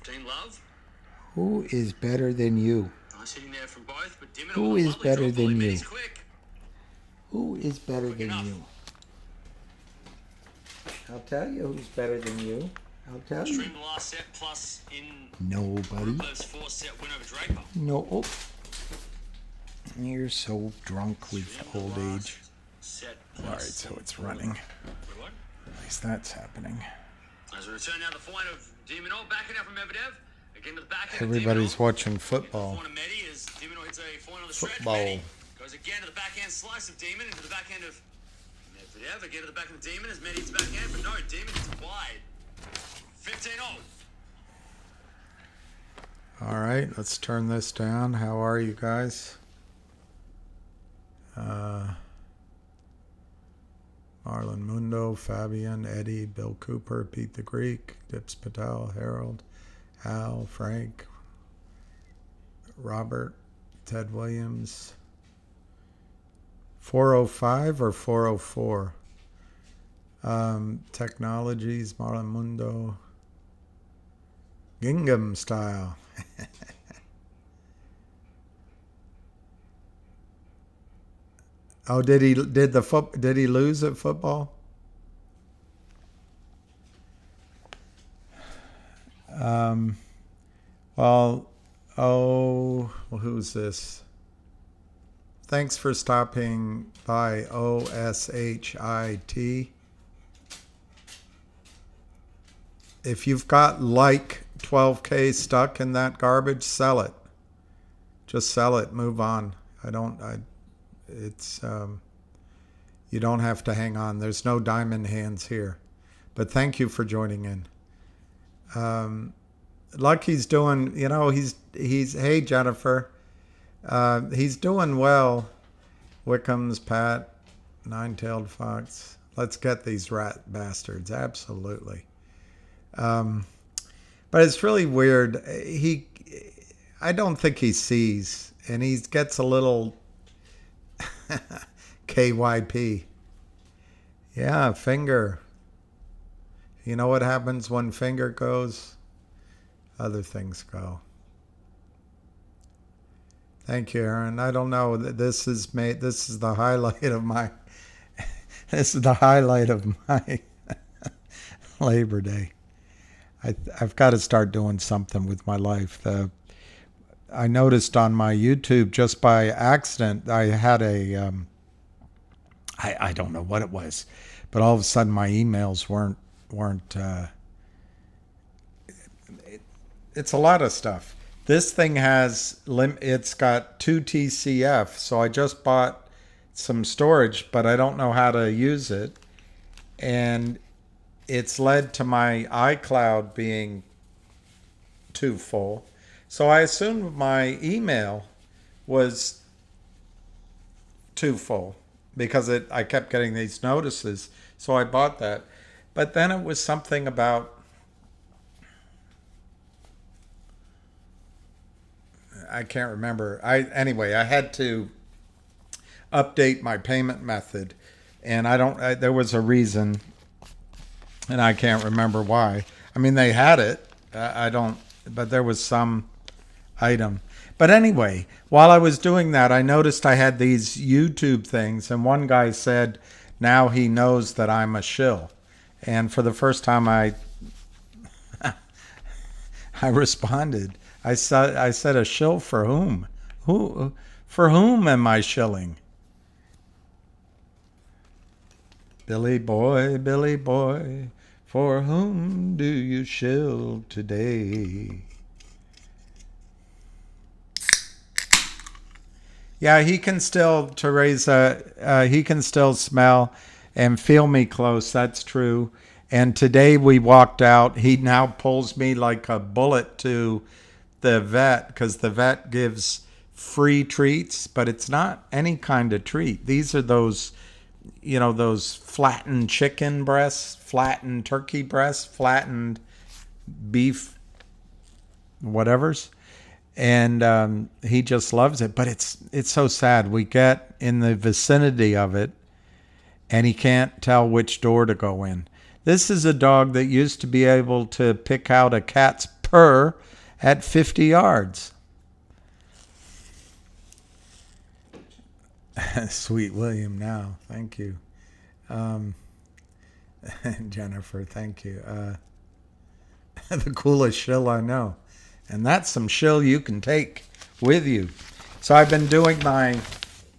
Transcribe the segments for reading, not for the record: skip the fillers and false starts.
15 love. Who is better than you? Nice hitting there from both, but Dimmock Who with a is lovely better drop volley. than you? Medi's quick. Who is better Quick than enough. you? I'll tell you who's better than you. I'll tell you. Stream the last set plus in Nobody. Rublev's 4-set win over Draper. No. Oh. You're so drunk with Stream old the last age. set All right, plus so it's running. Wait, what? At least that's happening. As we return now, the point of Dimmock backing out from Medvedev. Again to the back end. Everybody's watching The football. point of Medi as Dimmock hits a point on the stretch. Football. Medi goes again to the backhand slice of Demon into the backhand of Medvedev. Again to the back of the Demon as Medi hits backhand, but no, Demon hits wide. 15-0. All right, let's turn this down. How are you guys? Marlon Mundo, Fabian, Eddie, Bill Cooper, Pete the Greek, Dips Patel, Harold, Al, Frank, Robert, Ted Williams. 405 or 404? Technologies, Marlon Mundo. Gingham style. Oh, did he lose at football? Who's this? Thanks for stopping by, OSHIT. If you've got like 12K stuck in that garbage, sell it. Just sell it. Move on. You don't have to hang on. There's no diamond hands here. But thank you for joining in. Lucky's doing, he's hey, Jennifer. He's doing well. Wickham's, Pat, Nine-Tailed Fox. Let's get these rat bastards. Absolutely. But it's really weird. I don't think he sees, and he gets a little KYP. Yeah, finger. You know what happens when finger goes? Other things go. Thank you, Aaron. I don't know. This is the highlight of my Labor Day. I've got to start doing something with my life. I noticed on my YouTube, just by accident, I had a, I don't know what it was, but all of a sudden my emails weren't it's a lot of stuff. This thing it's got 2 TCF, so I just bought some storage, but I don't know how to use it. And it's led to my iCloud being too full. So I assumed my email was too full because I kept getting these notices. So I bought that. But then it was something about, I can't remember. Anyway, I had to update my payment method, and there was a reason, and I can't remember why. I mean, they had it. But there was some item. But anyway, while I was doing that, I noticed I had these YouTube things, and one guy said, now he knows that I'm a shill. And for the first time, I responded. I said a shill for whom? For whom am I shilling? Billy boy, for whom do you shill today? Yeah, he can still, Teresa, he can still smell and feel me close. That's true. And today we walked out. He now pulls me like a bullet to the vet because the vet gives free treats, but it's not any kind of treat. These are those, those flattened chicken breasts, flattened turkey breasts, flattened beef, whatevers. And he just loves it. But it's so sad. We get in the vicinity of it, and he can't tell which door to go in. This is a dog that used to be able to pick out a cat's per at 50 yards. Sweet William now. Thank you. Jennifer, thank you. The coolest shill I know. And that's some shill you can take with you. So I've been doing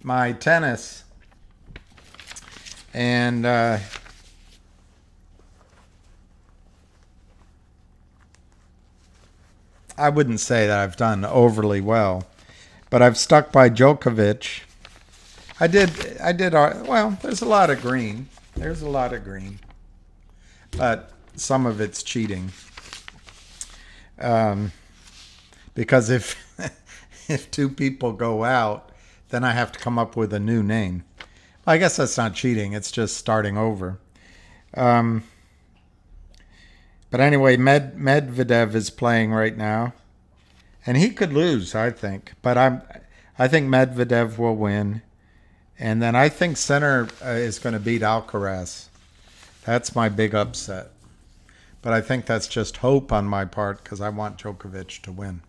my tennis, and I wouldn't say that I've done overly well, but I've stuck by Djokovic. I did, well, there's a lot of green. There's a lot of green. But some of it's cheating. Because if if two people go out, then I have to come up with a new name. I guess that's not cheating. It's just starting over. But anyway, Medvedev is playing right now. And he could lose, I think. But I think Medvedev will win. And then I think Sinner is going to beat Alcaraz. That's my big upset. But I think that's just hope on my part because I want Djokovic to win.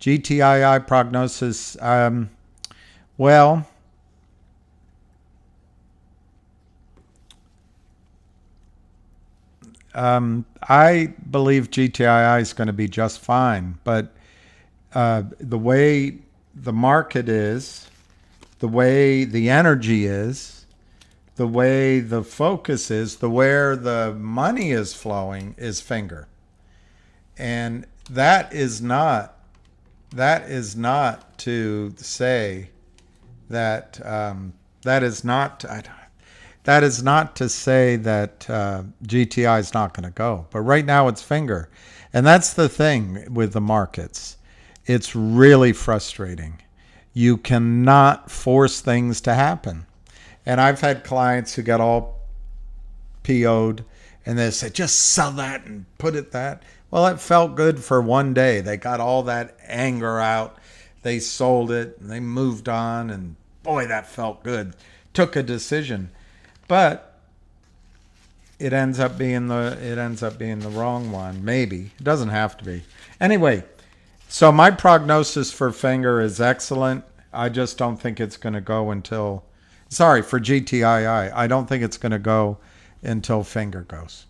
GTII prognosis. Well, I believe GTII is going to be just fine. But the way the market is, the way the energy is, the way the focus is, the where the money is flowing is finger. And that is not to say that that is not to say that GTI is not going to go. But right now it's finger. And that's the thing with the markets. It's really frustrating. You cannot force things to happen. And I've had clients who get all PO'd and they say, just sell that and put it that. Well, it felt good for one day. They got all that anger out. They sold it and they moved on. And boy, that felt good. Took a decision. But it ends up being the wrong one. Maybe. It doesn't have to be. Anyway, so my prognosis for finger is excellent. I just don't think it's going to go until... Sorry, for GTII. I don't think it's going to go until finger goes.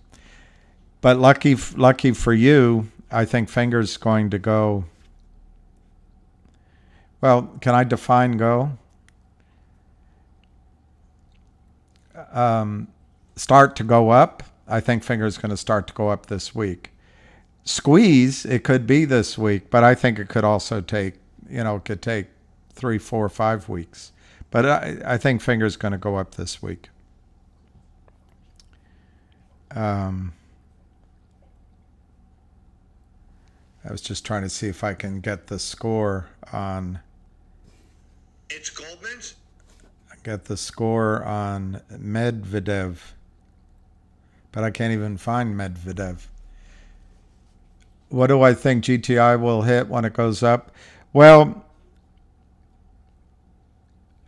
But lucky for you, I think finger's going to go... Well, can I define go? Start to go up. I think finger's going to start to go up this week. Squeeze, it could be this week, but I think it could also take, it could take 3, 4, 5 weeks. But I think finger's going to go up this week. I was just trying to see if I can get the score on... It's Goldman's? Get the score on Medvedev. But I can't even find Medvedev. What do I think GTI will hit when it goes up? Well,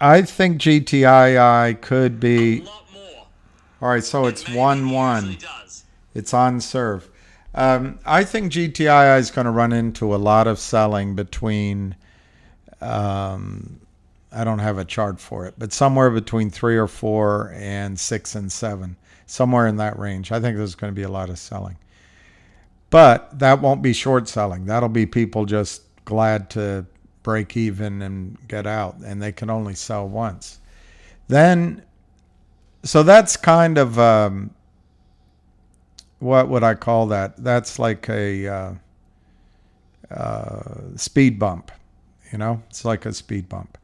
I think GTII could be... A lot more. All right, so it's 1-1. It's on serve. I think GTII is going to run into a lot of selling between... I don't have a chart for it, but somewhere between 3 or 4 and 6 and 7. Somewhere in that range. I think there's going to be a lot of selling. But that won't be short selling. That'll be people just glad to break even and get out, and they can only sell once. Then, so that's kind of, what would I call that? That's like a speed bump, It's like a speed bump.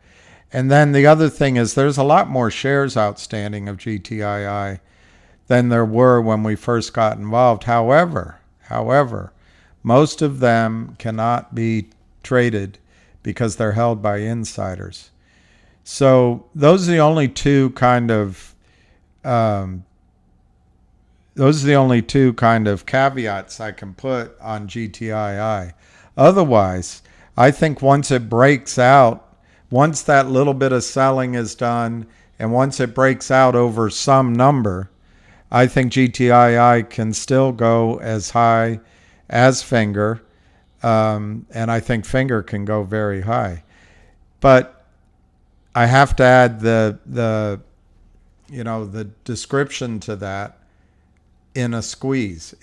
And then the other thing is there's a lot more shares outstanding of GTII than there were when we first got involved. However, most of them cannot be traded because they're held by insiders. So those are the only two kind of caveats I can put on GTII. Otherwise, I think once it breaks out, once that little bit of selling is done, and once it breaks out over some number, I think GTII can still go as high as Finger, and I think Finger can go very high. But I have to add the description to that in a squeeze.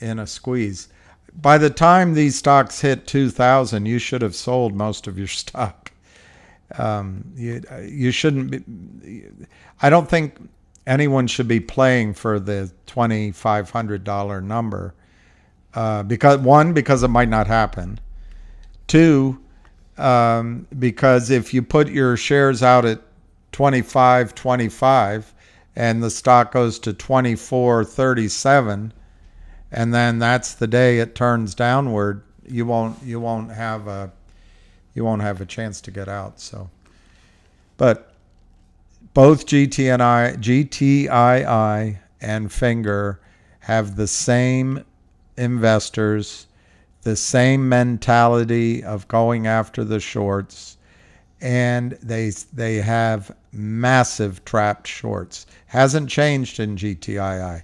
By the time these stocks hit 2,000, you should have sold most of your stock. You shouldn't be. I don't think anyone should be playing for the $2,500 number because it might not happen. Two, because if you put your shares out at 25 and the stock goes to 24.37, and then that's the day it turns downward, you won't have a chance to get out. So, but both GTII and Finger have the same investors, the same mentality of going after the shorts, and they have massive trapped shorts. Hasn't changed in GTII.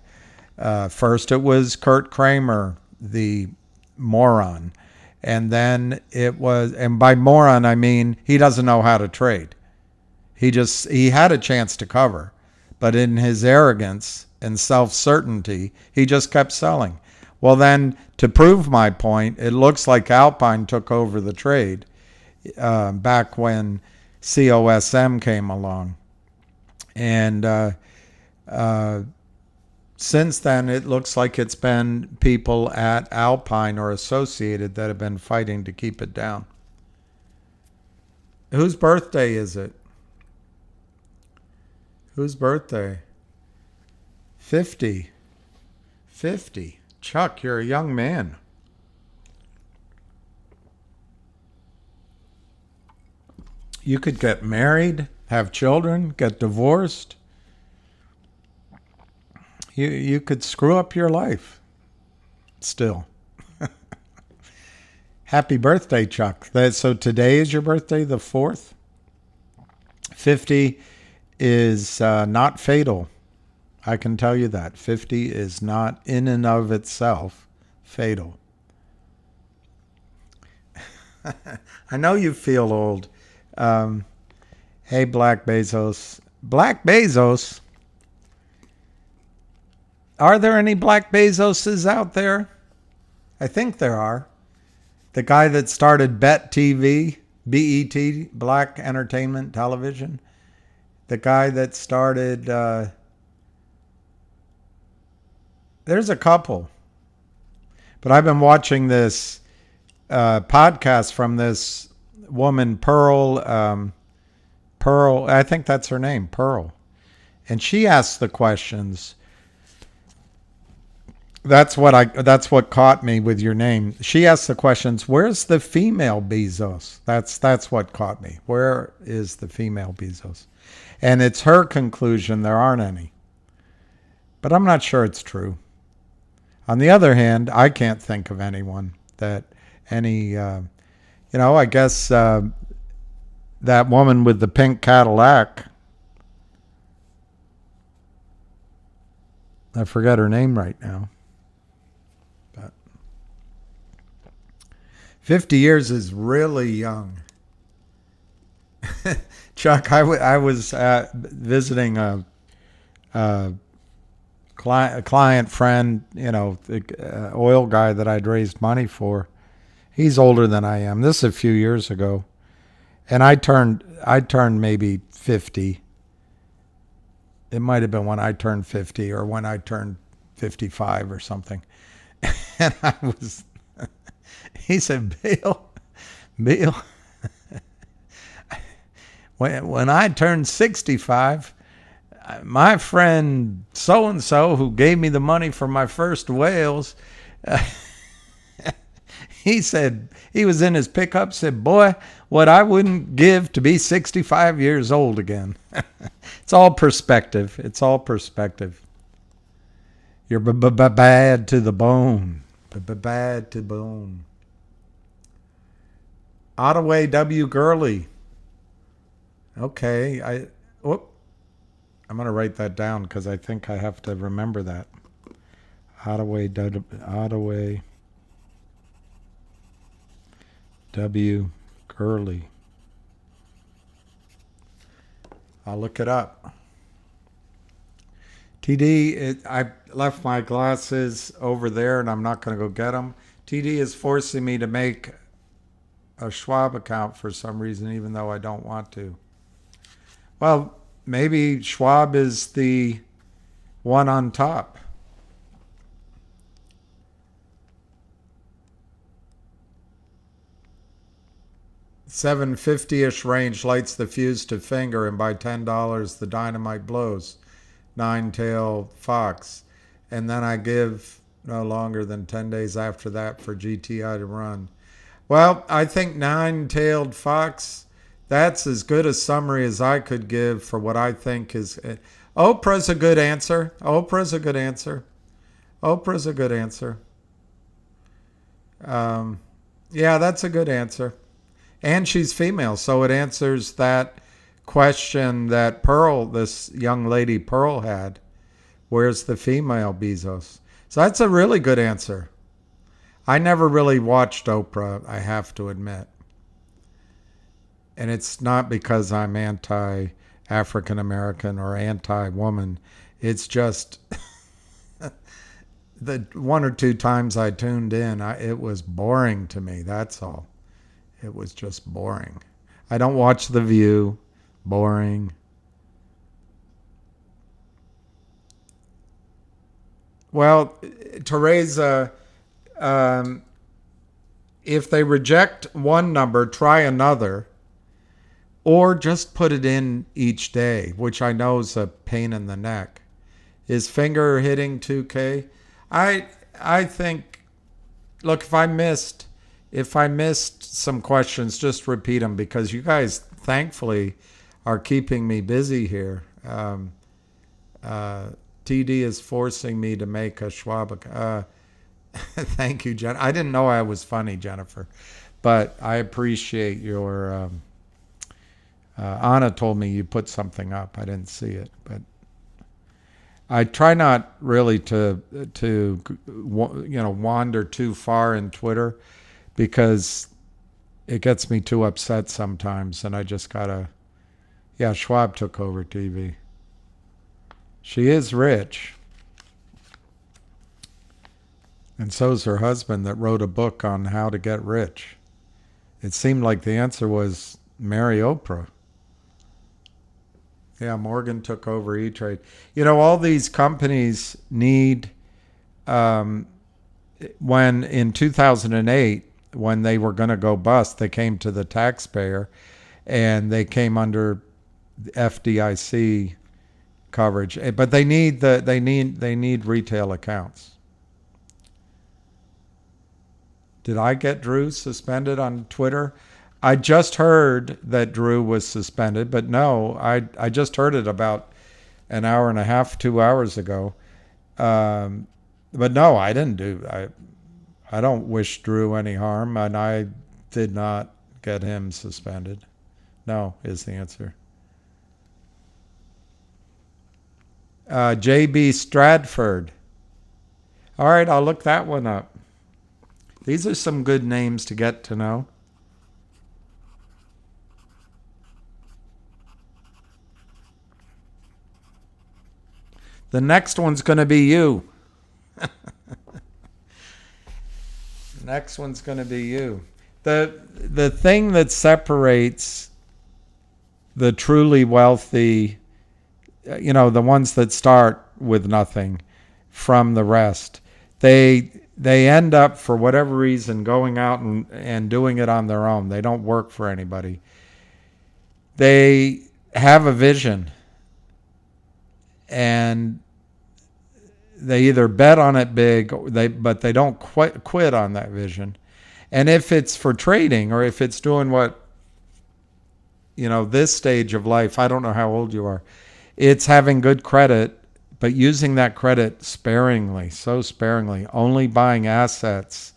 First it was Kurt Kramer, the moron, and then it was, and by moron I mean he doesn't know how to trade. He had a chance to cover, but in his arrogance and self-certainty, he just kept selling. Well, then, to prove my point, it looks like Alpine took over the trade back when COSM came along. And since then, it looks like it's been people at Alpine or associated that have been fighting to keep it down. Whose birthday is it? Whose birthday? 50. 50. Chuck, you're a young man. You could get married, have children, get divorced. You could screw up your life still. Happy birthday, Chuck. So today is your birthday, the 4th? 50 is not fatal. I can tell you that. 50 is not in and of itself fatal. I know you feel old. Hey, Black Bezos. Black Bezos? Are there any Black Bezoses out there? I think there are. The guy that started Bet TV, BET, Black Entertainment Television. The guy that started... there's a couple. But I've been watching this podcast from this woman, Pearl, I think that's her name, Pearl. And she asks the questions. That's what caught me with your name. She asks the questions, where's the female Bezos? That's what caught me. Where is the female Bezos? And it's her conclusion there aren't any. But I'm not sure it's true. On the other hand, I can't think of anyone I guess that woman with the pink Cadillac, I forget her name right now. But 50 years is really young. Chuck, I was visiting a client friend, the oil guy that I'd raised money for. He's older than I am. This is a few years ago. And I turned maybe 50. It might have been when I turned 50 or when I turned 55 or something. And he said, Bill, when I turned 65, my friend so-and-so who gave me the money for my first whales, he said, he was in his pickup, said, boy, what I wouldn't give to be 65 years old again. It's all perspective. It's all perspective. You're bad to the bone. Bad to the bone. Ottaway W. Gurley. Okay, I'm going to write that down because I think I have to remember that. Ottaway W. Gurley. I'll look it up. TD, I left my glasses over there and I'm not going to go get them. TD is forcing me to make a Schwab account for some reason, even though I don't want to. Well, maybe Schwab is the one on top. $750-ish range lights the fuse to finger, and by $10 the dynamite blows. Nine-tailed fox. And then I give no longer than 10 days after that for GTI to run. Well, I think nine-tailed fox, that's as good a summary as I could give for what I think is... Oprah's a good answer. Oprah's a good answer. Oprah's a good answer. Yeah, that's a good answer. And she's female, so it answers that question that Pearl, this young lady Pearl had. Where's the female Bezos? So that's a really good answer. I never really watched Oprah, I have to admit. And it's not because I'm anti-African American or anti-woman. It's just the one or two times I tuned in, it was boring to me, that's all. It was just boring. I don't watch The View. Boring. Well, Teresa, if they reject one number, try another, or just put it in each day, which I know is a pain in the neck. Is finger hitting 2K? I think, look, if I missed some questions, just repeat them, because you guys, thankfully, are keeping me busy here. TD is forcing me to make a Schwab. Thank you, Jen. I didn't know I was funny, Jennifer, but I appreciate your... Anna told me you put something up. I didn't see it, but I try not really to wander too far in Twitter, because it gets me too upset sometimes, and I just gotta... Yeah, Schwab took over TV. She is rich. And so's her husband that wrote a book on how to get rich. It seemed like the answer was marry Oprah. Yeah, Morgan took over E-Trade. You know, all these companies need, when in 2008, when they were going to go bust, they came to the taxpayer and they came under FDIC coverage. But they need retail accounts. Did I get Drew suspended on Twitter? I just heard that Drew was suspended, but no, I just heard it about an hour and a half, 2 hours ago. But no, I didn't I don't wish Drew any harm, and I did not get him suspended. No, is the answer. J.B. Stratford. All right, I'll look that one up. These are some good names to get to know. The next one's going to be you. Next one's going to be you. The thing that separates the truly wealthy, the ones that start with nothing, from the rest, they end up, for whatever reason, going out and doing it on their own. They don't work for anybody. They have a vision, and they either bet on it big, but they don't quit on that vision. And if it's for trading, or if it's doing what, this stage of life, I don't know how old you are, it's having good credit, but using that credit sparingly, so sparingly, only buying assets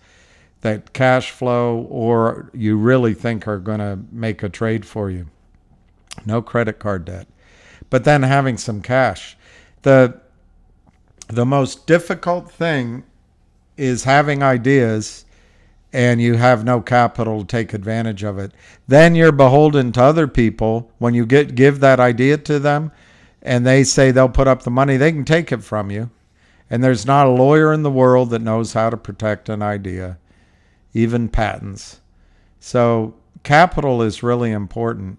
that cash flow or you really think are going to make a trade for you. No credit card debt. But then having some cash. The most difficult thing is having ideas and you have no capital to take advantage of it. Then you're beholden to other people. When you give that idea to them and they say they'll put up the money, they can take it from you. And there's not a lawyer in the world that knows how to protect an idea, even patents. So capital is really important.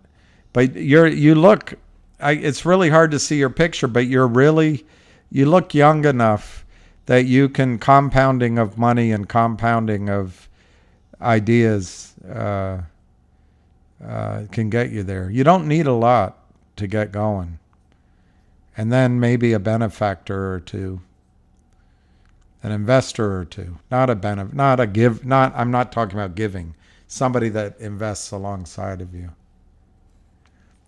But it's really hard to see your picture, but you look young enough that you can, compounding of money and compounding of ideas can get you there. You don't need a lot to get going. And then maybe a benefactor or two. An investor or two, I'm not talking about giving, somebody that invests alongside of you.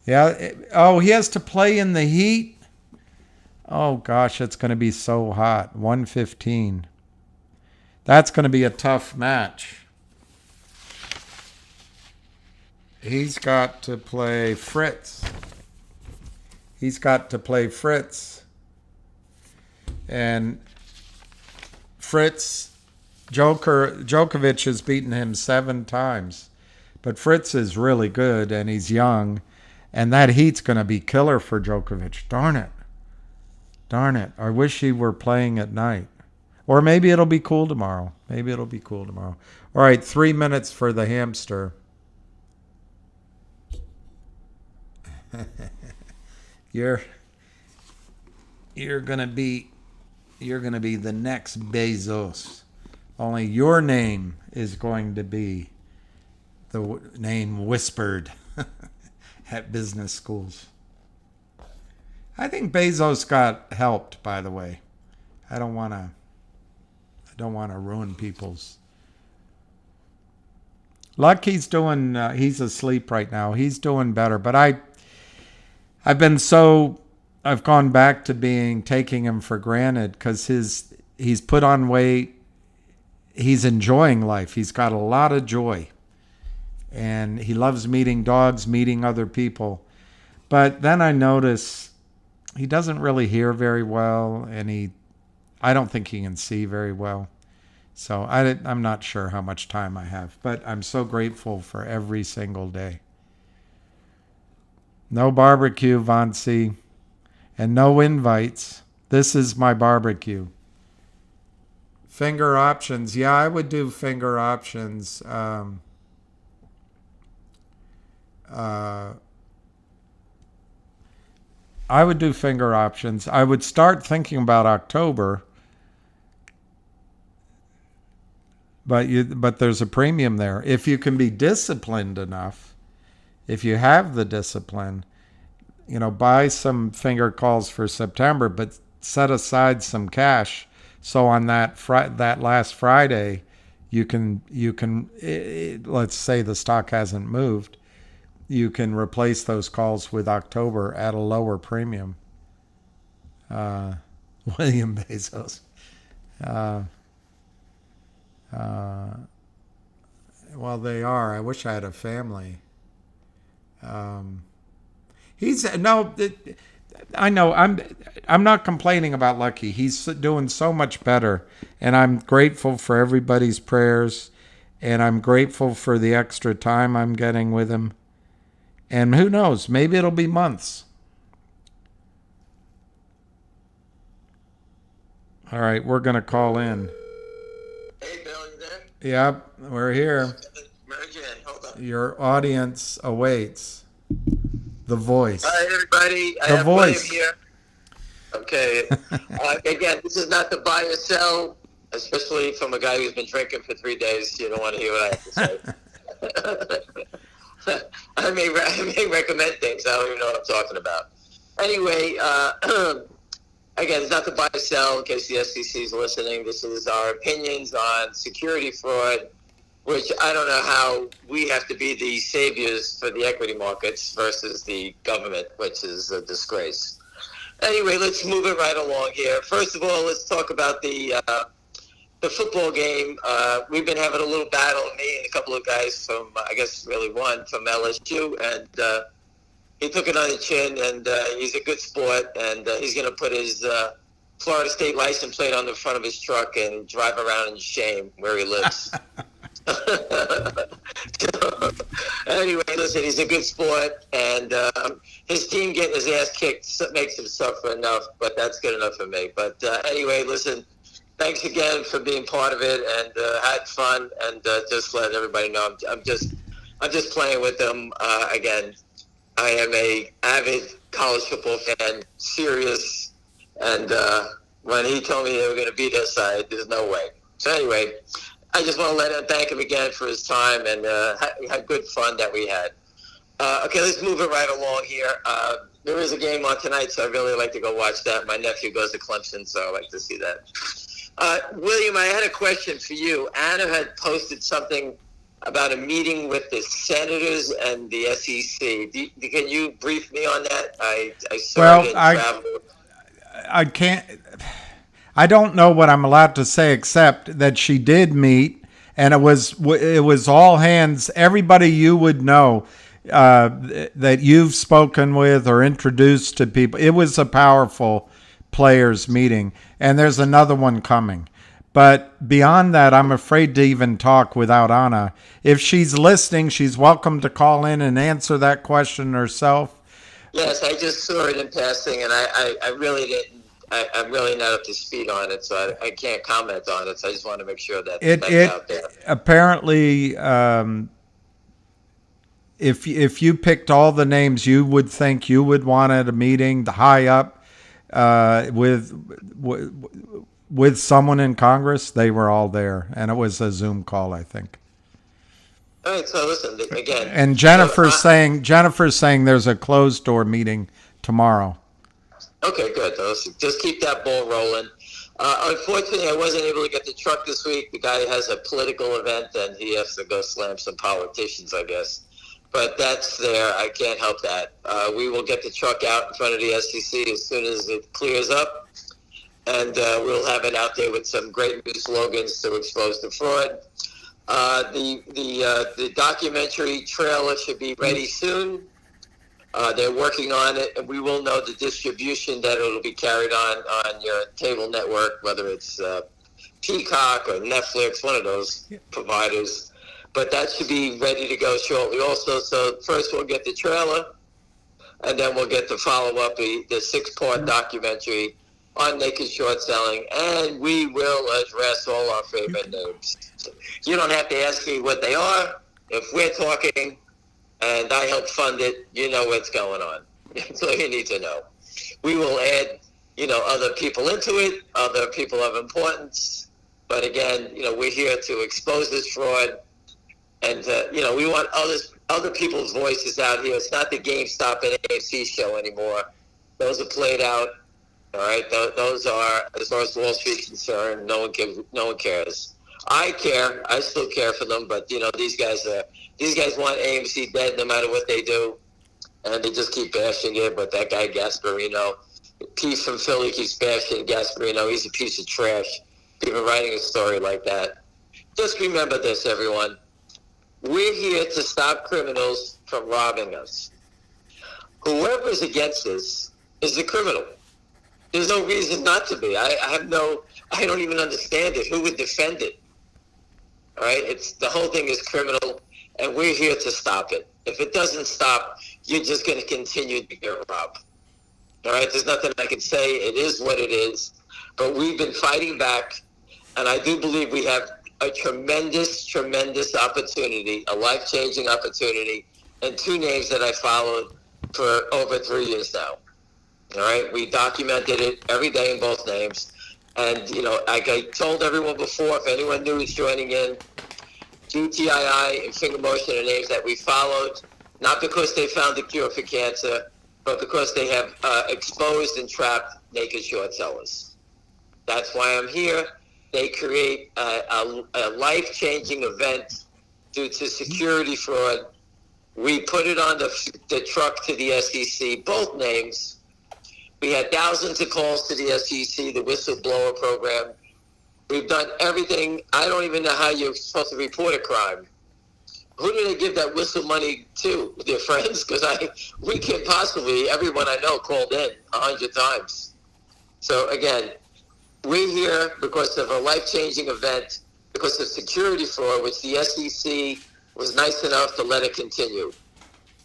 Yeah. He has to play in the heat. Oh gosh, it's going to be so hot. 115. That's going to be a tough match. He's got to play Fritz. And Fritz, Djokovic has beaten him 7 times. But Fritz is really good, and he's young. And that heat's going to be killer for Djokovic. Darn it. I wish he were playing at night. Or maybe it'll be cool tomorrow. All right, 3 minutes for the hamster. You're gonna be the next Bezos. Only your name is going to be the name whispered at business schools. I think Bezos got helped, by the way. I don't want to ruin people's. Luck, he's asleep right now. He's doing better, but I've gone back to taking him for granted because he's put on weight. He's enjoying life. He's got a lot of joy. And he loves meeting dogs, meeting other people. But then I notice he doesn't really hear very well, and I don't think he can see very well. So I'm not sure how much time I have, but I'm so grateful for every single day. No barbecue, Vansi, and no invites. This is my barbecue. Finger options. Yeah, I would do finger options. I would do finger options. I would start thinking about October, but there's a premium there. If you can be disciplined enough, if you have the discipline, buy some finger calls for September, but set aside some cash. So on that last Friday, you can let's say the stock hasn't moved, you can replace those calls with October at a lower premium. William Bezos. Well, they are. I wish I had a family. I know. I'm not complaining about Lucky. He's doing so much better, and I'm grateful for everybody's prayers, and I'm grateful for the extra time I'm getting with him. And who knows? Maybe it'll be months. All right, we're going to call in. Hey, Bill, you there? Yep, we're here. Hold on. Your audience awaits. The voice. Hi, everybody. I have William here. Okay. Again, this is not the buy or sell, especially from a guy who's been drinking for 3 days. You don't want to hear what I have to say. I may recommend things. I don't even know what I'm talking about. Anyway, again, it's not the buy or sell in case the SEC is listening. This is our opinions on security fraud, which I don't know how we have to be the saviors for the equity markets versus the government, which is a disgrace. Anyway, let's move it right along here. First of all, let's talk about the football game. We've been having a little battle, me and a couple of guys from, I guess really one from LSU, and he took it on the chin, and he's a good sport, and he's going to put his Florida State license plate on the front of his truck and drive around in shame where he lives. Anyway, listen, he's a good sport, and his team getting his ass kicked makes him suffer enough, but that's good enough for me. But anyway, listen, thanks again for being part of it, and had fun, and just let everybody know I'm just playing with them. Again, I am a avid college football fan, serious, and when he told me they were going to beat us, there's no way. So anyway, I just want to thank him again for his time, and had good fun that we had. Okay, let's move it right along here. There is a game on tonight, so I'd really like to go watch that. My nephew goes to Clemson, so I'd like to see that. William, I had a question for you. Anna had posted something about a meeting with the senators and the SEC. Can you brief me on that? I saw it in travel. I can't. I don't know what I'm allowed to say except that she did meet, and it was all hands. Everybody you would know that you've spoken with or introduced to people. It was a powerful players meeting, and there's another one coming. But beyond that, I'm afraid to even talk without Anna. If she's listening, she's welcome to call in and answer that question herself. Yes, I just saw it in passing, and I really didn't. I'm really not up to speed on it, so I can't comment on it. So I just want to make sure that that's out there. Apparently, if you picked all the names you would think you would want at a meeting, the high up with someone in Congress, they were all there, and it was a Zoom call, I think. All right, so listen again. And Jennifer's saying there's a closed door meeting tomorrow. Okay, good. Just keep that ball rolling. Unfortunately, I wasn't able to get the truck this week. The guy has a political event, and he has to go slam some politicians, I guess. But that's there. I can't help that. We will get the truck out in front of the SEC as soon as it clears up, and we'll have it out there with some great new slogans to expose the fraud. The documentary trailer should be ready soon. They're working on it, and we will know the distribution that it'll be carried on your cable network, whether it's Peacock or Netflix, one of those providers. But that should be ready to go shortly also. So first we'll get the trailer, and then we'll get the follow-up, the 6-part documentary on naked short selling, and we will address all our favorite names. You don't have to ask me what they are. If we're talking and I help fund it, you know what's going on. That's all you need to know. We will add, other people into it, other people of importance. But again, we're here to expose this fraud. And, we want other people's voices out here. It's not the GameStop and AMC show anymore. Those are played out. All right? Those are, as far as Wall Street's concerned, no one cares. I care. I still care for them, but these guys want AMC dead no matter what they do, and they just keep bashing it. But that guy Gasparino, Pete from Philly, keeps bashing Gasparino. He's a piece of trash. Even writing a story like that. Just remember this, everyone. We're here to stop criminals from robbing us. Whoever's against this is a criminal. There's no reason not to be. I don't even understand it. Who would defend it? All right, the whole thing is criminal, and we're here to stop it. If it doesn't stop, you're just going to continue to get robbed. All right, there's nothing I can say. It is what it is. But we've been fighting back, and I do believe we have a tremendous, tremendous opportunity, a life-changing opportunity, and 2 names that I followed for over 3 years now. All right, we documented it every day in both names. And, like I told everyone before, if anyone new is joining in, GTII and Finger Motion are names that we followed, not because they found the cure for cancer, but because they have exposed and trapped naked short sellers. That's why I'm here. They create a life-changing event due to security fraud. We put it on the truck to the SEC, both names. We had thousands of calls to the SEC, the whistleblower program. We've done everything. I don't even know how you're supposed to report a crime. Who do they give that whistle money to? Their friends? Because we can't possibly, everyone I know called in 100 times. So again, we're here because of a life-changing event, because of security fraud, which the SEC was nice enough to let it continue.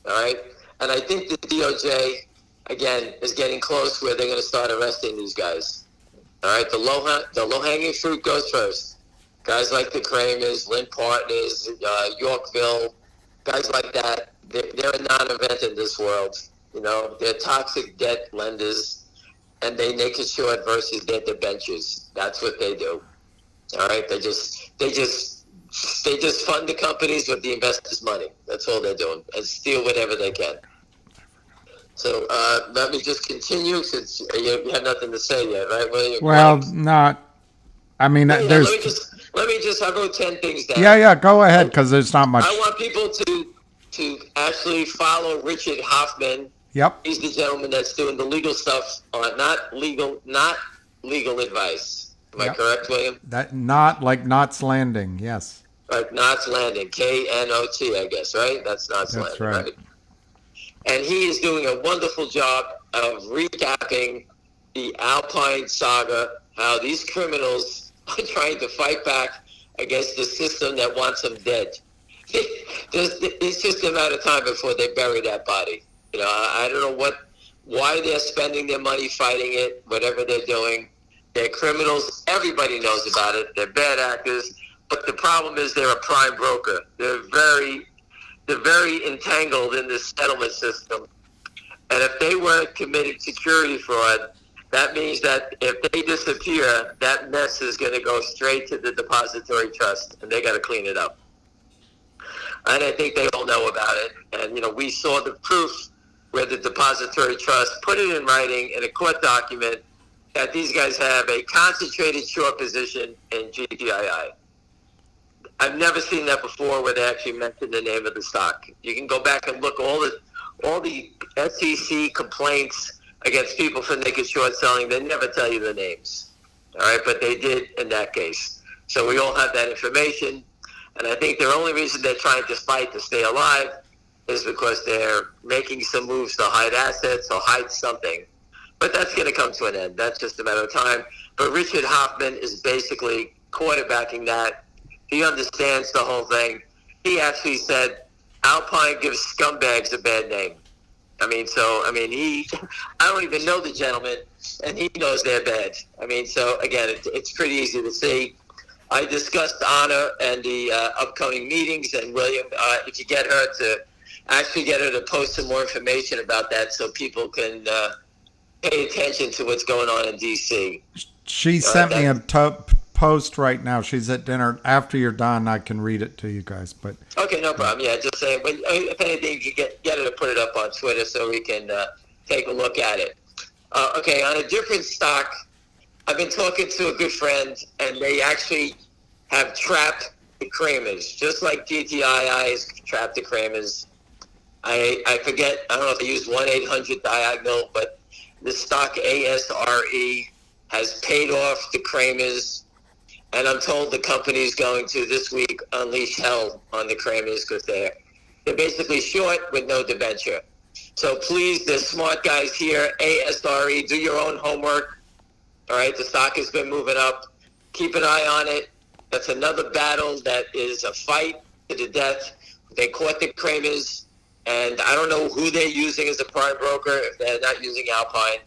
All right? And I think the DOJ, again, is getting close where they're going to start arresting these guys. All right? The low-hanging fruit goes first. Guys like the Kramers, Lynn Partners, Yorkville, guys like that, they're a non-event in this world. You know, they're toxic debt lenders, and they naked short versus their debentures. That's what they do. All right, they just fund the companies with the investors' money. That's all they're doing, and steal whatever they can. So let me just continue, since you have nothing to say yet, right, William? Well, not. I mean, Yeah, there's. let me just. I'll go 10 things down. Yeah. Go ahead, because there's not much. I want people to actually follow Richard Hoffman. Yep. He's the gentleman that's doing the legal stuff, not legal advice. Am I correct, William? That not like Knots Landing. Yes. Like Knots Landing, KNOT, I guess, right? That's Knots Landing. That's right. And he is doing a wonderful job of recapping the Alpine saga, how these criminals are trying to fight back against the system that wants them dead. It's just a matter of time before they bury that body. You know, I don't know why they're spending their money fighting it, whatever they're doing. They're criminals. Everybody knows about it. They're bad actors. But the problem is they're a prime broker. They're very entangled in this settlement system. And if they weren't committing security fraud, that means that if they disappear, that mess is going to go straight to the depository trust, and they got to clean it up. And I think they all know about it. And, you know, we saw the proof where the depository trust put it in writing in a court document that these guys have a concentrated short position in GTII. I've never seen that before where they actually mentioned the name of the stock. You can go back and look all the SEC complaints against people for naked short selling. They never tell you the names. All right, but they did in that case. So we all have that information. And I think the only reason they're trying to fight to stay alive is because they're making some moves to hide assets or hide something. But that's going to come to an end. That's just a matter of time. But Richard Hoffman is basically quarterbacking that. He understands the whole thing. He actually said Alpine gives scumbags a bad name. I don't even know the gentleman, and he knows they're bad. I mean, so again, it's pretty easy to see. I discussed Anna and the upcoming meetings, and William, if you get her to post some more information about that so people can pay attention to what's going on in D.C. She sent me a post right now. She's at dinner. After you're done, I can read it to you guys. But okay, no problem. Yeah, just saying. If anything, you can get her to put it up on Twitter so we can take a look at it. Okay, on a different stock, I've been talking to a good friend, and they actually have trapped the Kramers, just like GTII has trapped the Kramers. I forget, I don't know if they used 1-800 diagonal, but the stock ASRE has paid off the Kramers, and I'm told the company is going to this week unleash hell on the Kramers because they're basically short with no debenture. So please, the smart guys here, ASRE, do your own homework. All right, the stock has been moving up. Keep an eye on it. That's another battle that is a fight to the death. They caught the Kramers, and I don't know who they're using as a prime broker if they're not using Alpine.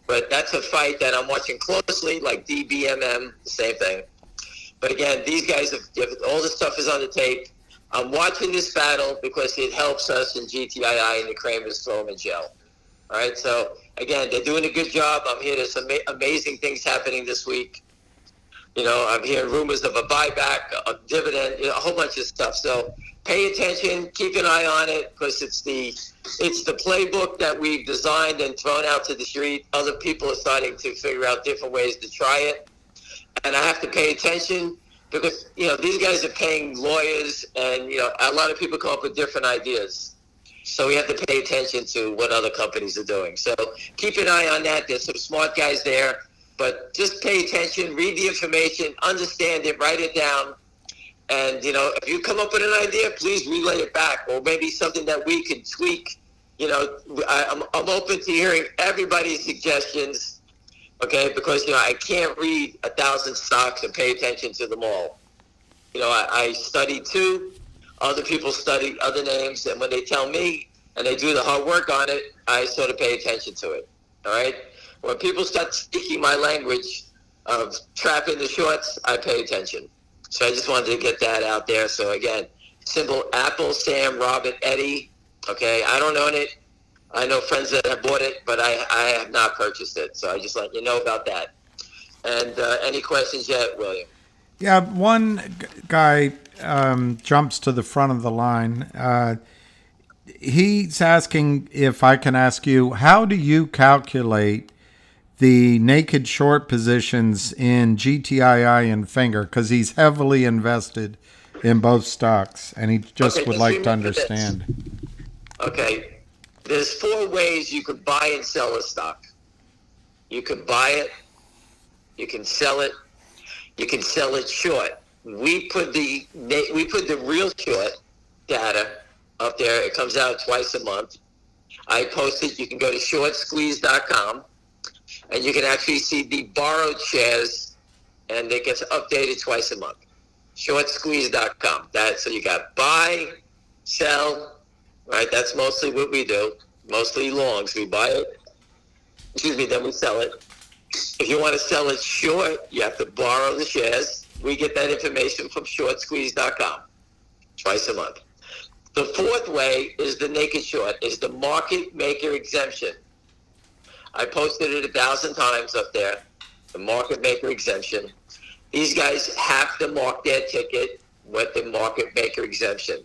But that's a fight that I'm watching closely, like DBMM, the same thing. But again, these guys, if all this stuff is on the tape, I'm watching this battle because it helps us in GTII and the Kramers throw them in jail. All right, so again, they're doing a good job. I'm hearing some amazing things happening this week. You know, I'm hearing rumors of a buyback, a dividend, a whole bunch of stuff. So pay attention, keep an eye on it, because it's the playbook that we've designed and thrown out to the street. Other people are starting to figure out different ways to try it. And I have to pay attention because, you know, these guys are paying lawyers and, you know, a lot of people come up with different ideas. So we have to pay attention to what other companies are doing. So keep an eye on that. There's some smart guys there. But just pay attention, read the information, understand it, write it down. And, you know, if you come up with an idea, please relay it back. Or maybe something that we can tweak. You know, I'm open to hearing everybody's suggestions. Okay, because I can't read 1,000 stocks and pay attention to them all. I study two. Other people study other names, and when they tell me and they do the hard work on it, I sort of pay attention to it. All right. When people start speaking my language of trapping the shorts, I pay attention. So I just wanted to get that out there. So again, symbol Apple, Sam, Robert, Eddie. Okay, I don't own it. I know friends that have bought it, but I have not purchased it. So I just let you know about that. And any questions yet, William? Yeah, one guy jumps to the front of the line. He's asking if I can ask you, how do you calculate the naked short positions in GTII and Finger? Because he's heavily invested in both stocks, and he just would like to understand. Okay, there's 4 ways you could buy and sell a stock. You can buy it, you can sell it, you can sell it short. We put the real short data up there. It comes out twice a month. I post it. You can go to shortsqueeze.com, and you can actually see the borrowed shares, and it gets updated twice a month. Shortsqueeze.com. So you got buy, sell, right? That's mostly what we do. Mostly longs. We buy it. Then we sell it. If you want to sell it short, you have to borrow the shares. We get that information from shortsqueeze.com twice a month. The 4th way is the naked short, is the market maker exemption. I posted it 1,000 times up there, the market maker exemption. These guys have to mark their ticket with the market maker exemption.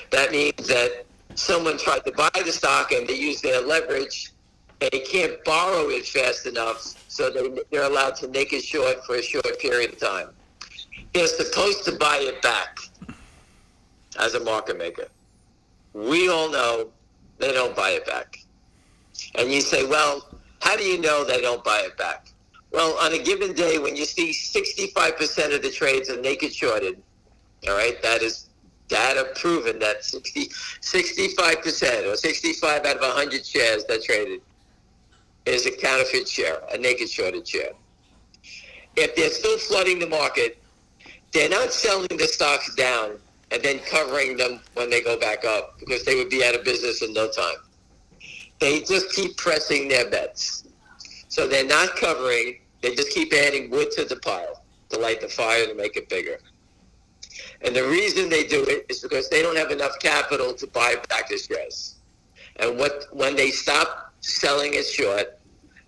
That means that someone tried to buy the stock and they use their leverage, and they can't borrow it fast enough, so they're allowed to naked short for a short period of time. They're supposed to buy it back as a market maker. We all know they don't buy it back. And you say, well, how do you know they don't buy it back? Well, on a given day, when you see 65% of the trades are naked shorted, all right, that is data proven that 65% or 65 out of 100 shares that traded is a counterfeit share, a naked shorted share. If they're still flooding the market, they're not selling the stocks down and then covering them when they go back up, because they would be out of business in no time. They just keep pressing their bets. So they're not covering, they just keep adding wood to the pile to light the fire to make it bigger. And the reason they do it is because they don't have enough capital to buy back the shares. And when they stop selling it short,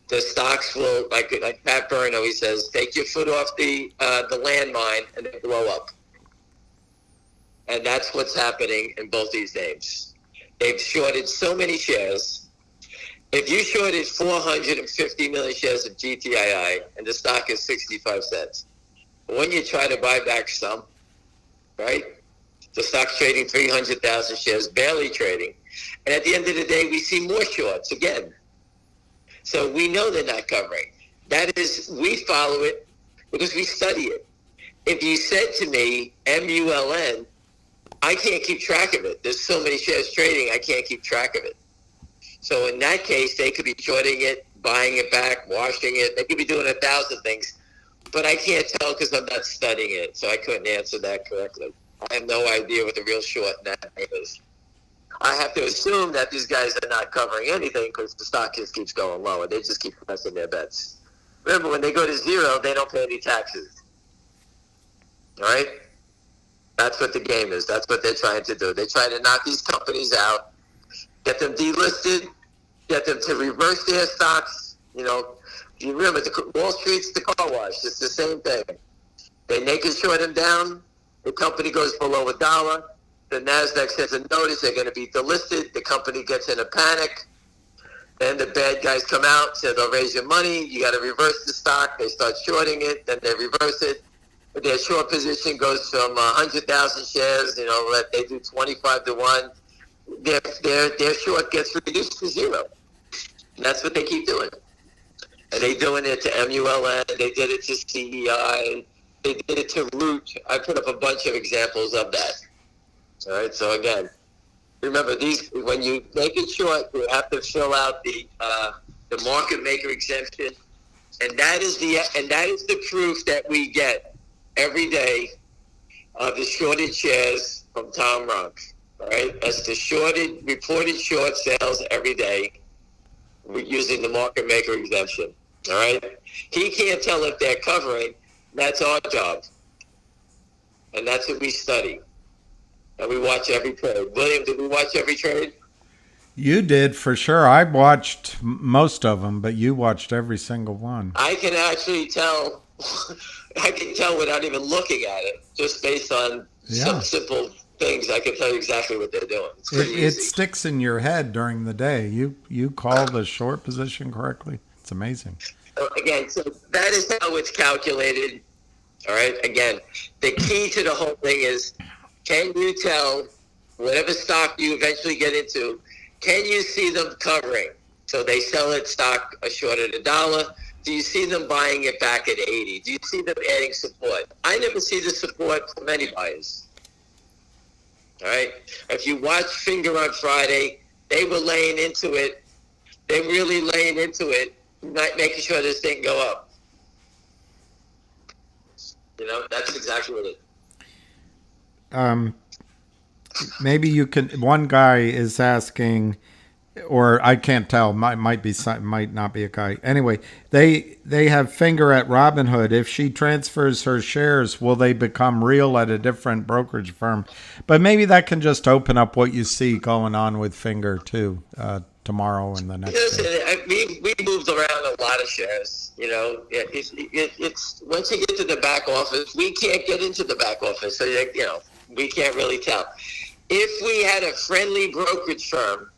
the stocks will, like Pat Burno, he says, take your foot off the landmine and they blow up. And that's what's happening in both these names. They've shorted so many shares. If you shorted 450 million shares of GTII and the stock is 65 cents, when you try to buy back some, right, the stock's trading 300,000 shares, barely trading. And at the end of the day, we see more shorts again. So we know they're not covering. That is, we follow it because we study it. If you said to me, MULN, I can't keep track of it. There's so many shares trading, I can't keep track of it. So in that case, they could be shorting it, buying it back, washing it. They could be doing 1,000 things. But I can't tell because I'm not studying it, so I couldn't answer that correctly. I have no idea what the real short net is. I have to assume that these guys are not covering anything because the stock just keeps going lower. They just keep pressing their bets. Remember, when they go to zero, they don't pay any taxes. All right? That's what the game is. That's what they're trying to do. They try to knock these companies out, get them delisted, get them to reverse their stocks. You know, you remember, Wall Street's the car wash. It's the same thing. They naked short them down. The company goes below $1. The NASDAQ sends a notice they're going to be delisted. The company gets in a panic. Then the bad guys come out, say they'll raise your money. You got to reverse the stock. They start shorting it. Then they reverse it. Their short position goes from 100,000 shares. You know, they do 25 to 1. Their short gets reduced to zero. And that's what they keep doing. And they're doing it to MULN. They did it to CEI. They did it to Root. I put up a bunch of examples of that. All right. So again, remember when you make it short, you have to fill out the market maker exemption. And that is the proof that we get every day of the shorted shares from Tom Ronk. All right, that's the reported short sales every day using the market maker exemption. All right, he can't tell if they're covering. That's our job, and that's what we study. And we watch every trade. William, did we watch every trade? You did for sure. I watched most of them, but you watched every single one. I can actually tell. I can tell without even looking at it, just based on some simple things. I can tell you exactly what they're doing. It's pretty easy. It sticks in your head during the day. You call the short position correctly. It's amazing. Again, so that is how it's calculated. All right. Again, the key to the whole thing is, can you tell whatever stock you eventually get into? Can you see them covering? So they sell it stock short at $1. Do you see them buying it back at 80? Do you see them adding support? I never see the support from any buyers. All right. If you watch Finger on Friday, they were laying into it. They really laying into it, not making sure this thing go up. You know, that's exactly what it is. Maybe you can. One guy is asking, or I can't tell. Might not be a guy. Anyway, they have Finger at Robinhood. If she transfers her shares, will they become real at a different brokerage firm? But maybe that can just open up what you see going on with Finger too tomorrow and the next day. We moved around a lot of shares. You know, it's once you get to the back office, we can't get into the back office, so we can't really tell. If we had a friendly brokerage firm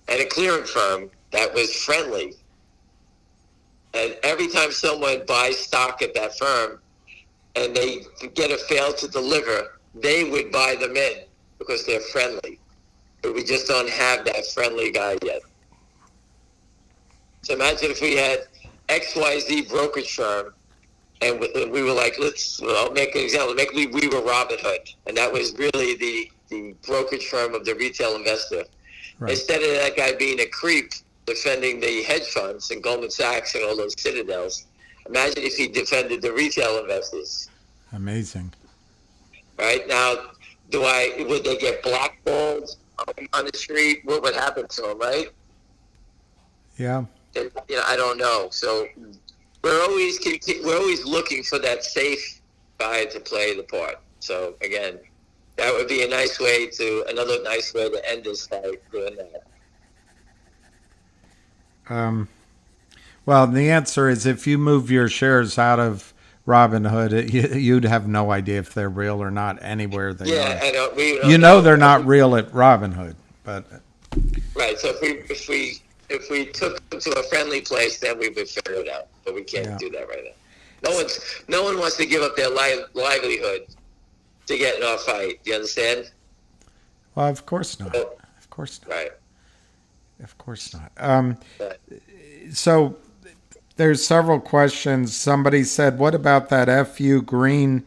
and a clearing firm that was friendly, and every time someone buys stock at that firm and they get a fail to deliver, they would buy them in because they're friendly. But we just don't have that friendly guy yet. So imagine if we had XYZ brokerage firm and we were like, I'll make an example. We were Robinhood, and that was really the brokerage firm of the retail investor. Right. Instead of that guy being a creep defending the hedge funds and Goldman Sachs and all those citadels, imagine if he defended the retail investors. Amazing. Right now, would they get blackballed on the street? What would happen to them? Right? Yeah. I don't know. So we're always looking for that safe guy to play the part. So again, that would be another nice way to end this fight, doing that. Well, the answer is if you move your shares out of Robinhood, you'd have no idea if they're real or not anywhere they are. I don't. They're not real at Robinhood, but right. So if we took them to a friendly place, then we would figure it out. But we can't do that right now. No one wants to give up their livelihood to get in our fight. Do you understand? Well, of course not. Of course not. Right. Of course not. So there's several questions. Somebody said, what about that FU green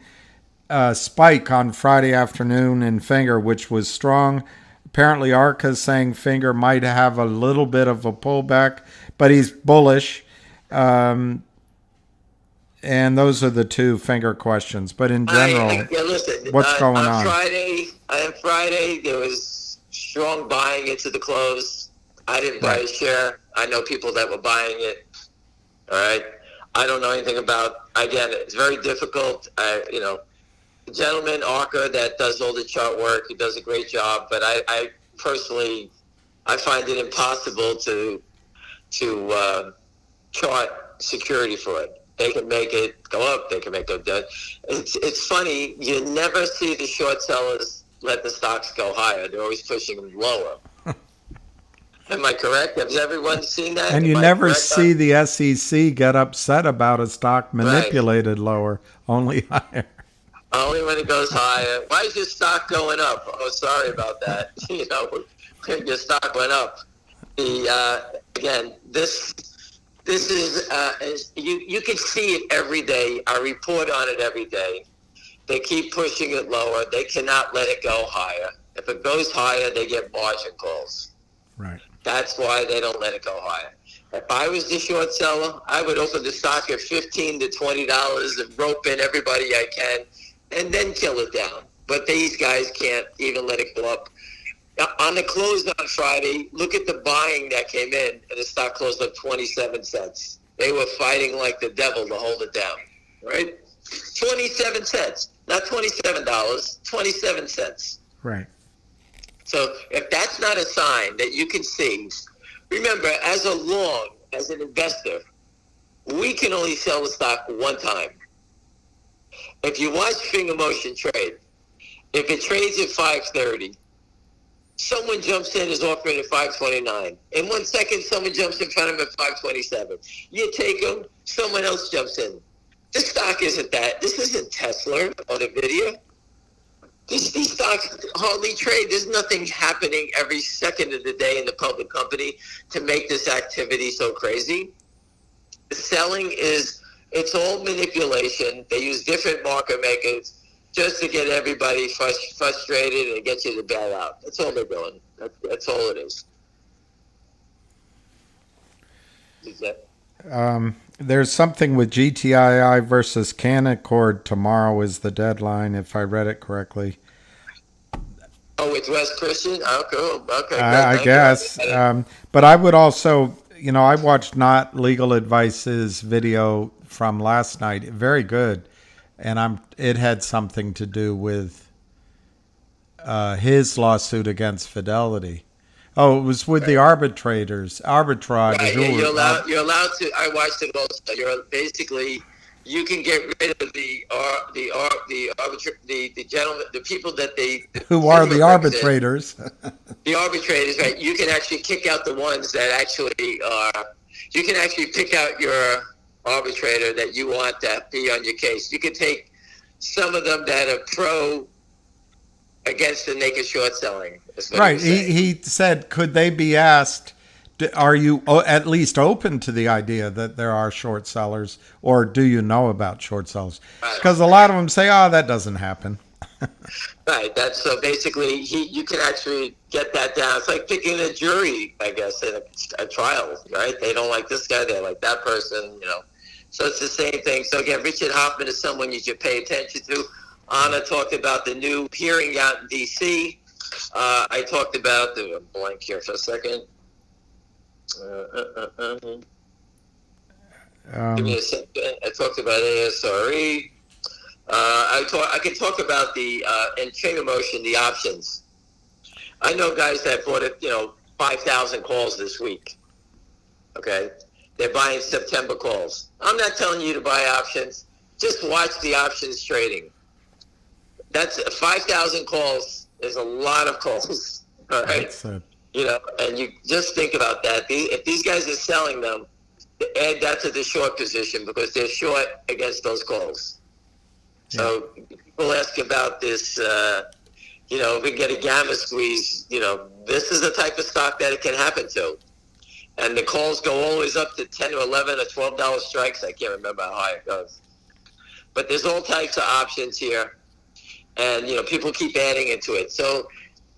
spike on Friday afternoon in Finger, which was strong? Apparently, Arca's saying Finger might have a little bit of a pullback, but he's bullish. And those are the two Finger questions. But in general, what's going on? On Friday, there was strong buying into the close. I didn't buy a share. I know people that were buying it. All right. I don't know anything about. Again, it's very difficult. The gentleman Arca that does all the chart work, he does a great job. But I personally, I find it impossible to chart security for it. They can make it go up. They can make it go down. It's funny. You never see the short sellers let the stocks go higher. They're always pushing them lower. Am I correct? Has everyone seen that? And you never see the SEC get upset about a stock manipulated lower, only higher. Only when it goes higher. Why is your stock going up? Oh, sorry about that. Your stock went up. Again, this is you can see it every day. I report on it every day. They keep pushing it lower. They cannot let it go higher. If it goes higher, they get margin calls. Right. That's why they don't let it go higher. If I was the short seller, I would open the stock at $15 to $20 and rope in everybody I can, and then kill it down. But these guys can't even let it go up. On the close on Friday, look at the buying that came in, and the stock closed up 27 cents. They were fighting like the devil to hold it down, right? 27 cents, not $27, 27 cents. Right. So if that's not a sign that you can see, remember, as an investor, we can only sell the stock one time. If you watch finger motion trade, if it trades at 5:30, someone jumps in, is offering at 5:29. In 1 second, someone jumps in front of him at 5:27. You take them, someone else jumps in. This stock isn't that. This isn't Tesla or NVIDIA. These stocks hardly trade. There's nothing happening every second of the day in the public company to make this activity so crazy. The selling it's all manipulation. They use different market makers just to get everybody frustrated and get you to bail out. That's all they're doing. That's all it is. There's something with GTII versus Canaccord tomorrow is the deadline, if I read it correctly. Oh, it's West Christian? Okay. I guess. But I would also, I watched Not Legal Advice's video from last night. Very good. And it had something to do with his lawsuit against Fidelity. Oh, it was with the arbitrators. Arbitrage. Right, yeah, you're allowed to. I watched it also. You can get rid of the gentlemen, the people that who are the arbitrators. The arbitrators, right? You can actually kick out the ones that actually are. You can actually pick out your arbitrator that you want to be on your case. You can take some of them that are pro against the naked short selling. Right. He said, could they be asked, are you at least open to the idea that there are short sellers, or do you know about short sellers? Because a lot of them say, that doesn't happen. Right. That's so basically you can actually get that down. It's like picking a jury, I guess, in a trial, right? They don't like this guy, they like that person, So it's the same thing. So again, Richard Hoffman is someone you should pay attention to. Anna talked about the new hearing out in D.C. I talked about the blank here for a second. Give me a second. I talked about ASRE. I can talk about the in Chain Motion, the options. I know guys that bought it, 5,000 calls this week. Okay, they're buying September calls. I'm not telling you to buy options. Just watch the options trading. That's 5,000 calls is a lot of calls. All right. And you just think about that. If these guys are selling them, add that to the short position because they're short against those calls. Yeah. So people ask about this, if we get a gamma squeeze, this is the type of stock that it can happen to. And the calls go always up to 10 or 11 or $12 strikes. I can't remember how high it goes. But there's all types of options here. And, people keep adding into it. So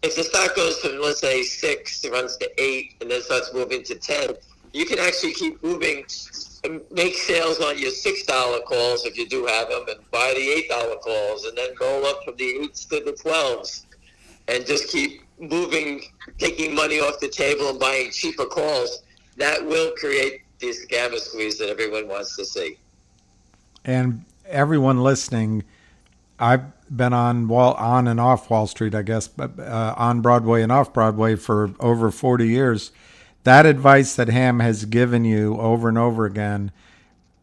if the stock goes from, let's say, 6, it runs to 8, and then starts moving to 10, you can actually keep moving and make sales on your $6 calls if you do have them, and buy the $8 calls, and then roll up from the 8s to the 12s, and just keep moving, taking money off the table and buying cheaper calls. That will create this gamma squeeze that everyone wants to see. And everyone listening, I've been on and off Wall Street, I guess, but on Broadway and off Broadway for over 40 years. That advice that Ham has given you over and over again,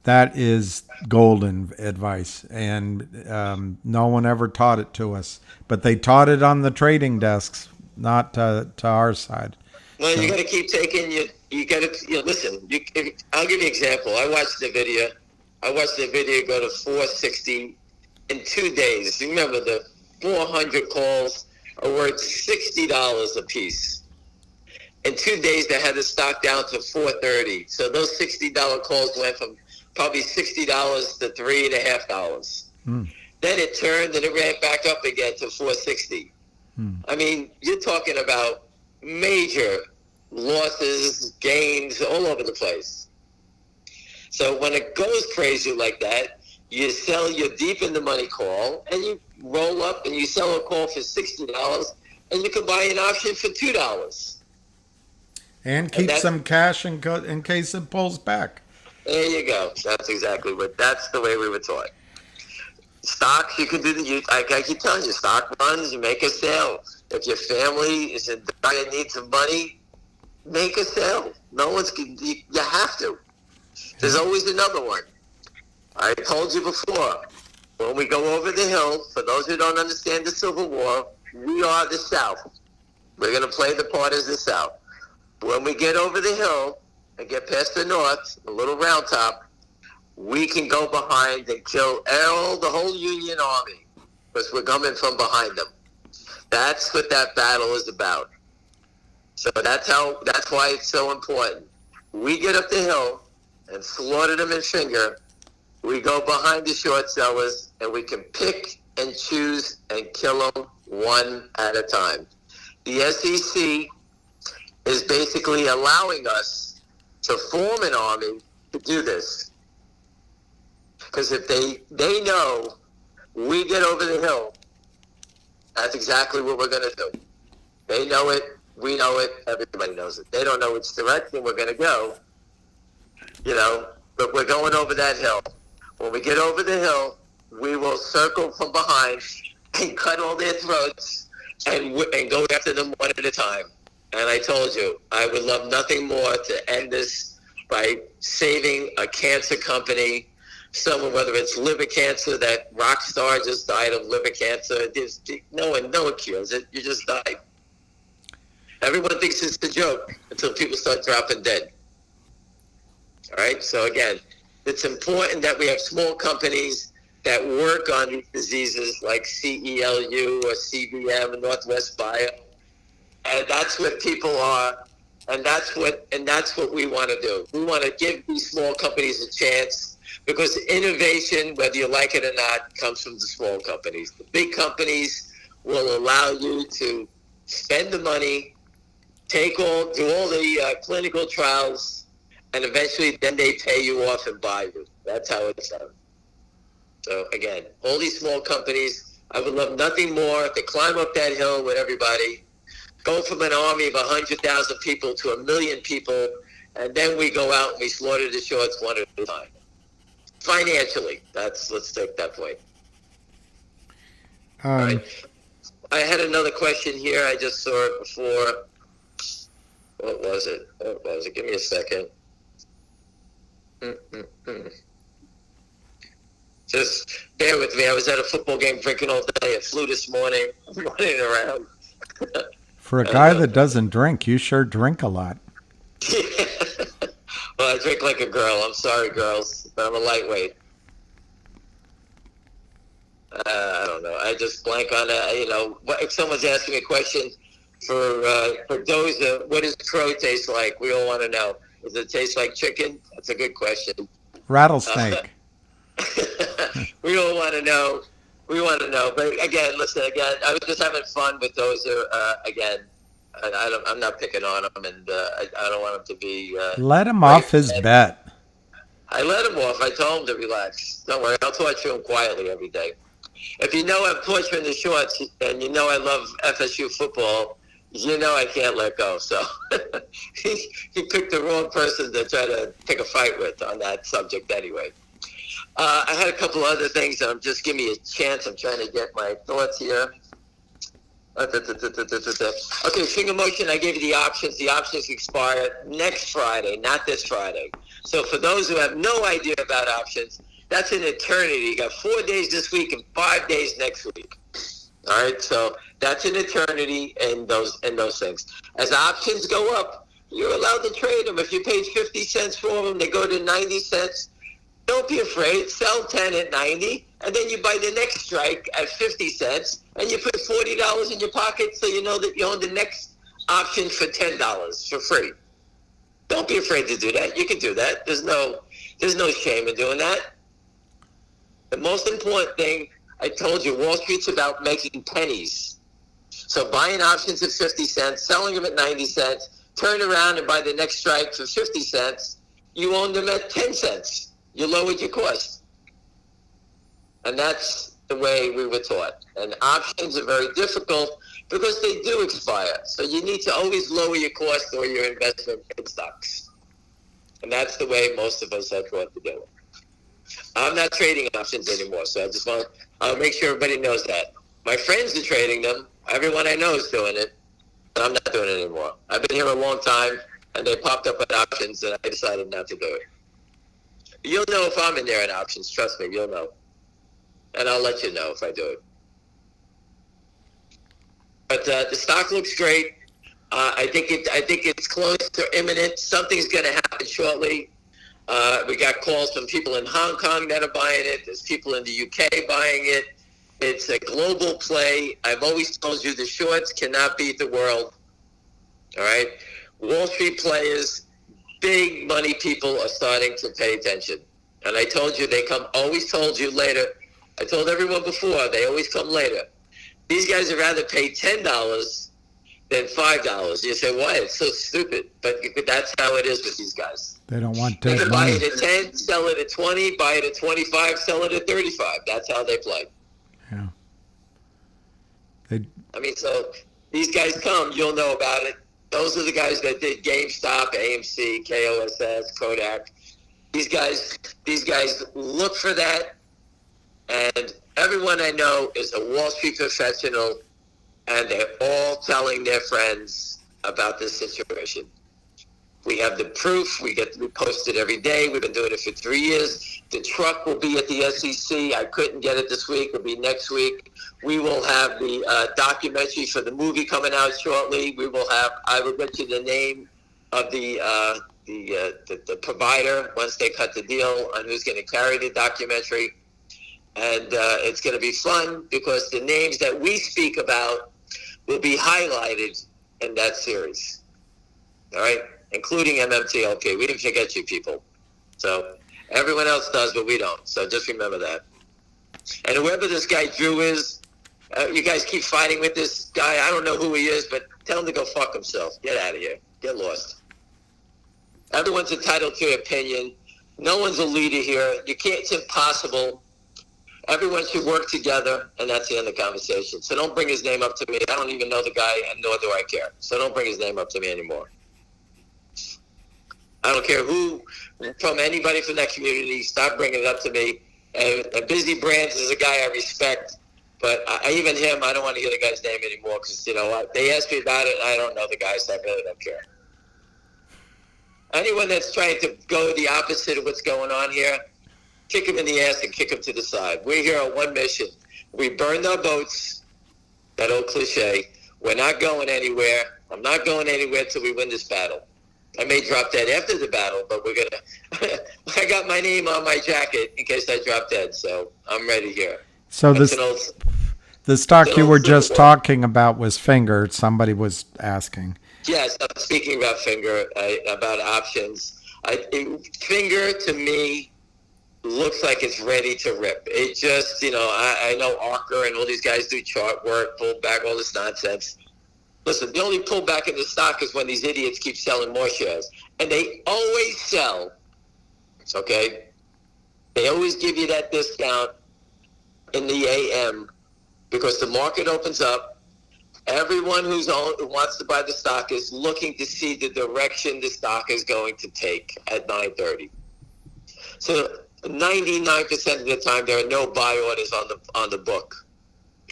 that is golden advice. And no one ever taught it to us. But they taught it on the trading desks, not to our side. Well, you got to keep taking you got to listen. I'll give you an example. I watched the video go to 460 in 2 days. Remember, the 400 calls are worth $60 a piece. In 2 days, they had the stock down to $430. So those $60 calls went from probably $60 to $3.50. Then it turned and it ran back up again to $460. I mean, you're talking about major losses, gains, all over the place. So when it goes crazy like that, you sell your deep in the money call, and you roll up and you sell a call for $60, and you can buy an option for $2. And keep some cash in case it pulls back. There you go. That's the way we were taught. Stocks, you can do I keep telling you, stock runs, you make a sale. If your family is in dire need of money, make a sale. You have to. There's always another one. I told you before, when we go over the hill, for those who don't understand the Civil War, we are the South. We're going to play the part as the South. When we get over the hill and get past the North, a little round top, we can go behind and kill the whole Union Army because we're coming from behind them. That's what that battle is about. So that's why it's so important. We get up the hill and slaughter them in finger. We go behind the short sellers, and we can pick and choose and kill them one at a time. The SEC is basically allowing us to form an army to do this. Because if they know we get over the hill, that's exactly what we're going to do. They know it, we know it, everybody knows it. They don't know which direction we're going to go, but we're going over that hill. When we get over the hill, we will circle from behind and cut all their throats and go after them one at a time. And I told you, I would love nothing more to end this by saving a cancer company, someone, whether it's liver cancer, that rock star just died of liver cancer. There's no one cures it. You just die. Everyone thinks it's a joke until people start dropping dead. All right? So again, it's important that we have small companies that work on these diseases like CELU or CVM, Northwest Bio. And that's what people are, and that's what we want to do. We want to give these small companies a chance, because innovation, whether you like it or not, comes from the small companies. The big companies will allow you to spend the money, do all the clinical trials, and eventually then they pay you off and buy you. That's how it's done. So again, all these small companies, I would love nothing more to climb up that hill with everybody, go from an army of 100,000 people to 1 million people, and then we go out and we slaughter the shorts one at a time. Financially, let's take that point. All right. I had another question here. I just saw it before. What was it? Give me a second. Just bear with me. I was at a football game drinking all day. It flew this morning. I'm running around. For a guy that doesn't drink, you sure drink a lot. Yeah. Well, I drink like a girl. I'm sorry, girls, but I'm a lightweight. I don't know. I just blank on that. If someone's asking me a question for Doza, what does crow taste like? We all want to know. Does it taste like chicken? That's a good question. Rattlesnake. We all want to know. We want to know. But again, I was just having fun with Doza again. I'm not picking on him, and I don't want him to be... let him off his bet. I let him off. I told him to relax. Don't worry. I'll torture him quietly every day. If you know I'm torturing the shorts, and you know I love FSU football, you know I can't let go. So he picked the wrong person to try to pick a fight with on that subject anyway. I had a couple other things. Just give me a chance. I'm trying to get my thoughts here. Okay, finger motion, I gave you the options. The options expire next Friday, not this Friday. So for those who have no idea about options, that's an eternity. You got 4 days this week and 5 days next week. All right, so that's an eternity in those things. As options go up, you're allowed to trade them. If you paid 50 cents for them, they go to 90 cents. Don't be afraid. Sell 10 at 90, and then you buy the next strike at 50 cents, and you put $40 in your pocket so you know that you own the next option for $10 for free. Don't be afraid to do that. You can do that. There's no shame in doing that. The most important thing, I told you, Wall Street's about making pennies. So buying options at 50 cents, selling them at 90 cents, turn around and buy the next strike for 50 cents, you own them at 10 cents. You lowered your cost. And that's the way we were taught. And options are very difficult because they do expire. So you need to always lower your cost or your investment in stocks. And that's the way most of us are taught to do it. I'm not trading options anymore, so I'll make sure everybody knows that. My friends are trading them. Everyone I know is doing it, but I'm not doing it anymore. I've been here a long time, and they popped up with options, and I decided not to do it. You'll know if I'm in there in options. Trust me, you'll know. And I'll let you know if I do it. But the stock looks great. I think it's close to imminent. Something's going to happen shortly. We got calls from people in Hong Kong that are buying it. There's people in the UK buying it. It's a global play. I've always told you the shorts cannot beat the world. All right? Wall Street players, big money people are starting to pay attention. And I told you always told you later. I told everyone before, they always come later. These guys would rather pay $10 than $5. You say, why? It's so stupid. But that's how it is with these guys. They don't want They dead can buy money. it at 10, sell it at 20, buy it at 25, sell it at 35. That's how they play. Yeah. So these guys come, you'll know about it. Those are the guys that did GameStop, AMC, KOSS, Kodak. These guys look for that. And everyone I know is a Wall Street professional, and they're all telling their friends about this situation. We have the proof. We post it every day. We've been doing it for 3 years. The truck will be at the SEC. I couldn't get it this week. It'll be next week. We will have the documentary for the movie coming out shortly. I will get you the name of the provider once they cut the deal on who's going to carry the documentary. And it's going to be fun because the names that we speak about will be highlighted in that series. All right? Including MMTLP. We didn't forget you people. So everyone else does, but we don't. So just remember that. And whoever this guy Drew is, you guys keep fighting with this guy. I don't know who he is, but tell him to go fuck himself. Get out of here. Get lost. Everyone's entitled to an opinion. No one's a leader here. It's impossible. Everyone should work together, and that's the end of the conversation. So don't bring his name up to me. I don't even know the guy, and nor do I care. So don't bring his name up to me anymore. I don't care who, from anybody from that community, stop bringing it up to me. And Busy Brands is a guy I respect, but even him, I don't want to hear the guy's name anymore because, they asked me about it, and I don't know the guy, so I really don't care. Anyone that's trying to go the opposite of what's going on here, kick him in the ass and kick him to the side. We're here on one mission. We burned our boats, that old cliche. We're not going anywhere. I'm not going anywhere till we win this battle. I may drop dead after the battle, but we're going to... I got my name on my jacket in case I drop dead, so I'm ready here. So the stock you were just talking about was Finger. Somebody was asking. Yes, I'm speaking about Finger, about options. Finger, to me, looks like it's ready to rip. It just, I know Archer and all these guys do chart work, pull back, all this nonsense. Listen, the only pullback in the stock is when these idiots keep selling more shares. And they always sell, okay? They always give you that discount in the AM because the market opens up. Everyone who wants to buy the stock is looking to see the direction the stock is going to take at 9:30. So 99% of the time, there are no buy orders on the book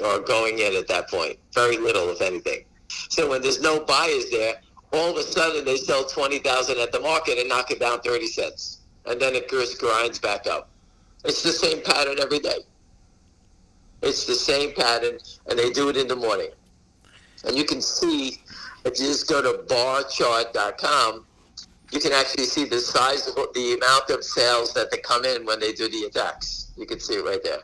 or going in at that point. Very little, if anything. So when there's no buyers there, all of a sudden they sell 20,000 at the market and knock it down 30 cents. And then it grinds back up. It's the same pattern every day. It's the same pattern, and they do it in the morning. And you can see, if you just go to barchart.com, you can actually see the size of the amount of sales that they come in when they do the attacks. You can see it right there.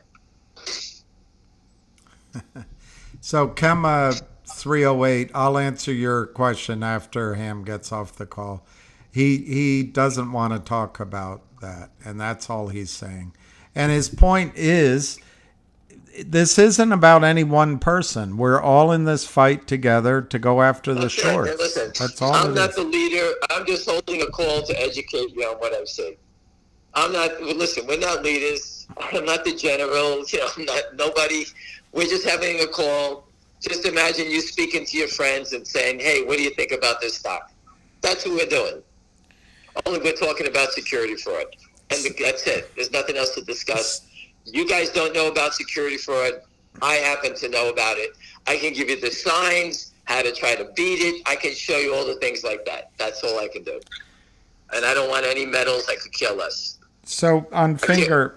So Kema 308, I'll answer your question after Ham gets off the call. He doesn't want to talk about that, and that's all he's saying. And his point is, this isn't about any one person. We're all in this fight together to go after the shorts. And listen, That's all I'm it not is. the leader. I'm just holding a call to educate you on what I'm saying. Listen, we're not leaders. I'm not the general. I'm not nobody. We're just having a call. Just imagine you speaking to your friends and saying, hey, what do you think about this stock? That's what we're doing. Only we're talking about security fraud. And that's it. There's nothing else to discuss. You guys don't know about security fraud. I happen to know about it. I can give you the signs, how to try to beat it. I can show you all the things like that. That's all I can do. And I don't want any medals that could kill us. So on finger,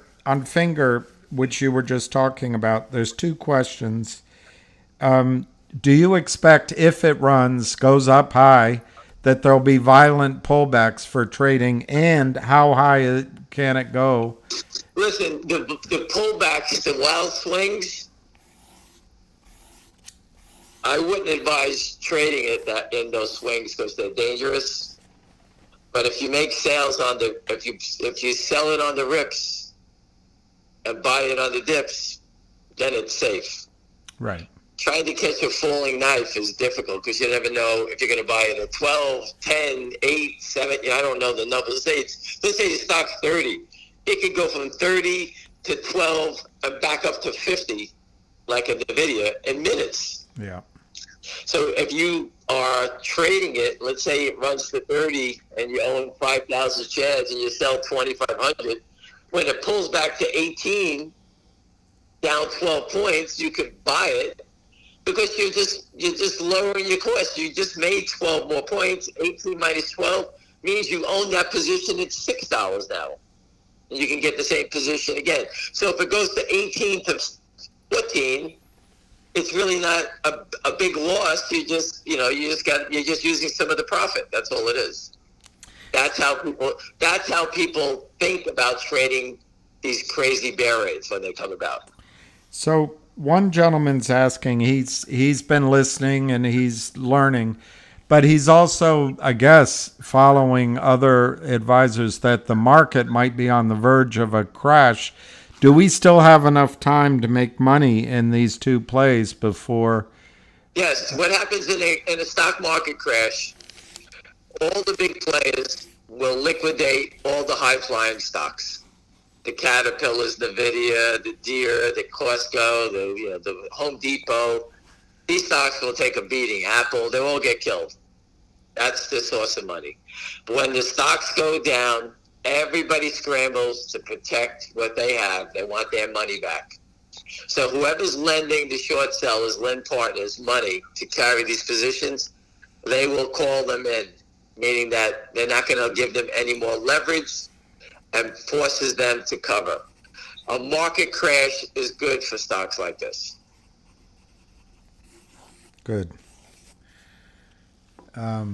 which you were just talking about, there's two questions. Do you expect if it goes up high, that there'll be violent pullbacks for trading, and how high can it go? Listen, the pullbacks, the wild swings, I wouldn't advise trading it in those swings because they're dangerous. But if you make sales if you sell it on the rips and buy it on the dips, then it's safe. Right. Trying to catch a falling knife is difficult because you never know if you're going to buy it at 12, 10, 8, 7. I don't know the numbers. Let's say the stock's 30. It could go from 30 to 12 and back up to 50, like in the video, in minutes. Yeah. So if you are trading it, let's say it runs to 30 and you own 5,000 shares and you sell 2,500, when it pulls back to 18, down 12 points, you could buy it. Because you're just lowering your cost. You just made 12 more points. 18 minus 12 means you own that position at $6 now. And you can get the same position again. So if it goes to 18 to 14, it's really not a big loss. You're just using some of the profit. That's all it is. That's how people think about trading these crazy bear rates when they come about. So one gentleman's asking, he's been listening and he's learning, but he's also, I guess, following other advisors that the market might be on the verge of a crash. Do we still have enough time to make money in these two plays before? Yes. What happens in a stock market crash, all the big players will liquidate all the high-flying stocks. The Caterpillars, the Nvidia, the Deere, the Costco, the Home Depot. These stocks will take a beating. Apple, they all get killed. That's the source of money. But when the stocks go down, everybody scrambles to protect what they have. They want their money back. So whoever's lending the short sellers, lend partners, money to carry these positions, they will call them in, meaning that they're not going to give them any more leverage and forces them to cover. A market crash is good for stocks like this. Good. I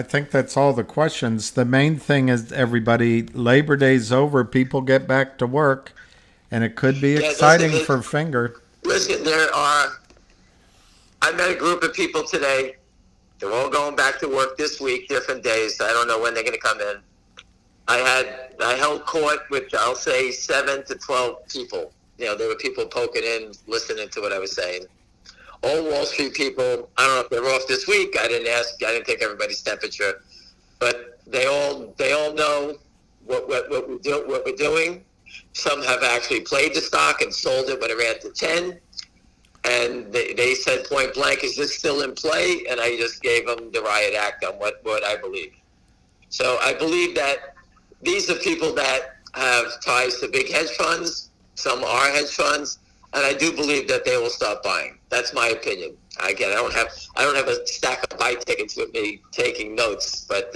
think that's all the questions. The main thing is, everybody, Labor Day's over. People get back to work, and it could be exciting for Finger. Listen, I met a group of people today. They're all going back to work this week, different days. I don't know when they're going to come in. I held court with, I'll say, 7 to 12 people. There were people poking in, listening to what I was saying. All Wall Street people. I don't know if they're off this week. I didn't take everybody's temperature, but they all know what we're doing. Some have actually played the stock and sold it when it ran to 10. And they said point blank, is this still in play? And I just gave them the riot act on what I believe. So I believe that these are people that have ties to big hedge funds. Some are hedge funds. And I do believe that they will stop buying. That's my opinion. Again, I don't have a stack of buy tickets with me taking notes, but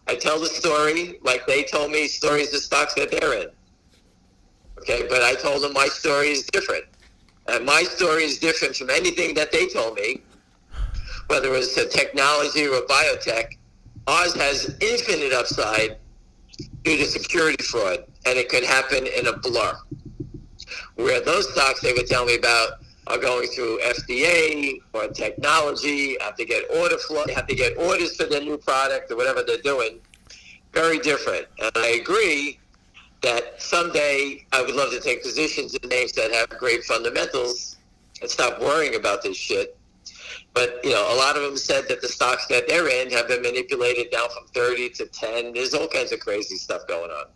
I tell the story like they told me stories of stocks that they're in. Okay, but I told them my story is different. And my story is different from anything that they told me, whether it's a technology or a biotech. Ours has infinite upside due to security fraud, and it could happen in a blur. Where those stocks they were telling me about are going through FDA or technology, have to get order flow, have to get orders for their new product or whatever they're doing. Very different. And I agree that someday I would love to take positions in names that have great fundamentals and stop worrying about this shit. But, you know, a lot of them said that the stocks that they're in have been manipulated down from 30 to 10. There's all kinds of crazy stuff going on.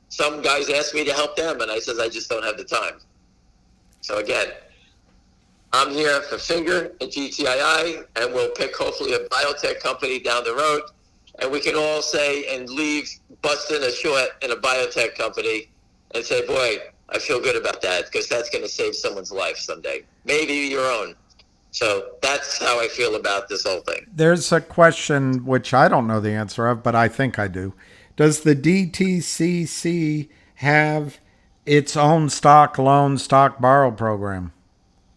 Some guys asked me to help them, and I said I just don't have the time. So, again, I'm here for Finger and GTII, and we'll pick hopefully a biotech company down the road, and we can all say and leave busting a short in a biotech company and say, boy, I feel good about that, because that's going to save someone's life someday, maybe your own. So that's how I feel about this whole thing. There's a question which I don't know the answer of, but I think I do. Does the DTCC have its own stock loan, stock borrow program?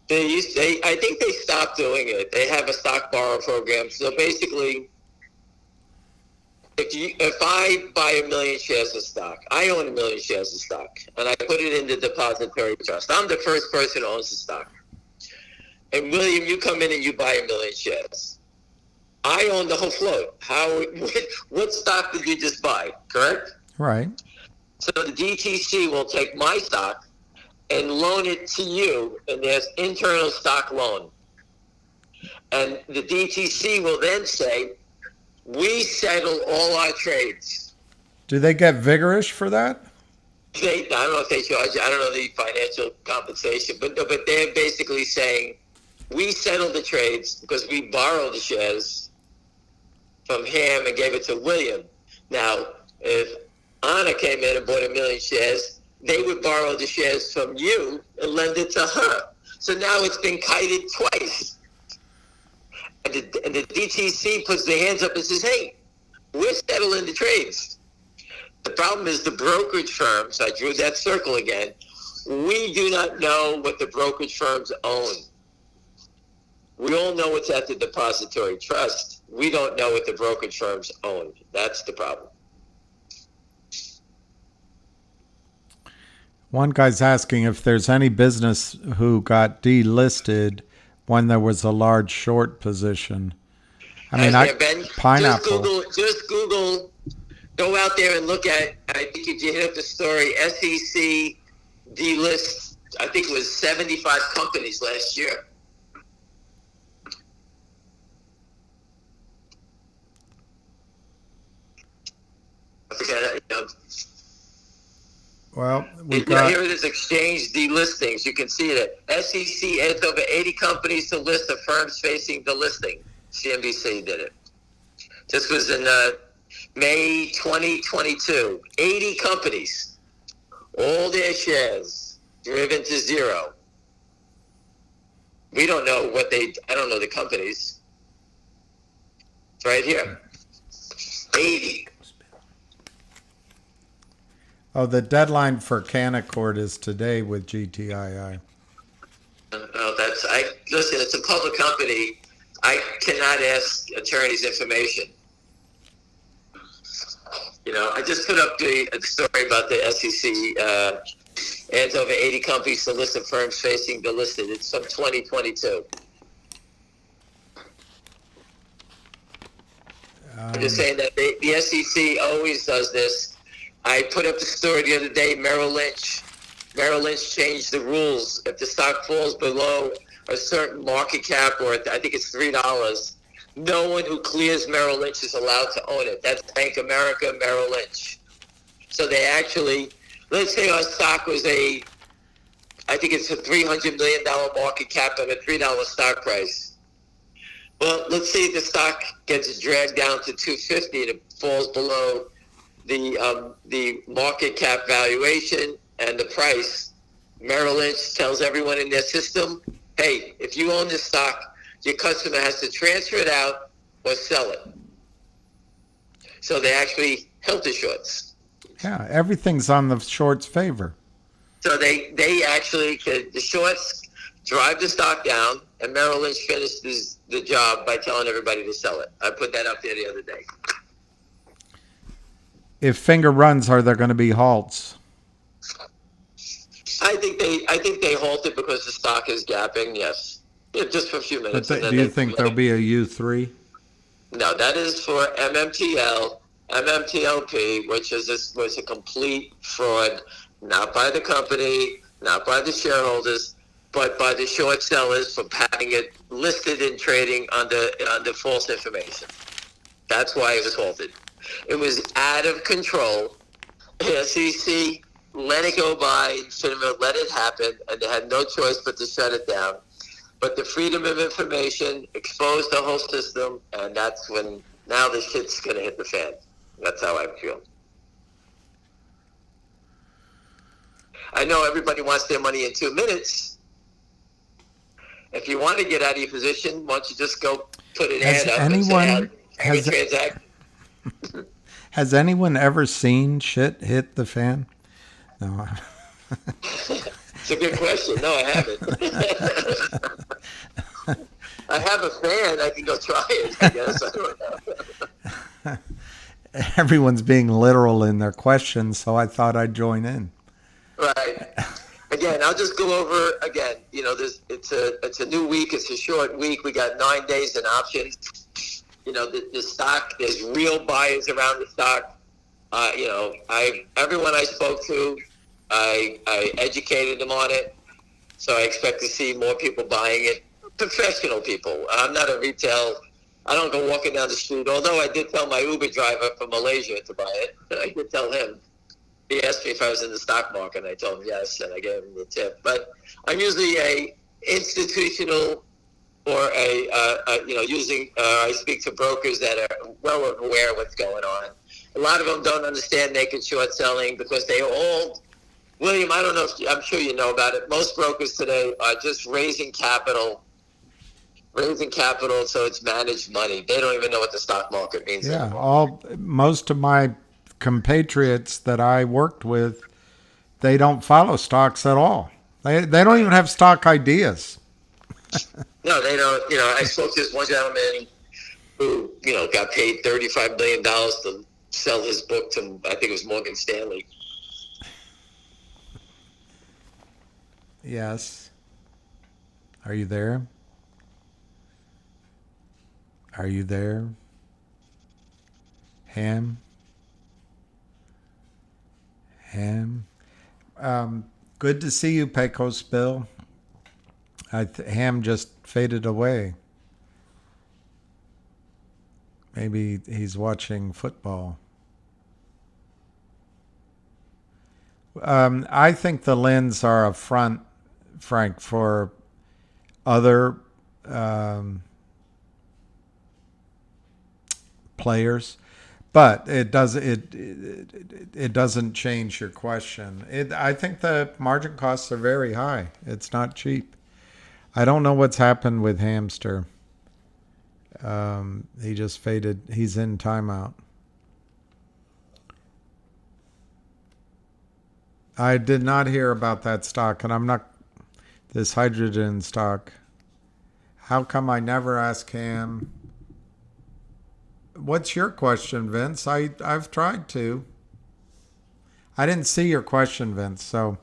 I think they stopped doing it. They have a stock borrow program. So basically, if I buy 1 million shares of stock, I own 1 million shares of stock, and I put it in the depository trust. I'm the first person who owns the stock. And William, you come in and you buy 1 million shares. I own the whole float. What stock did you just buy? Correct? Right. So the DTC will take my stock and loan it to you, and there's internal stock loan. And the DTC will then say, we settle all our trades. Do they get vigorous for that? I don't know if they charge, I don't know the financial compensation, but they're basically saying, we settled the trades because we borrowed the shares from him and gave it to William. Now, if Anna came in and bought 1 million shares, they would borrow the shares from you and lend it to her. So now it's been kited twice. And the DTC puts their hands up and says, hey, we're settling the trades. The problem is the brokerage firms, I drew that circle again, we do not know what the brokerage firms own. We all know what's at the depository trust. We don't know what the brokerage firms own. That's the problem. One guy's asking if there's any business who got delisted when there was a large short position. I mean, Ben, Pineapple. Just Google, go out there and look at, I think you hit up the story, SEC delist, I think it was 75 companies last year. Well, here it is, exchange delistings. You can see that SEC adds over 80 companies to list of firms facing delisting. CNBC did it. This was in May 2022. 80 companies, all their shares driven to zero. We don't know I don't know the companies. It's right here. 80. Oh, the deadline for Canaccord is today with GTII. Listen, it's a public company. I cannot ask attorneys information. You know, I just put up the story about the SEC adds over 80 companies to list of firms facing delisted. It's from 2022. I'm just saying that the SEC always does this. I put up the story the other day, Merrill Lynch changed the rules. If the stock falls below a certain market cap, or I think it's $3, no one who clears Merrill Lynch is allowed to own it. That's Bank of America, Merrill Lynch. So they actually, let's say our stock was I think it's a $300 million market cap and a $3 stock price. Well, let's say the stock gets dragged down to $250 and it falls below the market cap valuation and the price. Merrill Lynch tells everyone in their system, hey, if you own this stock, your customer has to transfer it out or sell it. So they actually help the shorts. Yeah, everything's on the shorts' favor. So they actually, the shorts drive the stock down, and Merrill Lynch finishes the job by telling everybody to sell it. I put that up there the other day. If Finger runs, are there going to be halts? I think they halted because the stock is gapping. Yes, just for a few minutes. But do you think there'll be a U3? No, that is for MMTL MMTLP, which was a complete fraud, not by the company, not by the shareholders, but by the short sellers for having it listed in trading under false information. That's why it was halted. It was out of control. The SEC let it go by, FINRA let it happen, and they had no choice but to shut it down. But the freedom of information exposed the whole system, and that's when now the shit's going to hit the fan. That's how I feel. I know everybody wants their money in 2 minutes. If you want to get out of your position, why don't you just go put an ad up and say, transaction. Has anyone ever seen shit hit the fan? No. It's a good question. No, I haven't. I have a fan. I can go try it, I guess. I don't know. Everyone's being literal in their questions, so I thought I'd join in. Right. Again, I'll just go over again. You know, it's a new week. It's a short week. We got 9 days in options. You know, the stock. There's real buyers around the stock. You know, everyone I spoke to, I educated them on it. So I expect to see more people buying it. Professional people. I'm not a retail. I don't go walking down the street. Although I did tell my Uber driver from Malaysia to buy it. I did tell him. He asked me if I was in the stock market, and I told him yes, and I gave him the tip. But I'm usually a institutional or I speak to brokers that are well aware of what's going on. A lot of them don't understand naked short selling because they all, William, I don't know if I'm sure you know about it. Most brokers today are just raising capital so it's managed money. They don't even know what the stock market means anymore. Most of my compatriots that I worked with, they don't follow stocks at all. They don't even have stock ideas. No, they don't. You know, I spoke to this one gentleman who, you know, got paid $35 million to sell his book to, I think it was Morgan Stanley. Yes. Are you there? Are you there? Ham? Good to see you, Pecos Bill. Ham just faded away. Maybe he's watching football. I think the Lins are a front, Frank, for other players, but it doesn't change your question. I think the margin costs are very high. It's not cheap. I don't know what's happened with Hamster. He just faded. He's in timeout. I did not hear about that stock, and I'm not this hydrogen stock. How come I never ask Ham? What's your question, Vince? I've tried to. I didn't see your question, Vince, so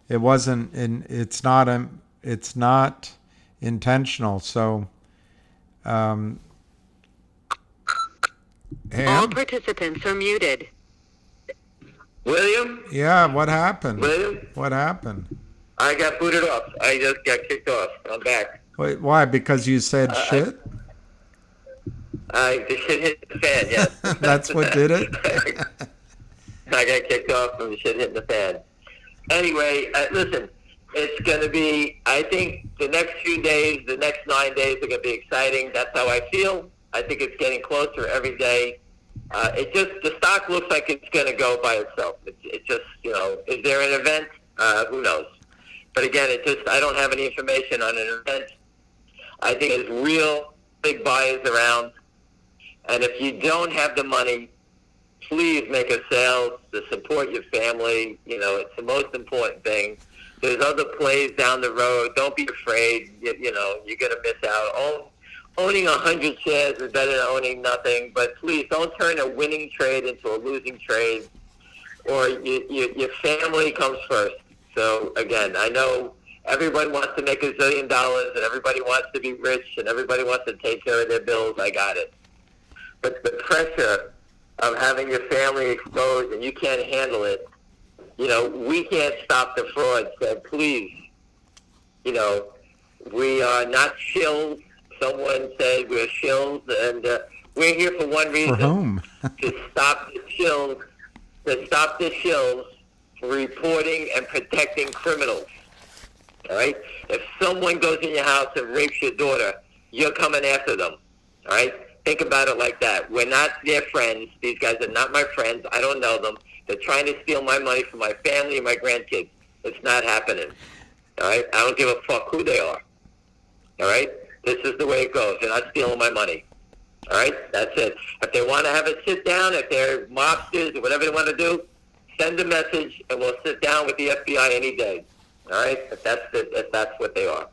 it wasn't in. It's not intentional. So, All participants are muted. William? Yeah, what happened? William? What happened? I got booted off. I just got kicked off. I'm back. Wait, why? Because you said shit? The shit hit the fan, yes. That's what did it? I got kicked off from the shit hitting the fan. Anyway, listen, it's going to be, I think the next few days, the next 9 days are going to be exciting. That's how I feel. I think it's getting closer every day. The stock looks like it's going to go by itself. It just, you know, is there an event? Who knows? But again, I don't have any information on an event. I think there's real big buyers around. And if you don't have the money, please make a sale to support your family. You know, it's the most important thing. There's other plays down the road. Don't be afraid. You know, you're going to miss out. Owning 100 shares is better than owning nothing. But please don't turn a winning trade into a losing trade, or your family comes first. So, again, I know everyone wants to make $1 zillion, and everybody wants to be rich, and everybody wants to take care of their bills. I got it. But the pressure of having your family exposed and you can't handle it, we can't stop the fraud. So please, we are not shills. Someone said we're shills, and we're here for one reason. For whom? To stop the shills, reporting and protecting criminals. All right? If someone goes in your house and rapes your daughter, you're coming after them. All right? Think about it like that. We're not their friends. These guys are not my friends. I don't know them. They're trying to steal my money from my family and my grandkids. It's not happening. All right? I don't give a fuck who they are. All right? This is the way it goes. They're not stealing my money. All right? That's it. If they want to have a sit down, if they're mobsters or whatever they want to do, send a message and we'll sit down with the FBI any day. All right? If that's what they are.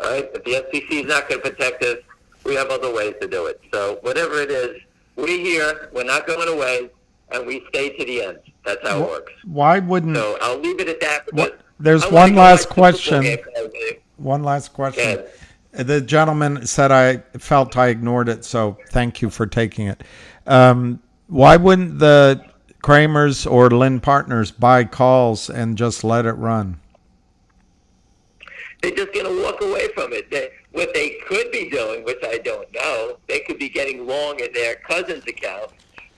All right? If the FCC is not going to protect us, we have other ways to do it. So whatever it is, we're here. We're not going away, and we stay to the end. That's how it works. Why wouldn't? So I'll leave it at that. There's one last question. One last question. The gentleman said I felt I ignored it, so thank you for taking it. Why wouldn't the Kramers or Lynn Partners buy calls and just let it run? They're just going to walk away from it. What they could be doing, which I don't know, they could be getting long in their cousin's account.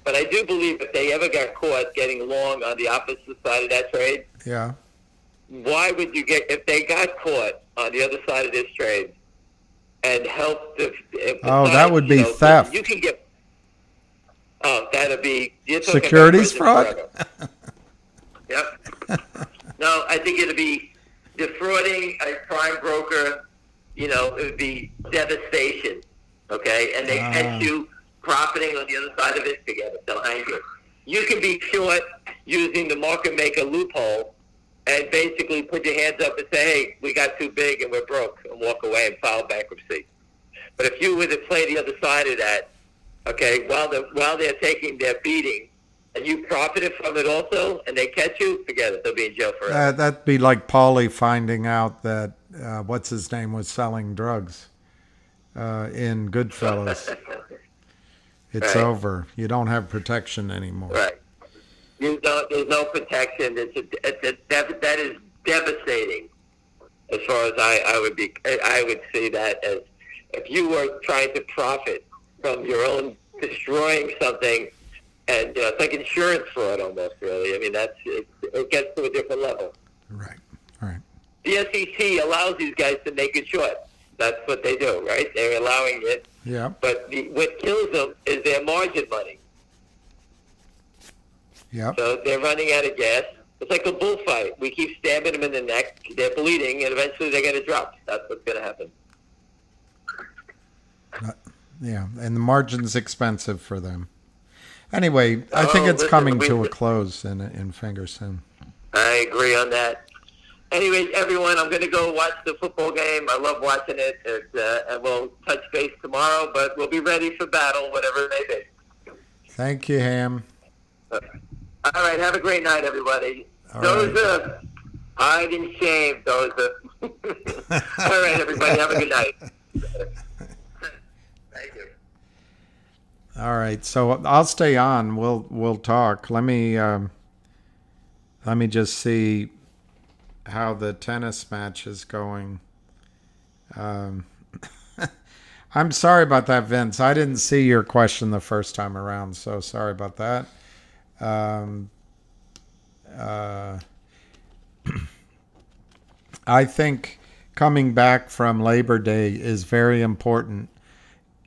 But I do believe if they ever got caught getting long on the opposite side of that trade, yeah. Why would you if they got caught on the other side of this trade and helped that would be theft. You can get, that'd be securities fraud? Yep. No, I think it'd be defrauding a prime broker. It would be devastation. Okay, and they catch you profiting on the other side of it together. They'll hang you. You can be short using the market maker loophole and basically put your hands up and say, hey, we got too big and we're broke, and walk away and file bankruptcy. But if you were to play the other side of that, okay, while they're taking their beating, and you profited from it also, and they catch you, forget it. They'll be in jail forever. That'd be like Paulie finding out that, what's his name, was selling drugs in Goodfellas. It's right. Over. You don't have protection anymore. Right. There's no protection. That is devastating. As far as I would see that as if you were trying to profit from your own destroying something, and it's like insurance fraud almost. Really, I mean it gets to a different level. Right. Right. The SEC allows these guys to make it short. That's what they do, right? They're allowing it. Yeah. But what kills them is their margin money. Yeah. So they're running out of gas. It's like a bullfight. We keep stabbing them in the neck. They're bleeding, and eventually they're going to drop. That's what's going to happen. Yeah, and the margin's expensive for them. Anyway, I think it's coming to a close in Finger soon. I agree on that. Anyway, everyone, I'm going to go watch the football game. I love watching it, and we'll touch base tomorrow, but we'll be ready for battle, whatever it may be. Thank you, Ham. All right, have a great night, everybody. All Doza, hide in shame, Doza. All right, everybody, have a good night. Thank you. All right, so I'll stay on. We'll talk. Let me just see how the tennis match is going. I'm sorry about that, Vince. I didn't see your question the first time around, so sorry about that. I think coming back from Labor Day is very important,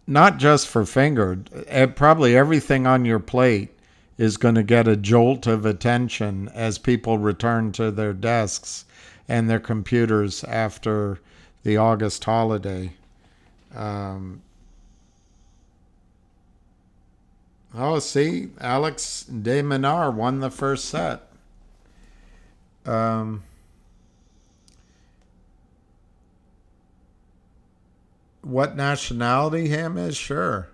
not just for Finger. Probably everything on your plate is going to get a jolt of attention as people return to their desks and their computers after the August holiday. See, Alex de Minaur won the first set. What nationality Ham is? Sure.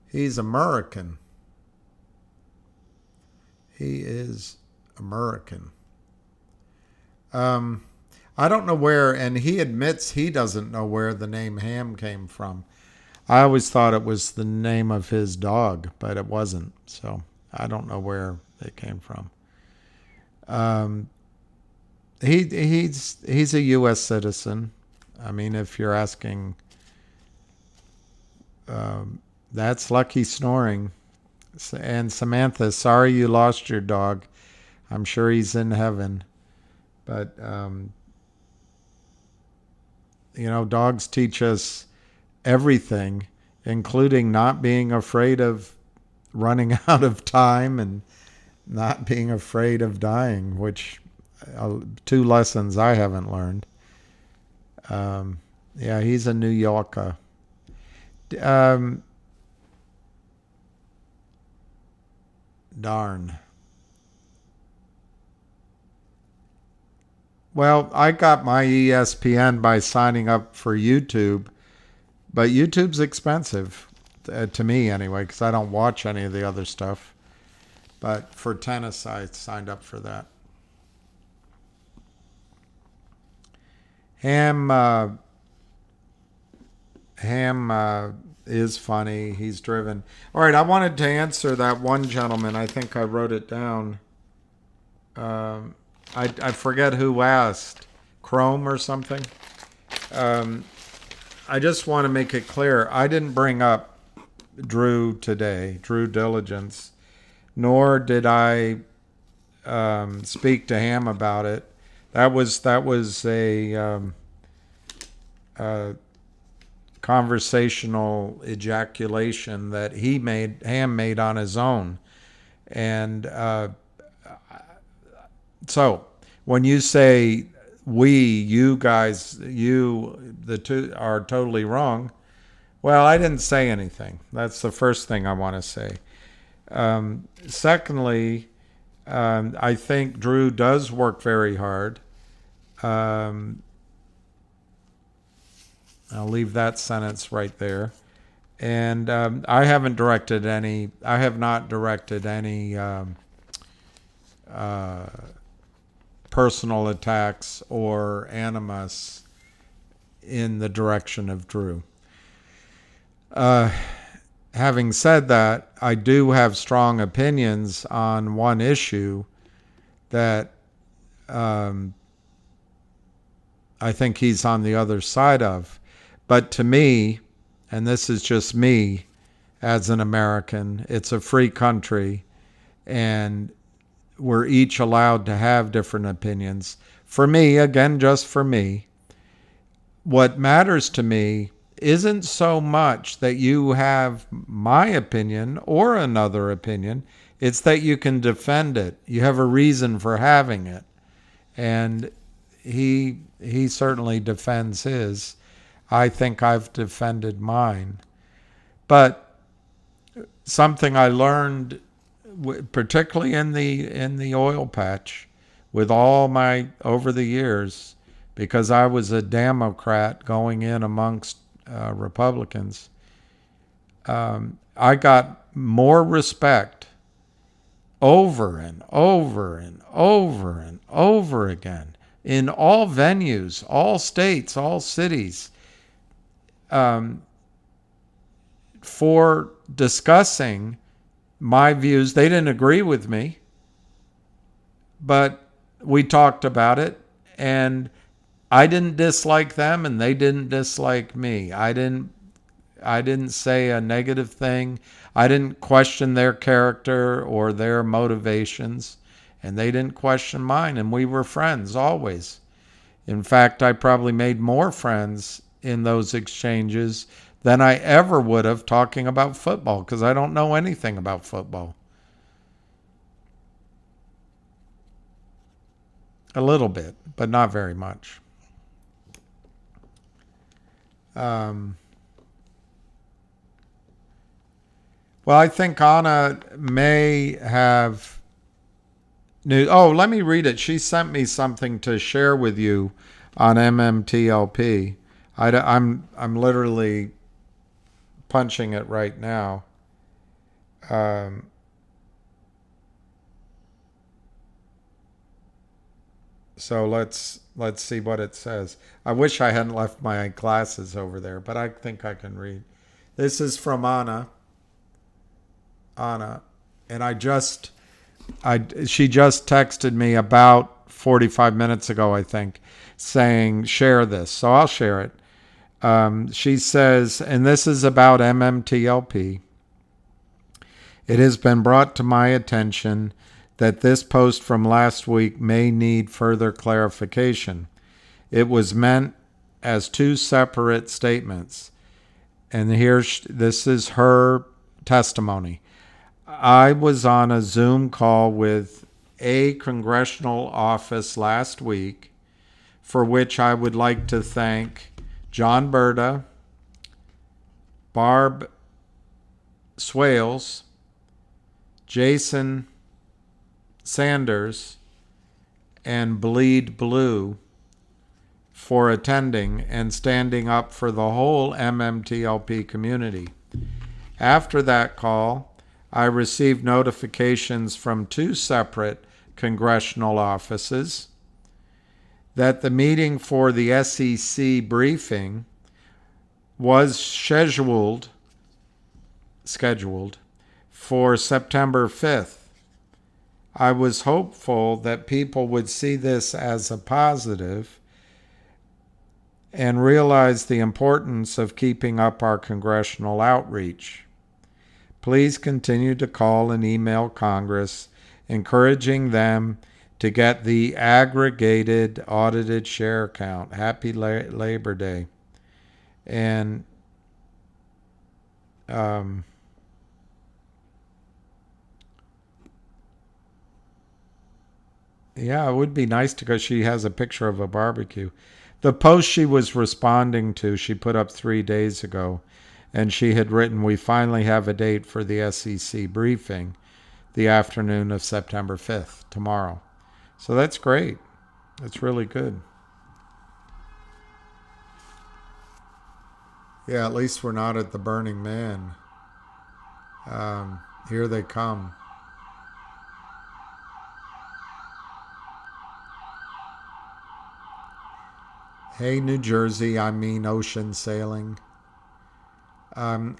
He's American. He is American. I don't know where, and he admits he doesn't know where the name Ham came from. I always thought it was the name of his dog, but it wasn't. So I don't know where it came from. He's a U.S. citizen. I mean, if you're asking, that's Lucky snoring. And Samantha, sorry you lost your dog. I'm sure he's in heaven. But, dogs teach us everything, including not being afraid of running out of time and not being afraid of dying, which two lessons I haven't learned. Yeah, he's a New Yorker. Darn. Well, I got my ESPN by signing up for YouTube, but YouTube's expensive, to me anyway, because I don't watch any of the other stuff. But for tennis, I signed up for that. Ham is funny. He's driven. All right, I wanted to answer that one gentleman. I think I wrote it down. I forget who asked. Chrome or something. I just want to make it clear. I didn't bring up Drew today, Drew Diligence, nor did I speak to Ham about it. That was a conversational ejaculation that Ham made on his own. And so when you say you guys, the two are totally wrong, well, I didn't say anything. That's the first thing I want to say. Secondly, I think Drew does work very hard. I'll leave that sentence right there. And I have not directed any personal attacks or animus in the direction of Drew. Having said that, I do have strong opinions on one issue that I think he's on the other side of. But to me, and this is just me as an American, it's a free country, and we're each allowed to have different opinions. For me, again, just for me, what matters to me isn't so much that you have my opinion or another opinion. It's that you can defend it. You have a reason for having it. And he certainly defends his. I think I've defended mine. But something I learned, particularly in the oil patch, with all my over the years, because I was a Democrat going in amongst Republicans, I got more respect over and over and over and over again in all venues, all states, all cities, for discussing my views. They didn't agree with me, but we talked about it, and I didn't dislike them and they didn't dislike me. I didn't say a negative thing. I didn't question their character or their motivations, and they didn't question mine, and we were friends always. In fact, I probably made more friends in those exchanges than I ever would have talking about football, because I don't know anything about football. A little bit, but not very much. Well, I think Anna may have new. Oh, let me read it. She sent me something to share with you on MMTLP. I'm literally punching it right now. So let's see what it says. I wish I hadn't left my glasses over there, but I think I can read. This is from Anna. Anna. And she just texted me about 45 minutes ago, I think, saying, share this. So I'll share it. She says, and this is about MMTLP. It has been brought to my attention that this post from last week may need further clarification. It was meant as two separate statements. And this is her testimony. I was on a Zoom call with a congressional office last week, for which I would like to thank John Berta, Barb Swales, Jason Sanders, and Bleed Blue for attending and standing up for the whole MMTLP community. After that call, I received notifications from two separate congressional offices that the meeting for the SEC briefing was scheduled for September 5th. I was hopeful that people would see this as a positive and realize the importance of keeping up our congressional outreach. Please continue to call and email Congress, encouraging them to get the aggregated audited share count. Happy Labor Day. And yeah, it would be nice because she has a picture of a barbecue. The post she was responding to, she put up 3 days ago, and she had written, we finally have a date for the SEC briefing, the afternoon of September 5th, tomorrow. So that's great. That's really good. Yeah, at least we're not at the Burning Man. Here they come. Hey, New Jersey, I mean ocean sailing. I'm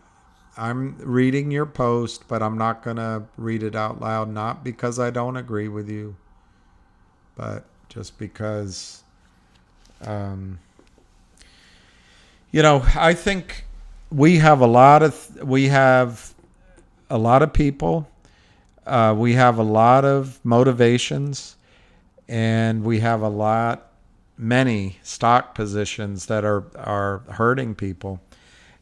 reading your post, but I'm not going to read it out loud, not because I don't agree with you, but just because, I think we have a lot of people, we have a lot of motivations, and we have many stock positions that are hurting people.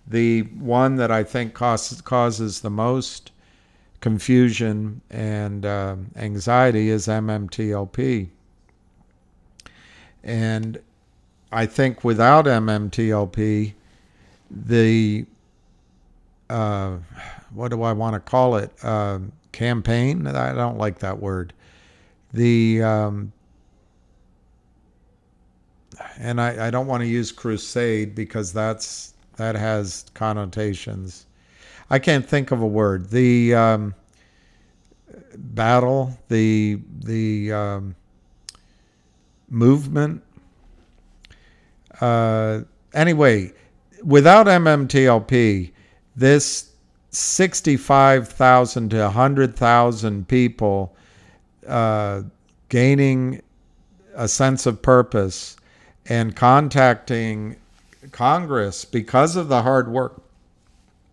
The one that I think causes the most confusion and anxiety is MMTLP. And I think without MMTLP, the, what do I want to call it? Campaign? I don't like that word. And I don't want to use crusade because that has connotations. I can't think of a word. The battle, the movement. Anyway, without MMTLP, this 65,000 to 100,000 people gaining a sense of purpose and contacting Congress because of the hard work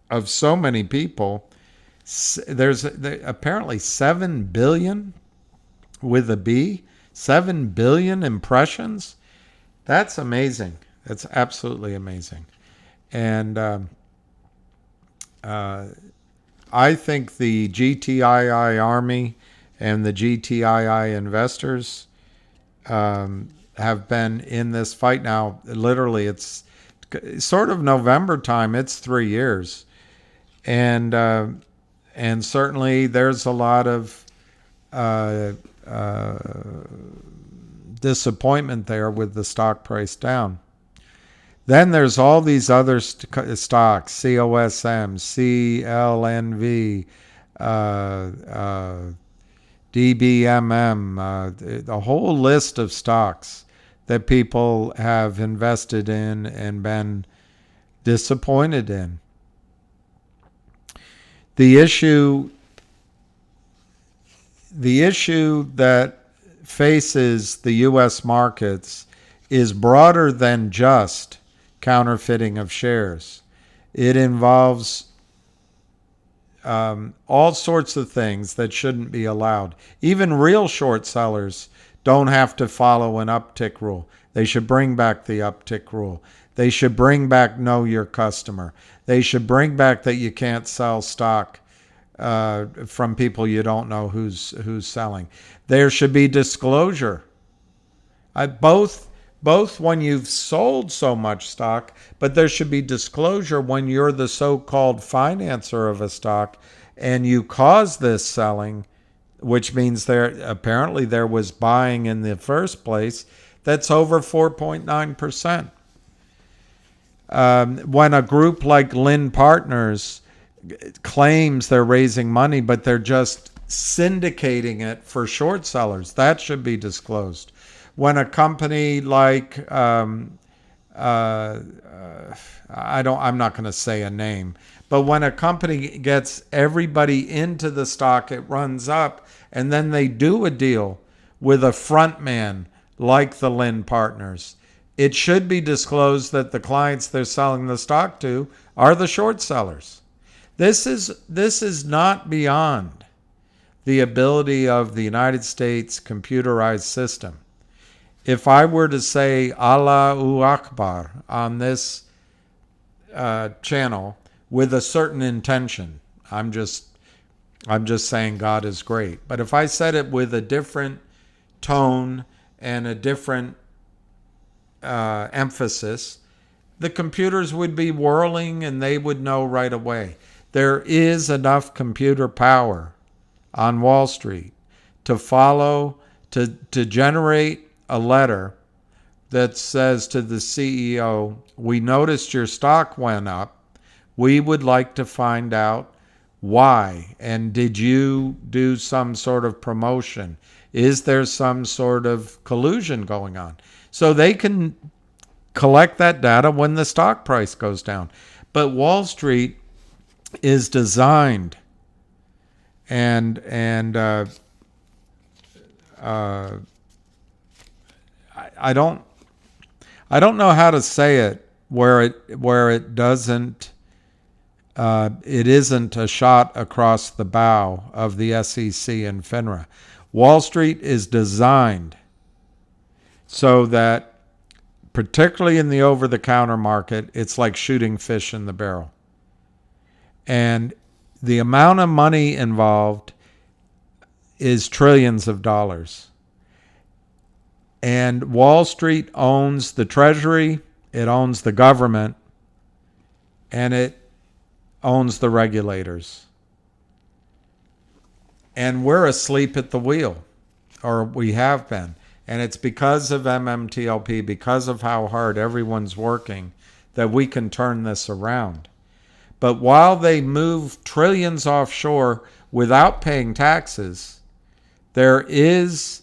of so many people. There's apparently 7 billion with a B, 7 billion impressions. That's amazing. That's absolutely amazing. And I think the GTII Army and the GTII investors have been in this fight now. Literally, it's sort of November time. It's 3 years, and certainly there's a lot of disappointment there with the stock price down. Then there's all these other stocks: COSM, CLNV, DBMM, a whole list of stocks that people have invested in and been disappointed in. The issue that faces the U.S. markets is broader than just counterfeiting of shares. It involves all sorts of things that shouldn't be allowed. Even real short sellers don't have to follow an uptick rule. They should bring back the uptick rule. They should bring back know your customer. They should bring back that you can't sell stock from people you don't know who's selling. There should be disclosure. Both when you've sold so much stock, but there should be disclosure when you're the so-called financer of a stock and you cause this selling, which means apparently there was buying in the first place that's over 4.9%. When a group like Lynn Partners claims they're raising money, but they're just syndicating it for short sellers, that should be disclosed. When a company like I'm not going to say a name, but when a company gets everybody into the stock, it runs up, and then they do a deal with a front man like the Lynn Partners, it should be disclosed that the clients they're selling the stock to are the short sellers. This is not beyond the ability of the United States computerized system. If I were to say Allahu Akbar on this channel with a certain intention, I'm just saying God is great. But if I said it with a different tone and a different emphasis, the computers would be whirling and they would know right away. There is enough computer power on Wall Street to generate a letter that says to the CEO, we noticed your stock went up. We would like to find out why. And did you do some sort of promotion? Is there some sort of collusion going on? So they can collect that data when the stock price goes down. But Wall Street is designed and I don't know how to say it where it doesn't it isn't a shot across the bow of the SEC and FINRA. Wall Street is designed so that, particularly in the over-the-counter market, it's like shooting fish in the barrel. And the amount of money involved is trillions of dollars. And Wall Street owns the Treasury, it owns the government, and it owns the regulators. And we're asleep at the wheel, or we have been. And it's because of MMTLP, because of how hard everyone's working, that we can turn this around. But while they move trillions offshore without paying taxes, there is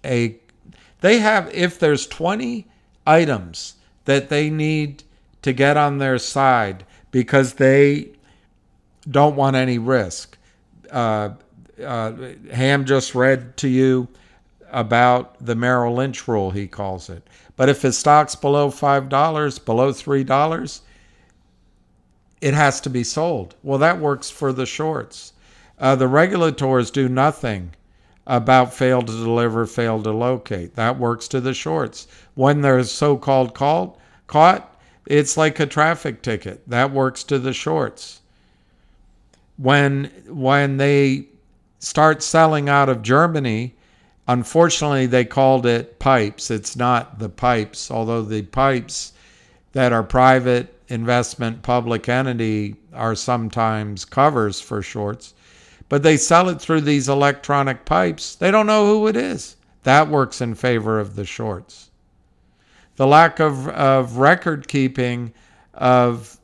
if there's 20 items that they need to get on their side because they don't want any risk. Ham just read to you about the Merrill Lynch rule, he calls it. But if his stock's below $5, below $3, it has to be sold. Well, that works for the shorts. The regulators do nothing about fail to deliver, fail to locate. That works to the shorts. When they're so-called caught, it's like a traffic ticket. That works to the shorts. When they start selling out of Germany, unfortunately they called it pipes. It's not the pipes, although the pipes that are private investment public entity are sometimes covers for shorts. But they sell it through these electronic pipes. They don't know who it is. That works in favor of the shorts. The lack of record keeping of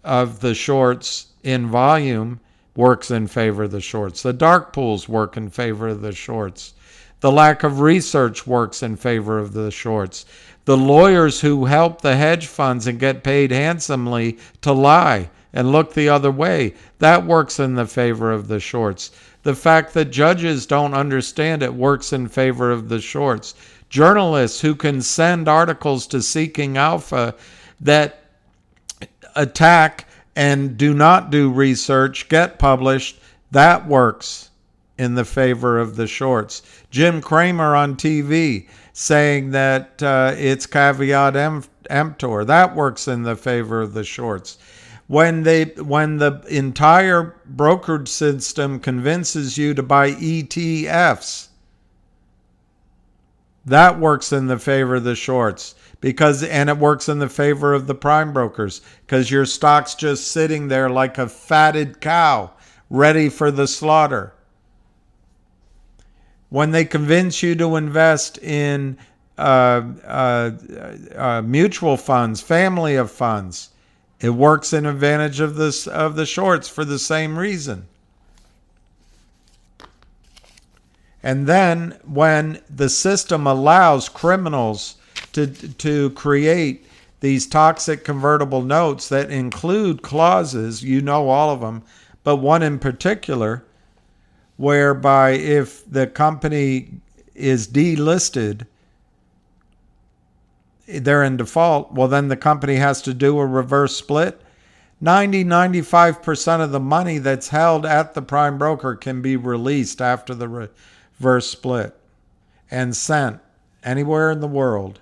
the shorts in volume works in favor of the shorts. The dark pools work in favor of the shorts. The lack of research works in favor of the shorts. The lawyers who help the hedge funds and get paid handsomely to lie and look the other way. That works in the favor of the shorts. The fact that judges don't understand it works in favor of the shorts. Journalists who can send articles to Seeking Alpha that attack and do not do research get published, that works in the favor of the shorts. Jim Cramer on TV saying that it's caveat emptor, that works in the favor of the shorts. When the entire brokerage system convinces you to buy ETFs, that works in the favor of the shorts, and it works in the favor of the prime brokers, because your stock's just sitting there like a fatted cow ready for the slaughter. When they convince you to invest in mutual funds, family of funds, it works in advantage of the shorts for the same reason. And then when the system allows criminals to create these toxic convertible notes that include clauses, you know all of them, but one in particular, whereby if the company is delisted, they're in default, well, then the company has to do a reverse split. 95% of the money that's held at the prime broker can be released after the reverse split and sent anywhere in the world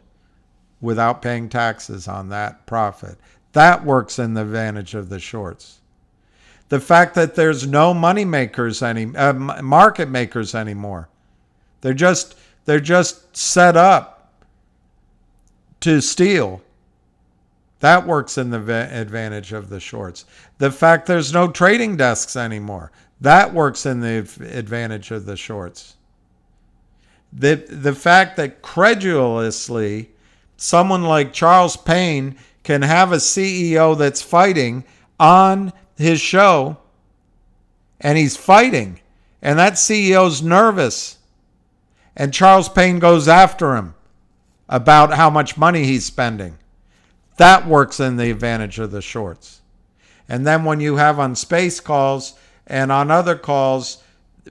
without paying taxes on that profit. That works in the advantage of the shorts. The fact that there's no money makers market makers anymore. They're just set up to steal. That works in the advantage of the shorts. The fact there's no trading desks anymore. That works in the advantage of the shorts. The fact that credulously someone like Charles Payne can have a CEO that's fighting on his show, and he's fighting, and that CEO's nervous, and Charles Payne goes after him about how much money he's spending. That works in the advantage of the shorts. And then when you have on space calls and on other calls,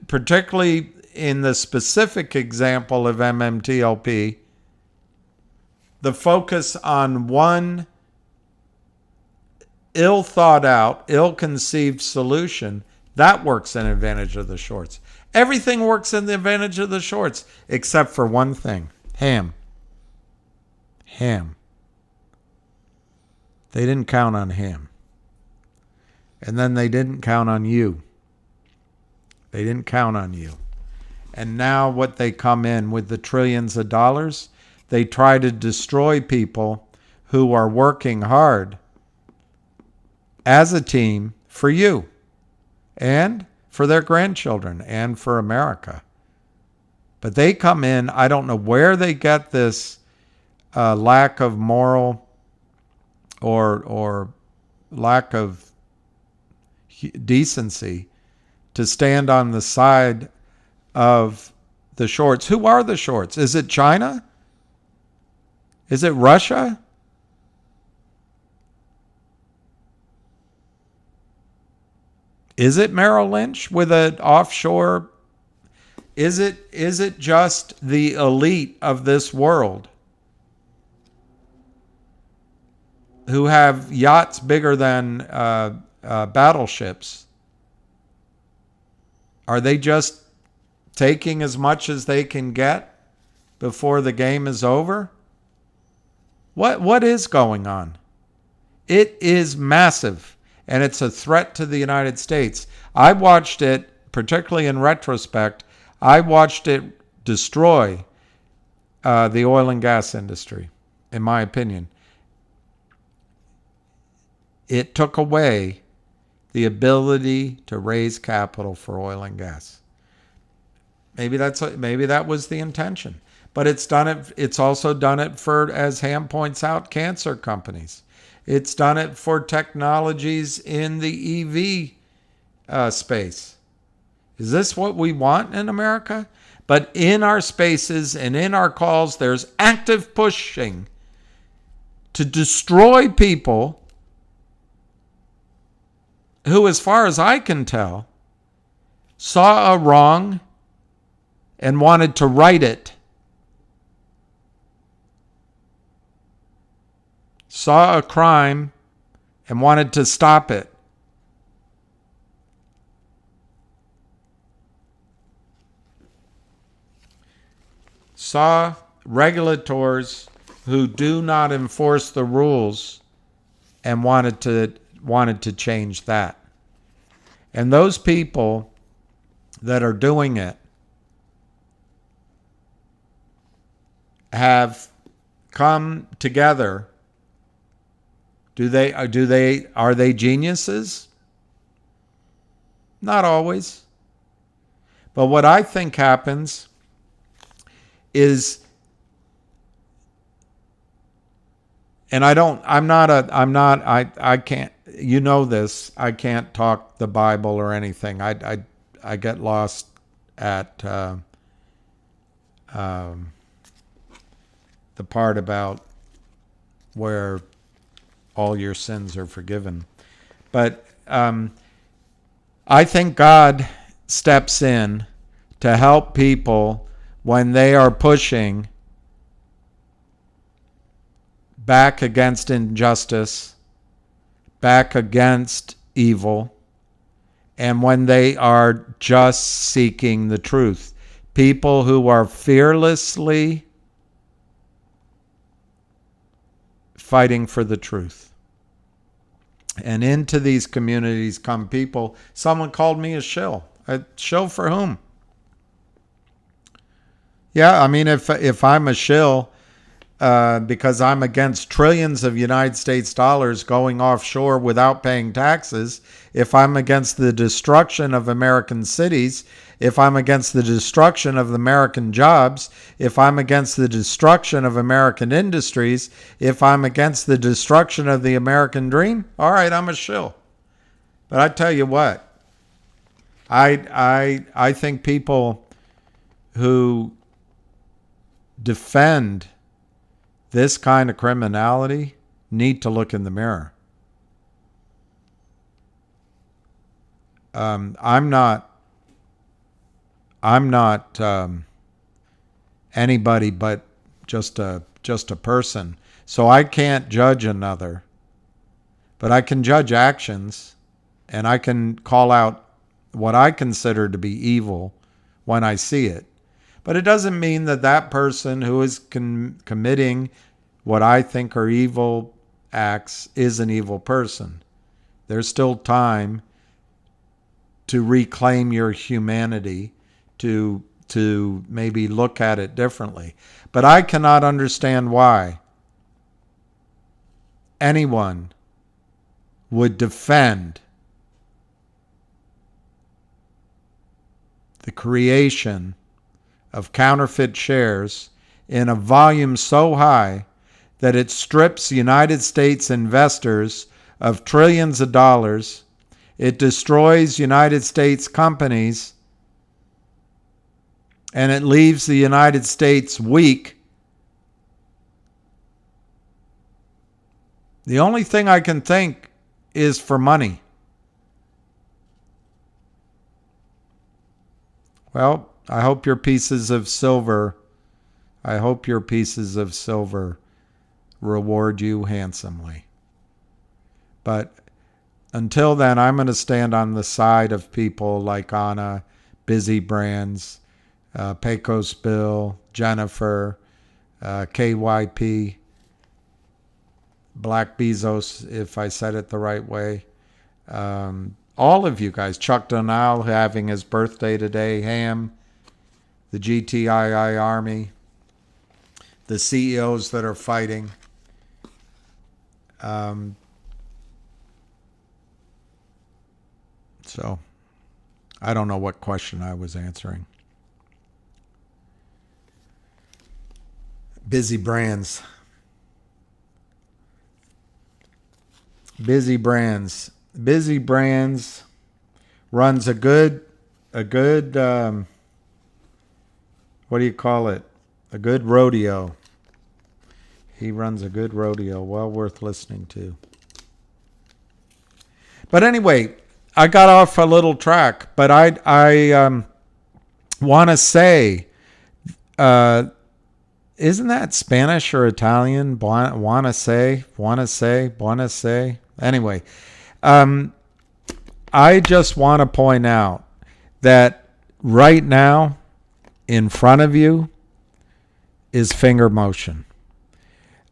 particularly in the specific example of MMTLP, the focus on one ill thought out, ill conceived solution, that works in advantage of the shorts. Everything works in the advantage of the shorts except for one thing: ham. They didn't count on ham. And then they didn't count on you. They didn't count on you. And now what they come in with the trillions of dollars, they try to destroy people who are working hard as a team for you and for their grandchildren and for America. But they come in, I don't know where they get this lack of moral or lack of decency to stand on the side of the shorts. Who are the shorts? Is it China? Is it Russia? Is it Merrill Lynch with an offshore? Is it just the elite of this world who have yachts bigger than battleships? Are they just taking as much as they can get before the game is over? What is going on? It is massive, and it's a threat to the United States. I watched it, particularly in retrospect, I watched it destroy the oil and gas industry, in my opinion. It took away the ability to raise capital for oil and gas. Maybe that was the intention, but it's done it. It's also done it for, as Ham points out, cancer companies. It's done it for technologies in the EV space. Is this what we want in America? But in our spaces and in our calls, there's active pushing to destroy people who, as far as I can tell, saw a wrong and wanted to right it. Saw a crime and wanted to stop it. Saw regulators who do not enforce the rules and wanted to change that. And those people that are doing it have come together. Are they geniuses? Not always. But what I think happens is, and I can't, you know this, I can't talk the Bible or anything. I get lost at the part about where all your sins are forgiven. But I think God steps in to help people when they are pushing back against injustice, back against evil, and when they are just seeking the truth. People who are fearlessly fighting for the truth. And into these communities come people. Someone called me a shill. A shill for whom? Yeah, I mean, if I'm a shill because I'm against trillions of United States dollars going offshore without paying taxes, if I'm against the destruction of American cities, if I'm against the destruction of American jobs, if I'm against the destruction of American industries, if I'm against the destruction of the American dream, all right, I'm a shill. But I tell you what, I think people who defend this kind of criminality need to look in the mirror. I'm not anybody but just a person. So I can't judge another, but I can judge actions, and I can call out what I consider to be evil when I see it. But it doesn't mean that that person who is committing what I think are evil acts is an evil person. There's still time to reclaim your humanity, to maybe look at it differently. But I cannot understand why anyone would defend the creation of counterfeit shares in a volume so high that it strips United States investors of trillions of dollars. It destroys United States companies, and it leaves the United States weak. The only thing I can think is for money. Well, I hope your pieces of silver reward you handsomely. But until then, I'm going to stand on the side of people like Anna, Busy Brands, Pecos Bill, Jennifer, KYP, Black Bezos, if I said it the right way. All of you guys, Chuck Donald having his birthday today, Ham, the GTII Army, the CEOs that are fighting. So, I don't know what question I was answering. Busy Brands. Busy Brands runs a good what do you call it? A good rodeo. He runs a good rodeo, well worth listening to. But anyway, I got off a little track, but I want to say, isn't that Spanish or Italian? Want to say. Anyway, I just want to point out that right now, in front of you, is finger motion.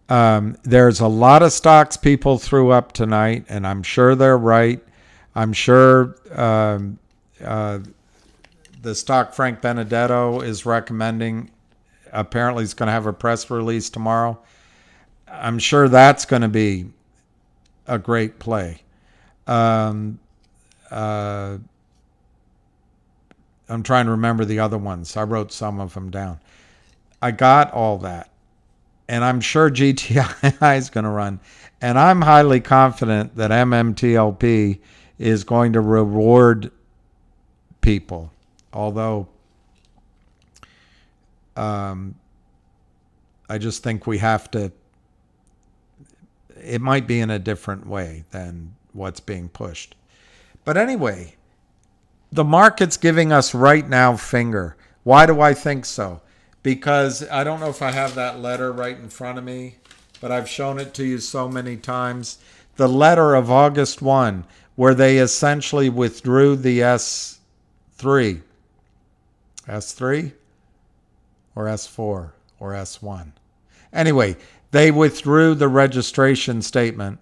There's a lot of stocks people threw up tonight, and I'm sure they're right. I'm sure the stock Frank Benedetto is recommending, apparently he's going to have a press release tomorrow. I'm sure that's going to be a great play. I'm trying to remember the other ones. I wrote some of them down. I got all that. And I'm sure GTII is going to run. And I'm highly confident that MMTLP is going to reward people. Although I just think we have to, it might be in a different way than what's being pushed. But anyway, the market's giving us right now finger. Why do I think so? Because I don't know if I have that letter right in front of me, but I've shown it to you so many times. The letter of August 1, where they essentially withdrew the S3. S3 or S4 or S1. Anyway, they withdrew the registration statement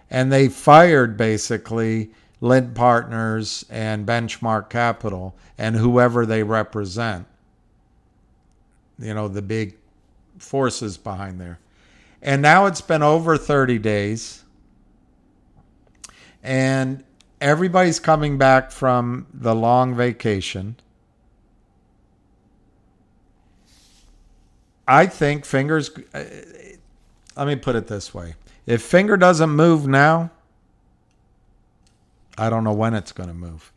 and they fired basically Lind Partners and Benchmark Capital and whoever they represent. You know, the big forces behind there. And now it's been over 30 days. And everybody's coming back from the long vacation. I think let me put it this way. If finger doesn't move now, I don't know when it's going to move.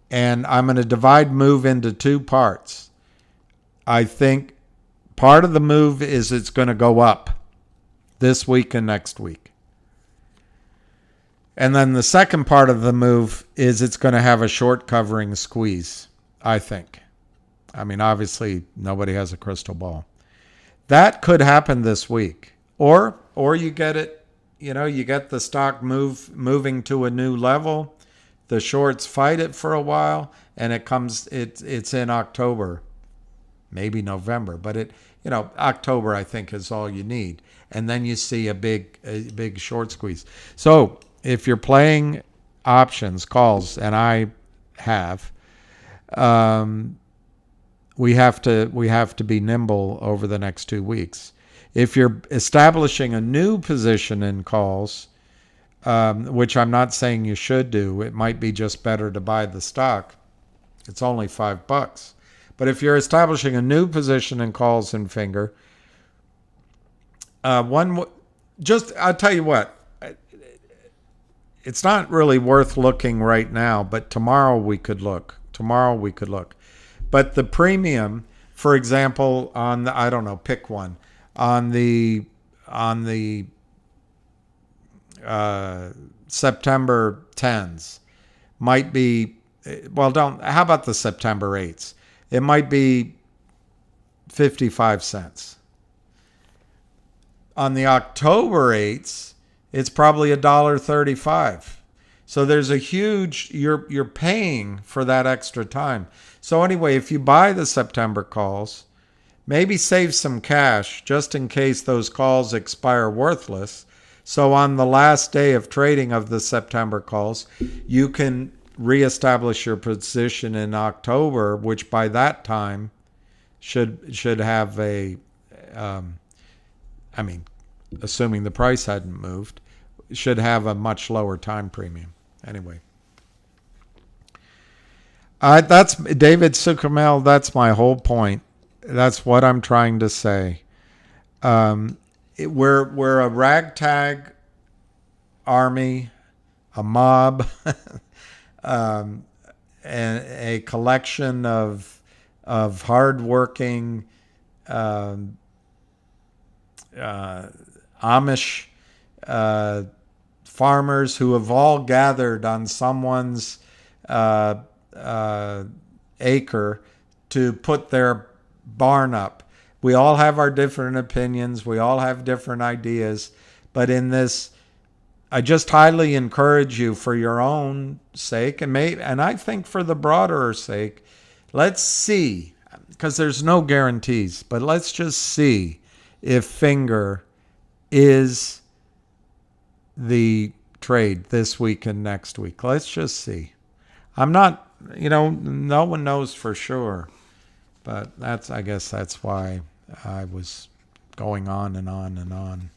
And I'm going to divide move into two parts. I think part of the move is it's going to go up this week and next week. And then the second part of the move is it's going to have a short covering squeeze, I think. I mean, obviously, nobody has a crystal ball. That could happen this week. Or you get it, you get the stock moving to a new level. The shorts fight it for a while, and it's in October, maybe November, but October I think is all you need. And then you see a big short squeeze. So if you're playing options, calls, and I have, we have to be nimble over the next 2 weeks. If you're establishing a new position in calls, which I'm not saying you should do, it might be just better to buy the stock. It's only $5. But if you're establishing a new position in calls and finger, I'll tell you what, it's not really worth looking right now, but tomorrow we could look. But the premium, for example, pick one, on the September 10s might be, how about the September 8s? It might be 55 cents. On the October 8s, it's probably $1.35. So there's a huge, you're paying for that extra time. So anyway, if you buy the September calls, maybe save some cash just in case those calls expire worthless. So on the last day of trading of the September calls, you can reestablish your position in October, which by that time should have assuming the price hadn't moved, should have a much lower time premium. Anyway. That's David Sucramel. That's my whole point. That's what I'm trying to say. We're a ragtag army, a mob, and a collection of hardworking Amish farmers who have all gathered on someone's acre to put their barn up. We all have our different opinions. We all have different ideas. But in this, I just highly encourage you, for your own sake, and I think for the broader sake, let's see, because there's no guarantees, but let's just see if Finger is the trade this week and next week. Let's just see. I'm not, no one knows for sure, but I guess that's why I was going on and on and on.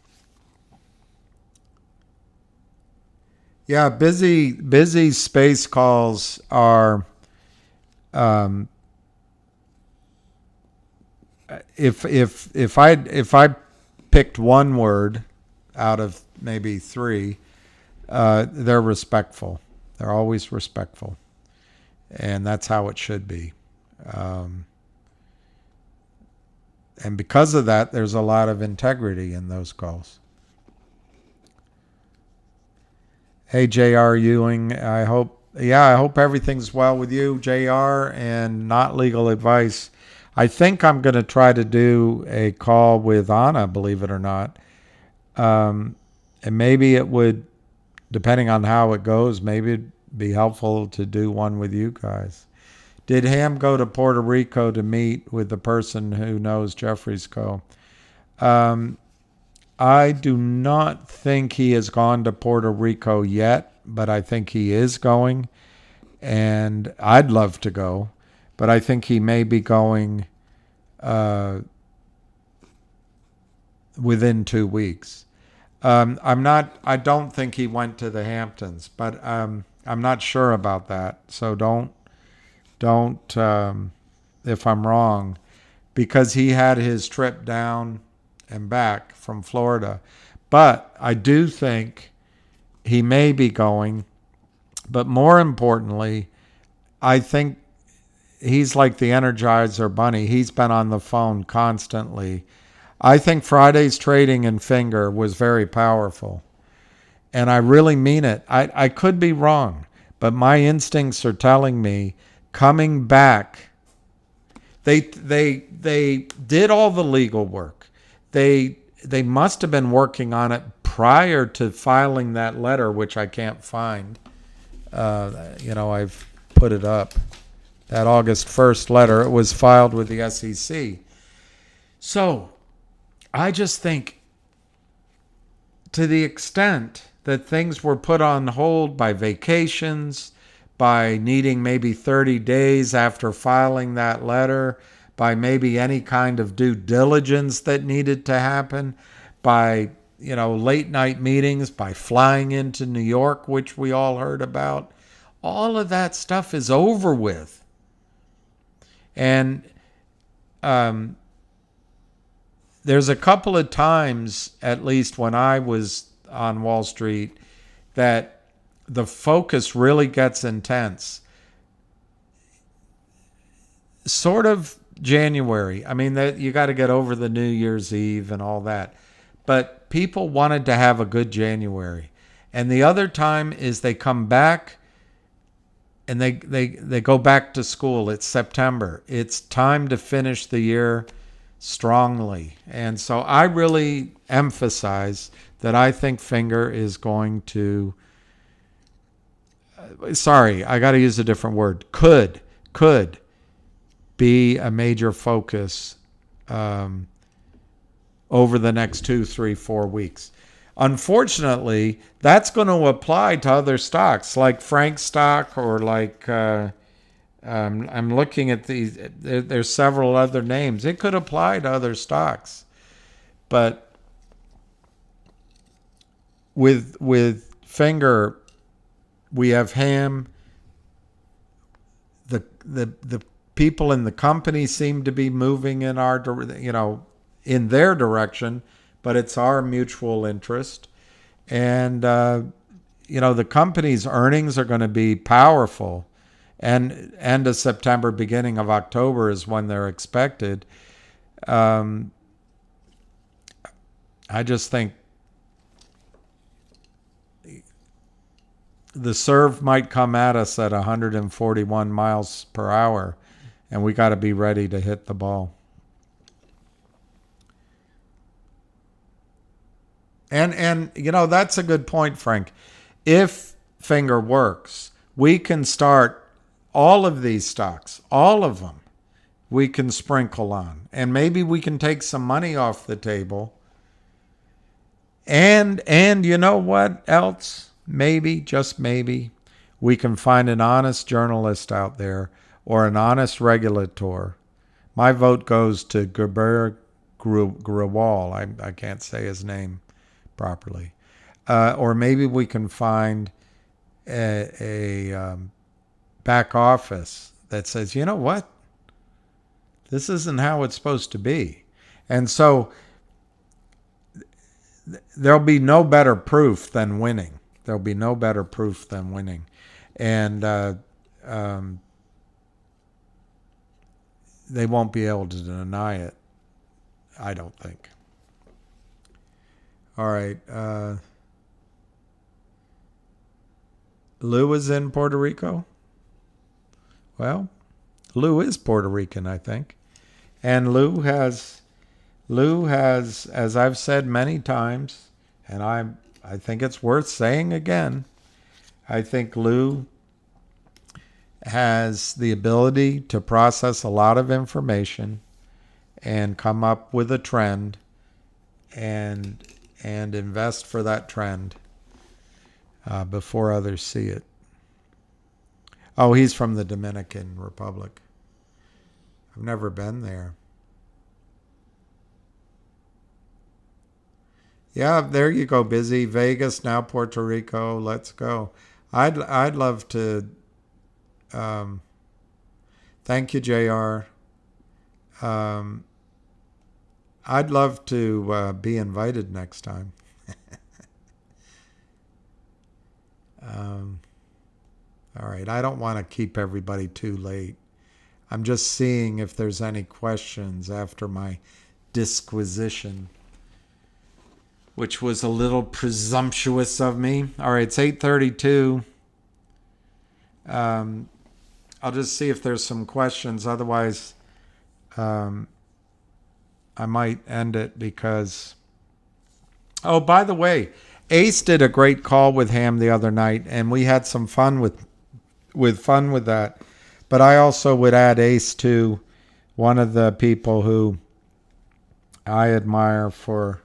Yeah, busy space calls are, if I picked one word out of maybe three, they're respectful. They're always respectful, and that's how it should be. And because of that, there's a lot of integrity in those calls. Hey, J.R. Ewing, I hope everything's well with you, J.R., and not legal advice. I think I'm going to try to do a call with Anna, believe it or not. And maybe it would, depending on how it goes, maybe it'd be helpful to do one with you guys. Did Ham go to Puerto Rico to meet with the person who knows Jeffries Co.? I do not think he has gone to Puerto Rico yet, but I think he is going, and I'd love to go, but I think he may be going within 2 weeks. I don't think he went to the Hamptons, but I'm not sure about that. So don't if I'm wrong, because he had his trip down and back from Florida. But I do think he may be going. But more importantly, I think he's like the Energizer Bunny. He's been on the phone constantly. I think Friday's trading in Finger was very powerful. And I really mean it. I could be wrong, but my instincts are telling me coming back, they did all the legal work. They must have been working on it prior to filing that letter, which I can't find. I've put it up. That August 1st letter, it was filed with the SEC. So I just think, to the extent that things were put on hold by vacations, by needing maybe 30 days after filing that letter, by maybe any kind of due diligence that needed to happen, by late night meetings, by flying into New York, which we all heard about, all of that stuff is over with. And there's a couple of times, at least when I was on Wall Street, that the focus really gets intense. Sort of January. I mean, that you got to get over the New Year's Eve and all that. But people wanted to have a good January. And the other time is they come back and they go back to school. It's September. It's time to finish the year strongly. And so I really emphasize that I think Finger is going to, I got to use a different word, could be a major focus over the next 2, 3, 4 weeks. Unfortunately, that's going to apply to other stocks like Frank stock or like I'm looking at these. There's several other names. It could apply to other stocks, but with Finger, we have Ham. The people in the company seem to be moving in in their direction, but it's our mutual interest. And, the company's earnings are going to be powerful. And end of September, beginning of October is when they're expected. I just think, the serve might come at us at 141 miles per hour, and we got to be ready to hit the ball. And you know, that's a good point, Frank. If Finger works, we can start all of these stocks, all of them, we can sprinkle on. And maybe we can take some money off the table. And you know what else? Maybe, just maybe, we can find an honest journalist out there or an honest regulator. My vote goes to Gerber Grewal. I can't say his name properly. Or maybe we can find a back office that says, you know what? This isn't how it's supposed to be. And so there'll be no better proof than winning. There'll be no better proof than winning. And they won't be able to deny it, I don't think. All right. Lou is in Puerto Rico? Well, Lou is Puerto Rican, I think. And Lou has, as I've said many times, and I think it's worth saying again, I think Lou has the ability to process a lot of information and come up with a trend and invest for that trend before others see it. Oh, he's from the Dominican Republic. I've never been there. Yeah, there you go, Busy. Vegas, now Puerto Rico. Let's go. I'd love to. Thank you, JR. I'd love to be invited next time. All right, I don't want to keep everybody too late. I'm just seeing if there's any questions after my disquisition, which was a little presumptuous of me. All right, it's 8:32. I'll just see if there's some questions. Otherwise, I might end it because... Oh, by the way, Ace did a great call with Ham the other night, and we had some fun with that. But I also would add Ace to one of the people who I admire for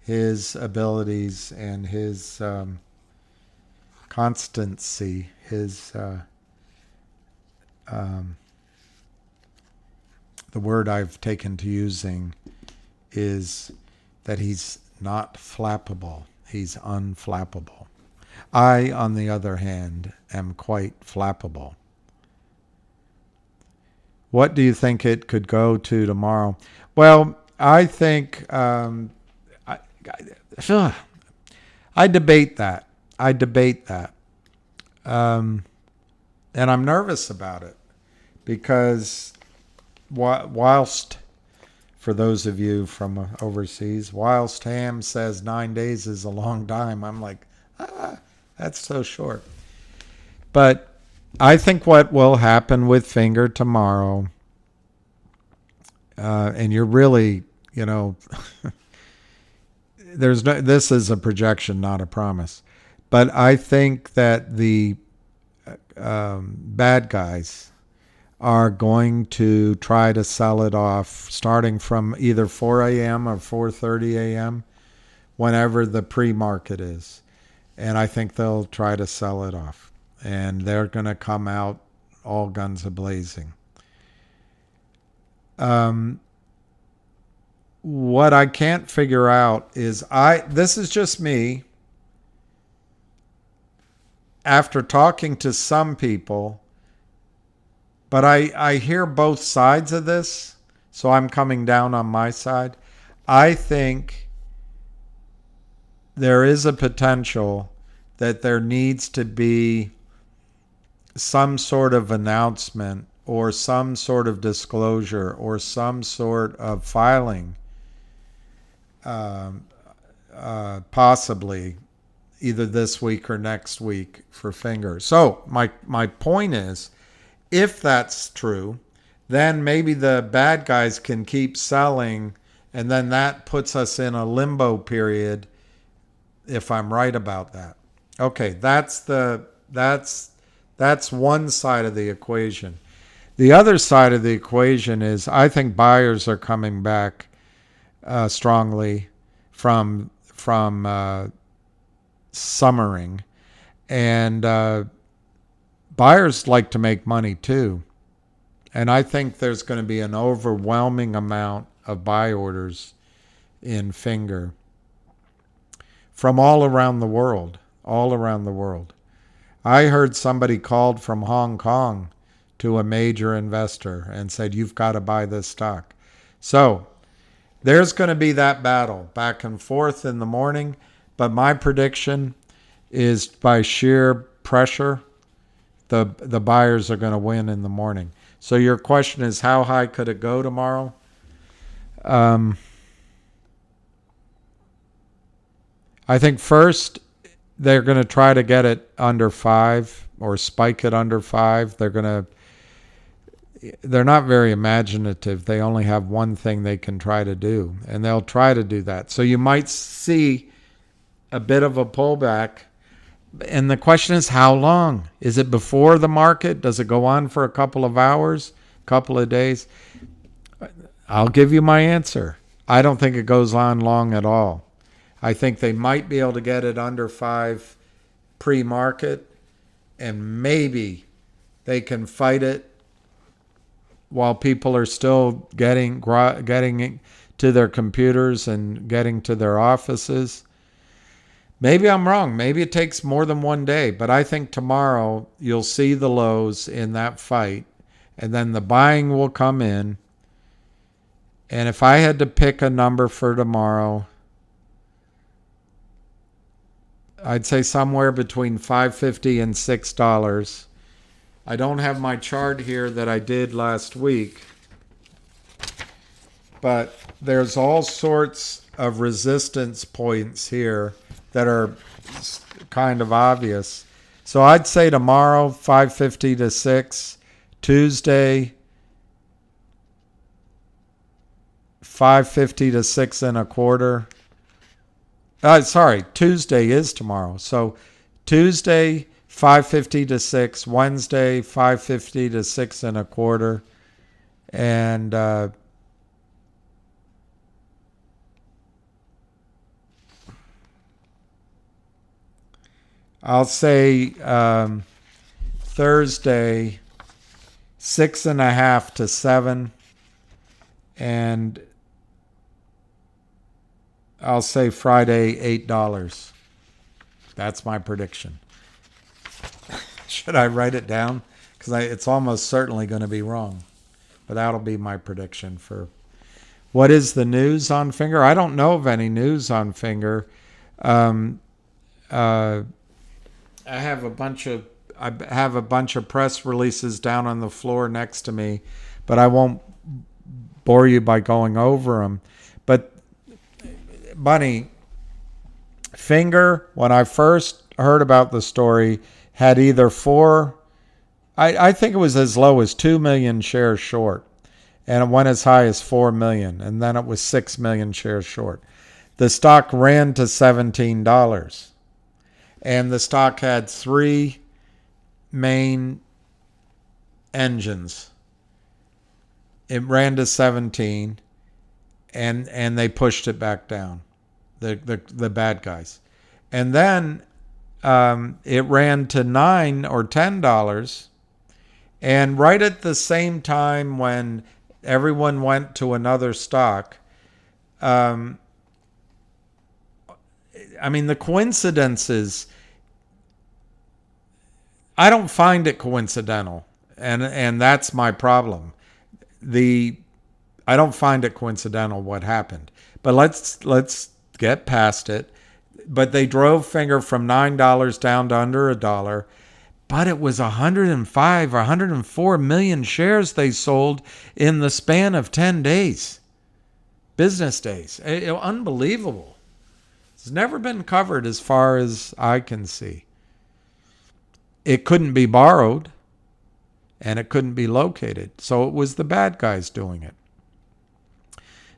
his abilities and his constancy, his the word I've taken to using is that he's not flappable. He's unflappable. I, on the other hand, am quite flappable. What do you think it could go to tomorrow? Well, I think I debate that. And I'm nervous about it because whilst, for those of you from overseas, whilst Ham says 9 days is a long time, I'm like, that's so short. But I think what will happen with Finger tomorrow, and you're really, this is a projection, not a promise. But I think that the bad guys are going to try to sell it off starting from either 4 a.m. or 4:30 a.m., whenever the pre-market is. And I think they'll try to sell it off. And they're going to come out all guns a-blazing. What I can't figure out is, this is just me, after talking to some people, but I hear both sides of this, so I'm coming down on my side. I think there is a potential that there needs to be some sort of announcement or some sort of disclosure or some sort of filing, possibly either this week or next week for finger. So my point is, if that's true, then maybe the bad guys can keep selling, and then that puts us in a limbo period, if I'm right about that. Okay, that's one side of the equation. The other side of the equation is I think buyers are coming back strongly from summering, and buyers like to make money too. And I think there's going to be an overwhelming amount of buy orders in finger from all around the world. I heard somebody called from Hong Kong to a major investor and said, you've got to buy this stock. So there's going to be that battle back and forth in the morning. But my prediction is by sheer pressure, the buyers are going to win in the morning. So your question is, how high could it go tomorrow? I think first they're going to try to get it under 5 or spike it under 5. They're not very imaginative. They only have one thing they can try to do, and they'll try to do that. So you might see a bit of a pullback. And the question is, how long? Is it before the market? Does it go on for a couple of hours, couple of days? I'll give you my answer. I don't think it goes on long at all. I think they might be able to get it under 5 pre-market, and maybe they can fight it while people are still getting to their computers and getting to their offices. Maybe I'm wrong. Maybe it takes more than one day, but I think tomorrow you'll see the lows in that fight, and then the buying will come in. And if I had to pick a number for tomorrow, I'd say somewhere between $5.50 and $6. I don't have my chart here that I did last week, but there's all sorts of resistance points here that are kind of obvious. So I'd say tomorrow, 5.50 to 6. Tuesday, 5.50 to 6 1/4. Tuesday is tomorrow. So Tuesday, 5.50 to 6. Wednesday, 5.50 to 6 1/4. And I'll say Thursday, 6.5 to 7, and I'll say Friday, $8. That's my prediction. Should I write it down? Because it's almost certainly going to be wrong. But that'll be my prediction for what is the news on finger. I don't know of any news on finger. I have a bunch of press releases down on the floor next to me, but I won't bore you by going over them. But Bunny, finger, when I first heard about the story, had either I think it was as low as 2 million shares short, and it went as high as 4 million, and then it was 6 million shares short. The stock ran to $17. And the stock had 3 main engines. It ran to 17, and they pushed it back down, the bad guys. And then it ran to $9 or $10, and right at the same time when everyone went to another stock, the coincidences, I don't find it coincidental, and that's my problem. I don't find it coincidental what happened. But let's get past it. But they drove finger from $9 down to under $1. But it was 105 or 104 million shares they sold in the span of 10 days. Business days. Unbelievable. It's never been covered as far as I can see. It couldn't be borrowed, and it couldn't be located. So it was the bad guys doing it.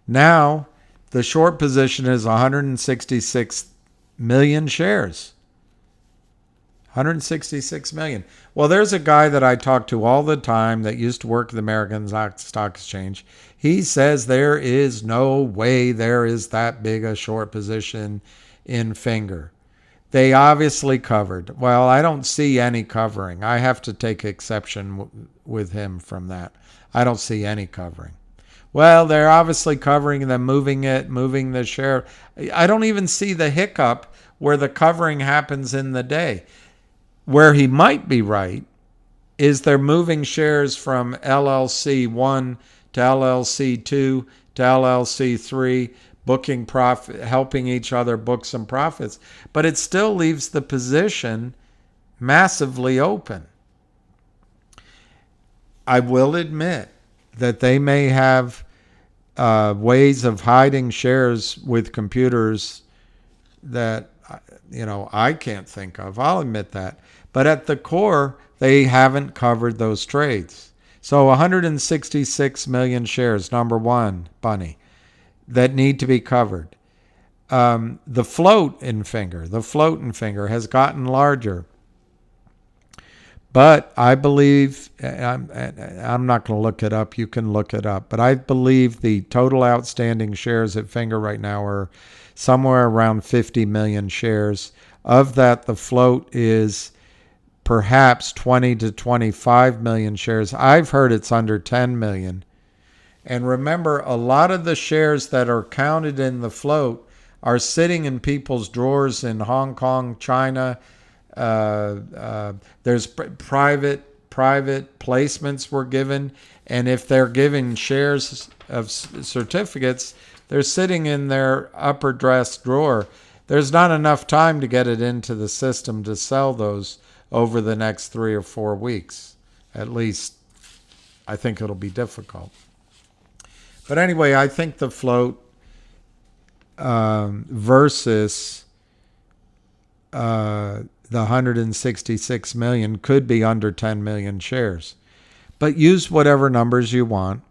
Now, the short position is 166 million shares. 166 million. Well, there's a guy that I talk to all the time that used to work at the American Stock Exchange. He says there is no way there is that big a short position in Finger. They obviously covered. Well, I don't see any covering. I have to take exception with him from that. I don't see any covering. Well, they're obviously covering them, moving the share. I don't even see the hiccup where the covering happens in the day. Where he might be right is they're moving shares from LLC 1 to LLC 2 to LLC 3, booking profit, helping each other book some profits. But it still leaves the position massively open. I will admit that they may have ways of hiding shares with computers that I can't think of. I'll admit that. But at the core, they haven't covered those trades. So 166 million shares, number one, Bunny, that need to be covered. The float in Finger has gotten larger. But I believe, I'm not going to look it up. You can look it up. But I believe the total outstanding shares at Finger right now are somewhere around 50 million shares. Of that, the float is perhaps 20 to 25 million shares. I've heard it's under 10 million. And remember, a lot of the shares that are counted in the float are sitting in people's drawers in Hong Kong, China. There's private placements were given. And if they're giving shares of certificates, they're sitting in their upper dress drawer. There's not enough time to get it into the system to sell those over the next 3 or 4 weeks. At least, I think it'll be difficult. But anyway, I think the float versus the 166 million could be under 10 million shares. But use whatever numbers you want.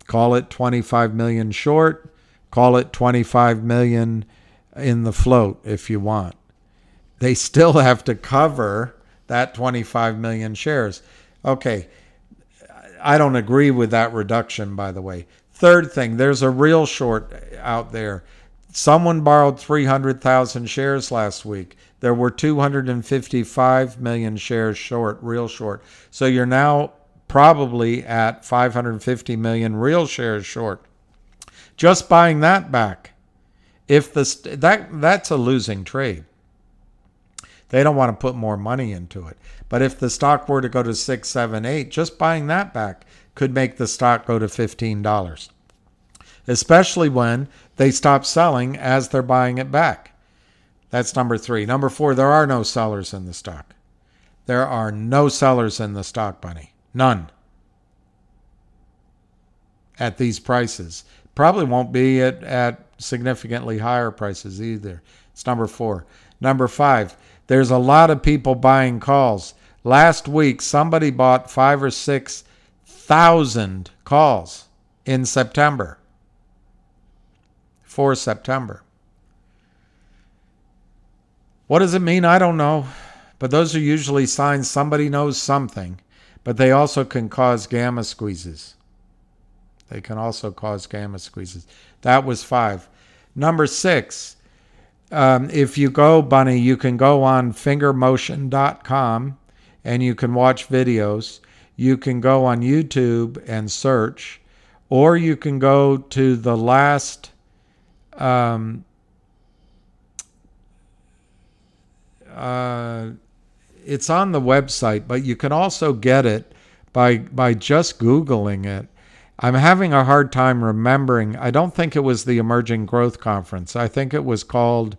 Call it 25 million short. Call it 25 million in the float if you want. They still have to cover that 25 million shares. Okay, I don't agree with that reduction, by the way. Third thing, there's a real short out there. Someone borrowed 300,000 shares last week. There were 255 million shares short, real short. So you're now probably at 550 million real shares short. Just buying that back, if that's a losing trade. They don't want to put more money into it. But if the stock were to go to 6, 7, 8, just buying that back could make the stock go to $15. Especially when they stop selling as they're buying it back. That's number 3. Number 4, there are no sellers in the stock. There are no sellers in the stock, Bunny. None. At these prices. Probably won't be at significantly higher prices either. It's number 4. Number 5, there's a lot of people buying calls. Last week, somebody bought 5,000 or 6,000 calls in September. For September. What does it mean? I don't know. But those are usually signs somebody knows something. But they also can cause gamma squeezes. That was 5. Number 6. If you go, Bunny, you can go on fingermotion.com and you can watch videos. You can go on YouTube and search. Or you can go to the last... it's on the website, but you can also get it by just Googling it. I'm having a hard time remembering. I don't think it was the Emerging Growth Conference. I think it was called,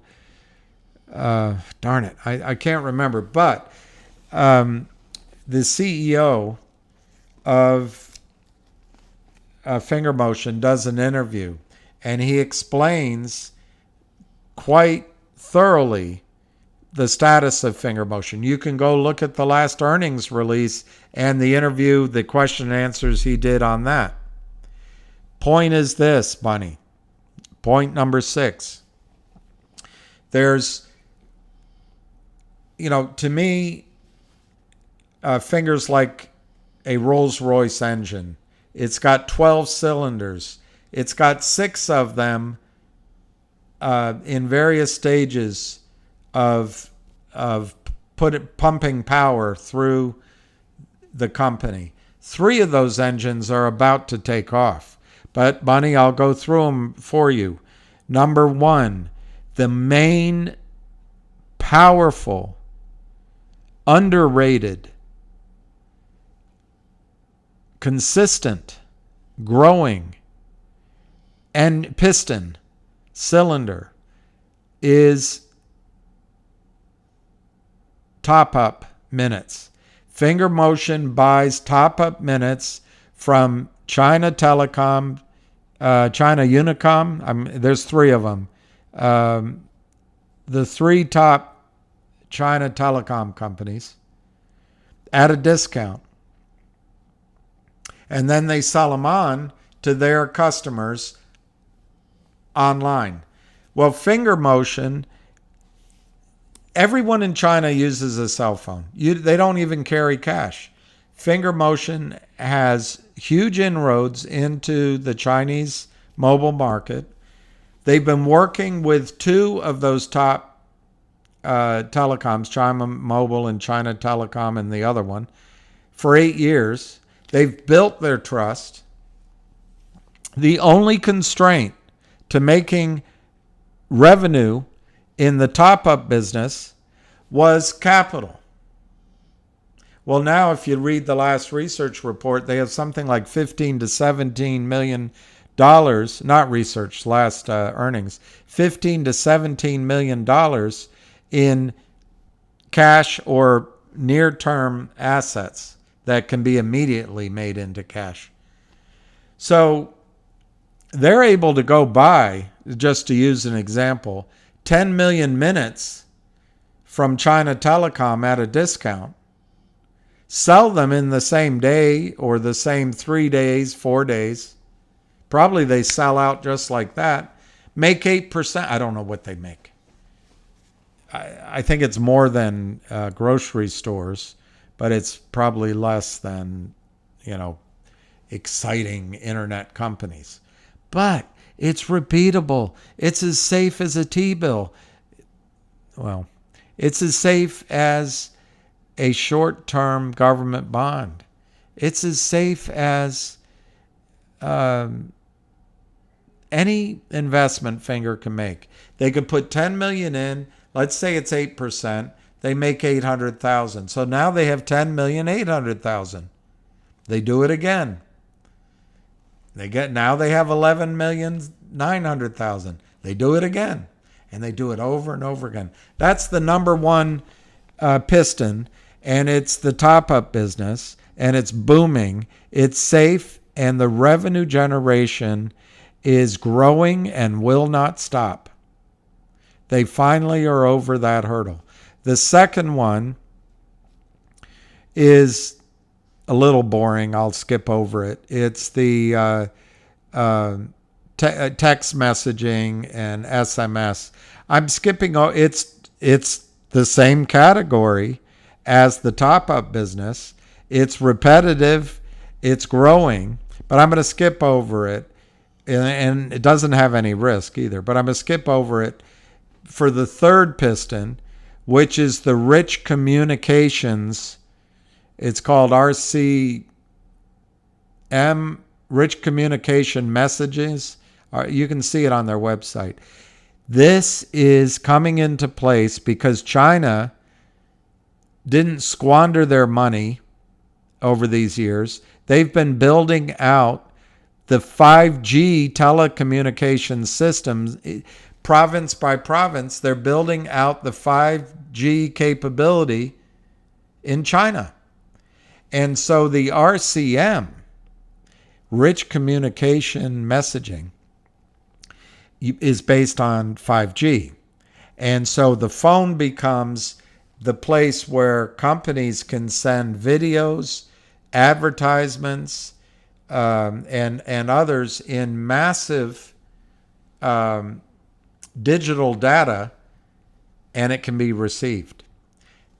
darn it, I can't remember. But the CEO of Finger Motion does an interview. and he explains quite thoroughly the status of finger motion. You can go look at the last earnings release and the interview, the question and answers he did on that. Point is this, Bunny. Point number 6. There's, to me, fingers like a Rolls-Royce engine. It's got 12 cylinders. It's got 6 of them in various stages of pumping power through the company. 3 of those engines are about to take off. But, Bunny, I'll go through them for you. Number 1, the main powerful, underrated, consistent, growing, and piston cylinder is top-up minutes. Finger motion buys top-up minutes from China Telecom, China Unicom. There's 3 of them. The 3 top China telecom companies at a discount. And then they sell them on to their customers online. Well, finger motion, everyone in China uses a cell phone. They don't even carry cash. Finger motion has huge inroads into the Chinese mobile market. They've been working with 2 of those top telecoms, China Mobile and China Telecom and the other one, for 8 years. They've built their trust. The only constraint to making revenue in the top-up business was capital. Well, now if you read the last research report, they have something like $15 to $17 million, not research, last earnings, $15 to $17 million in cash or near-term assets that can be immediately made into cash. So they're able to go buy, just to use an example, 10 million minutes from China Telecom at a discount, sell them in the same day or the same 3 days, 4 days. Probably they sell out just like that. Make 8%. I don't know what they make. I think it's more than grocery stores, but it's probably less than, exciting internet companies. But it's repeatable. It's as safe as a T-bill. Well, it's as safe as a short-term government bond. It's as safe as any investment finger can make. They could put 10 million in. Let's say it's 8%. They make 800,000. So now they have 10,800,000. They do it again. Now they have 11,900,000. They do it again, and they do it over and over again. That's the number 1 piston, and it's the top-up business, and it's booming. It's safe, and the revenue generation is growing and will not stop. They finally are over that hurdle. The second one is a little boring. I'll skip over it. It's the text messaging and SMS. I'm skipping. It's the same category as the top-up business. It's repetitive. It's growing. But I'm going to skip over it. And it doesn't have any risk either. But I'm going to skip over it for the third piston, which is the rich communications. It's called RCM, Rich Communication Messages. You can see it on their website. This is coming into place because China didn't squander their money over these years. They've been building out the 5G telecommunication systems. Province by province, they're building out the 5G capability in China. And so the RCM, Rich Communication Messaging, is based on 5G. And so the phone becomes the place where companies can send videos, advertisements, and others in massive digital data, and it can be received.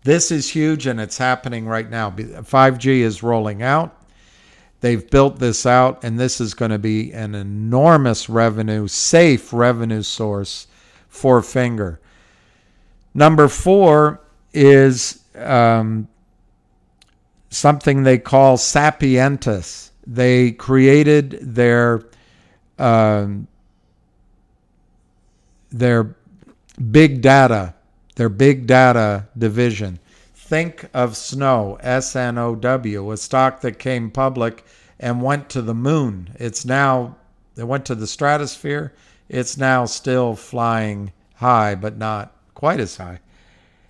This is huge, and it's happening right now. 5G is rolling out. They've built this out, and this is going to be an enormous revenue, safe revenue source for Finger. Number 4 is something they call Sapientus. They created their big data division. Think of Snow, S-N-O-W, a stock that came public and went to the moon. It went to the stratosphere. It's now still flying high, but not quite as high.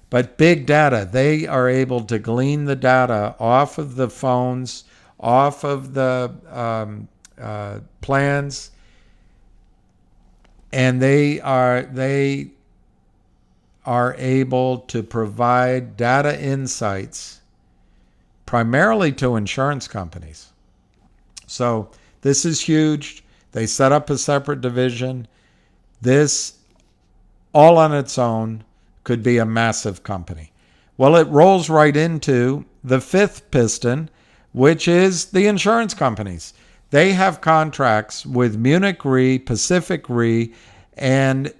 But big data, they are able to glean the data off of the phones, off of the plans, and they are able to provide data insights primarily to insurance companies. So this is huge. They set up a separate division. This, all on its own, could be a massive company. Well, it rolls right into the 5th piston, which is the insurance companies. They have contracts with Munich Re, Pacific Re, and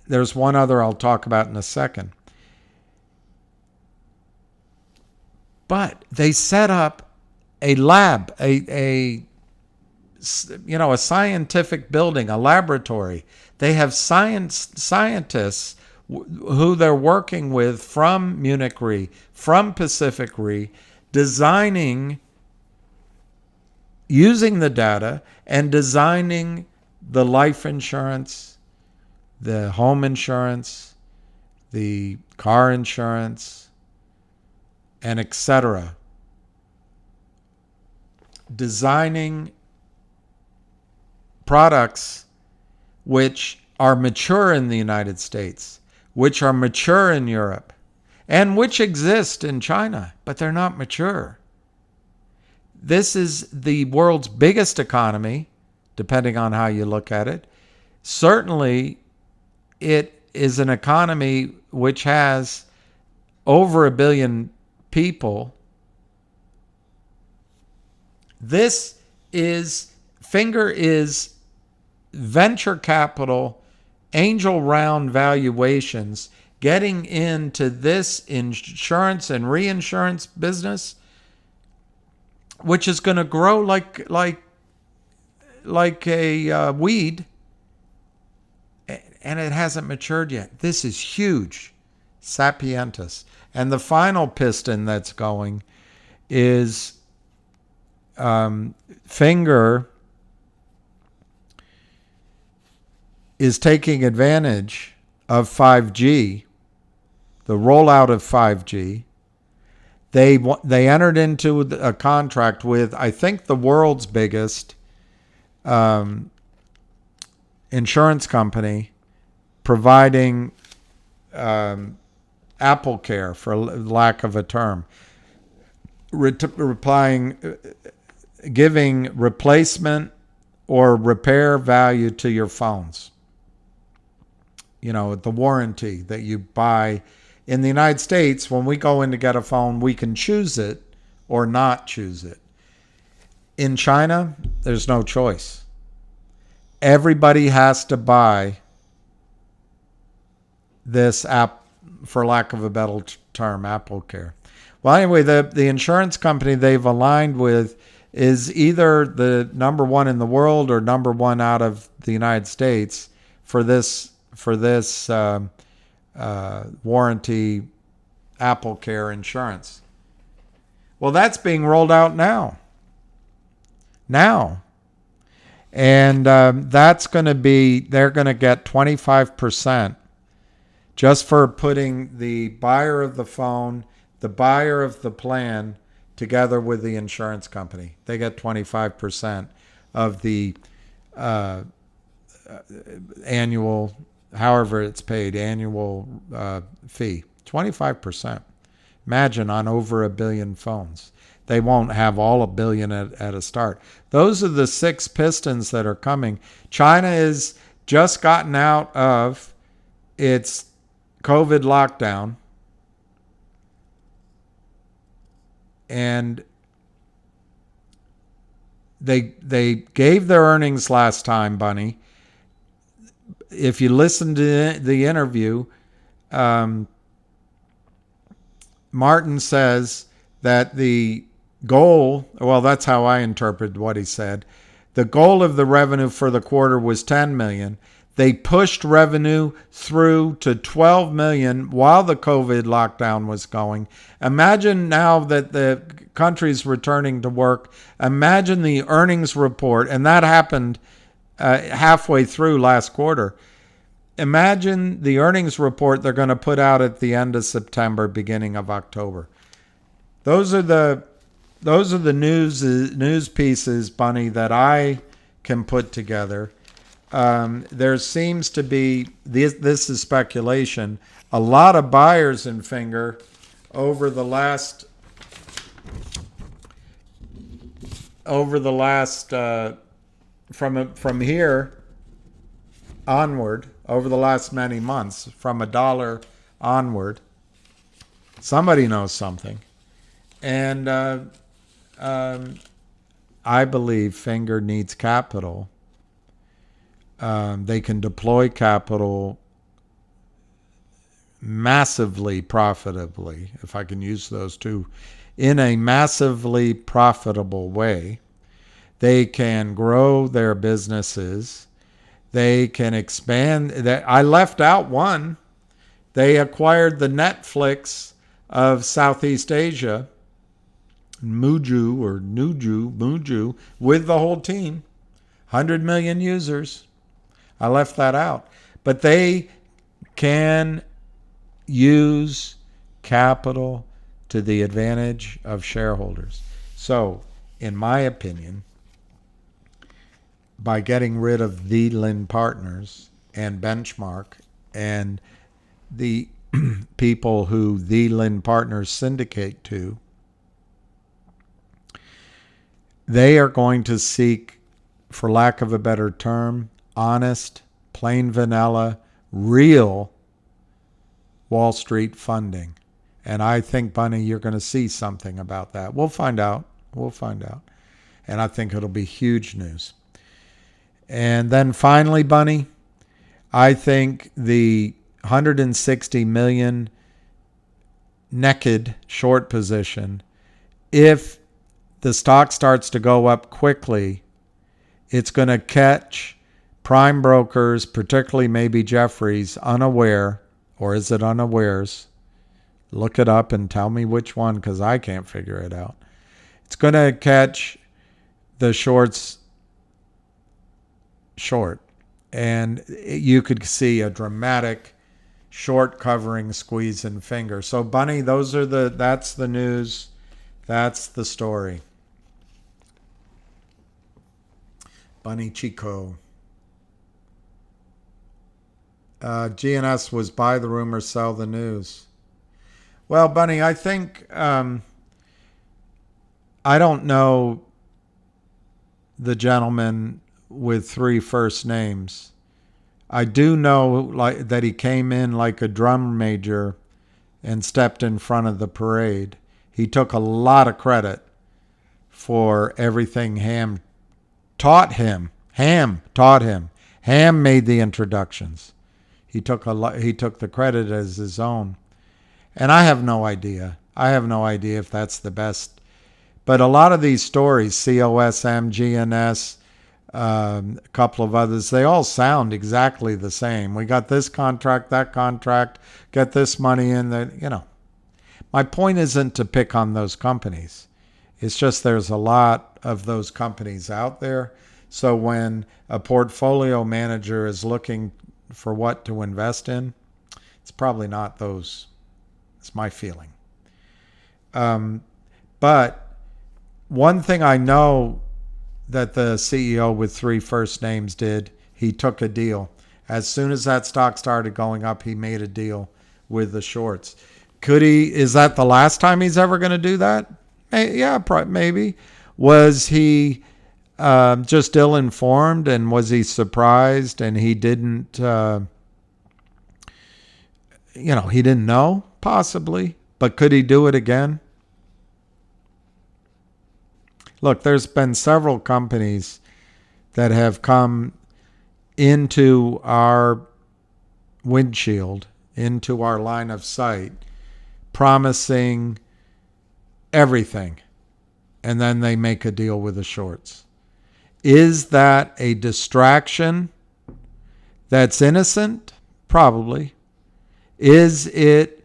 there's one other I'll talk about in a second. But they set up a lab, a scientific building, a laboratory. They have scientists who they're working with from Munich Re, from Pacific Re, designing, using the data and designing the life insurance, the home insurance, the car insurance, and etc. Designing products which are mature in the United States, which are mature in Europe, and which exist in China, but they're not mature. This is the world's biggest economy, depending on how you look at it. Certainly, it is an economy which has over 1 billion people. Finger is venture capital, angel round valuations, getting into this insurance and reinsurance business, which is going to grow like a weed, and it hasn't matured yet. This is huge. Sapientus. And the final piston that's going is Finger is taking advantage of 5G, the rollout of 5G. They entered into a contract with, I think, the world's biggest insurance company, providing Apple Care, for lack of a term, giving replacement or repair value to your phones. The warranty that you buy. In the United States, when we go in to get a phone, we can choose it or not choose it. In China, there's no choice. Everybody has to buy this app, for lack of a better term, Apple Care. Well, anyway, the insurance company they've aligned with is either the number 1 in the world or number 1 out of the United States for this warranty Apple Care insurance. Well, that's being rolled out now. And that's going to be, they're going to get 25% just for putting the buyer of the phone, the buyer of the plan, together with the insurance company. They get 25% of the annual, however it's paid, annual fee. 25%. Imagine on over 1 billion phones. They won't have all 1 billion at a start. Those are the 6 pistons that are coming. China is just gotten out of its COVID lockdown. And they gave their earnings last time, Bunny. If you listen to the interview, Martin says that the goal, well, that's how I interpreted what he said. The goal of the revenue for the quarter was 10 million. They pushed revenue through to 12 million while the COVID lockdown was going. Imagine now that the country's returning to work. Imagine the earnings report, and that happened halfway through last quarter. Imagine the earnings report they're going to put out at the end of September, beginning of October. Those are the news pieces, Bunny, that I can put together. There seems to be, this is speculation, a lot of buyers in Finger over the last from here onward, over the last many months, from $1 onward. Somebody knows something. And I believe Finger needs capital. They can deploy capital massively profitably, if I can use those two, in a massively profitable way. They can grow their businesses. They can expand. I left out one. They acquired the Netflix of Southeast Asia, Muju, with the whole team. 100 million users. I left that out. But they can use capital to the advantage of shareholders. So, in my opinion, by getting rid of the Lin Partners and Benchmark and the people who the Lin Partners syndicate to, they are going to seek, for lack of a better term, honest, plain vanilla, real Wall Street funding. And I think, Bunny, you're going to see something about that. We'll find out. And I think it'll be huge news. And then finally, Bunny, I think the 160 million naked short position, if the stock starts to go up quickly, it's going to catch prime brokers, particularly maybe Jefferies, unaware, or is it unawares? Look it up and tell me which one, because I can't figure it out. It's going to catch the shorts short, and you could see a dramatic short covering squeeze in Finger. So, Bunny, that's the news. That's the story. Bunny Chico. GNS was buy the rumor, sell the news. Well, Bunny, I think I don't know the gentleman with 3 first names. I do know that he came in like a drum major and stepped in front of the parade. He took a lot of credit for everything Ham taught him. Ham made the introductions. He took the credit as his own. And I have no idea. If that's the best. But a lot of these stories, COSM, GNS, a couple of others, they all sound exactly the same. We got this contract, that contract, get this money in there, My point isn't to pick on those companies. It's just there's a lot of those companies out there. So when a portfolio manager is looking for what to invest in, it's probably not those. It's my feeling. But one thing I know that the CEO with 3 first names did, he took a deal. As soon as that stock started going up, he made a deal with the shorts. Is that the last time he's ever going to do that? Yeah, maybe. Was he just ill-informed, and was he surprised and he didn't, he didn't know? Possibly. But could he do it again? Look, there's been several companies that have come into our windshield, into our line of sight, promising everything, and then they make a deal with the shorts. Is that a distraction that's innocent? Probably. Is it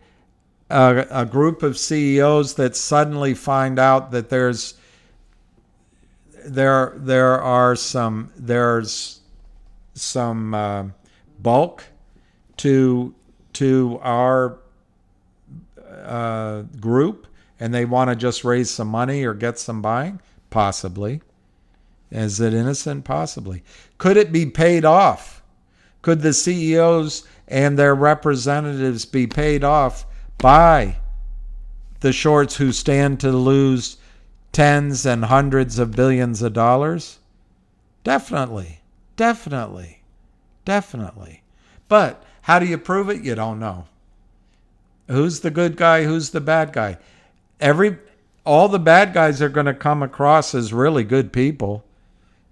a group of CEOs that suddenly find out that there's some bulk to our group, and they want to just raise some money or get some buying? Possibly. Is it innocent? Possibly. Could it be paid off? Could the CEOs and their representatives be paid off by the shorts who stand to lose tens and hundreds of billions of dollars? Definitely. But how do you prove it? You don't know. Who's the good guy? Who's the bad guy? All the bad guys are going to come across as really good people.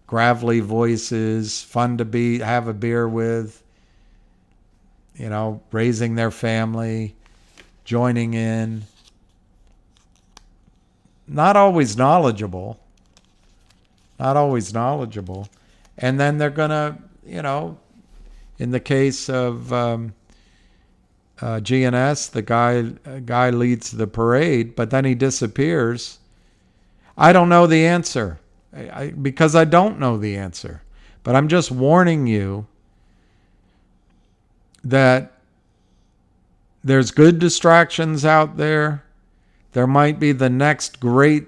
Gravelly voices, fun to have a beer with, raising their family, joining in. Not always knowledgeable. And then they're going to, in the case of GNS, the guy leads the parade, but then he disappears. I don't know the answer because I don't know the answer. But I'm just warning you that there's good distractions out there. There might be the next great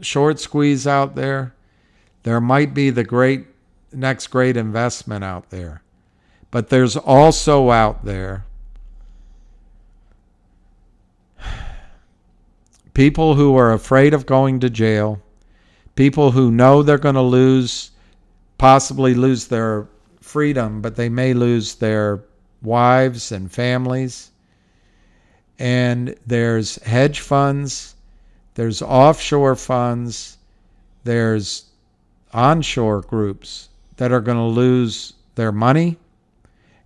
short squeeze out there. There might be the next great investment out there. But there's also out there people who are afraid of going to jail, people who know they're going to possibly lose their freedom, but they may lose their wives and families. And there's hedge funds, there's offshore funds, there's onshore groups that are going to lose their money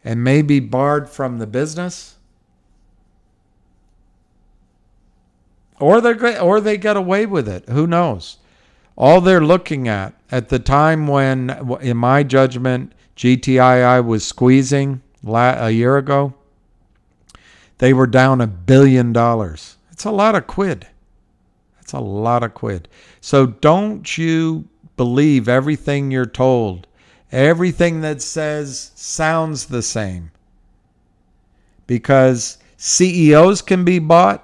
and may be barred from the business. Or they get away with it. Who knows? All they're looking at the time when, in my judgment, GTII was squeezing a year ago, they were down $1 billion. It's a lot of quid. So don't you believe everything you're told. Everything that sounds the same. Because CEOs can be bought.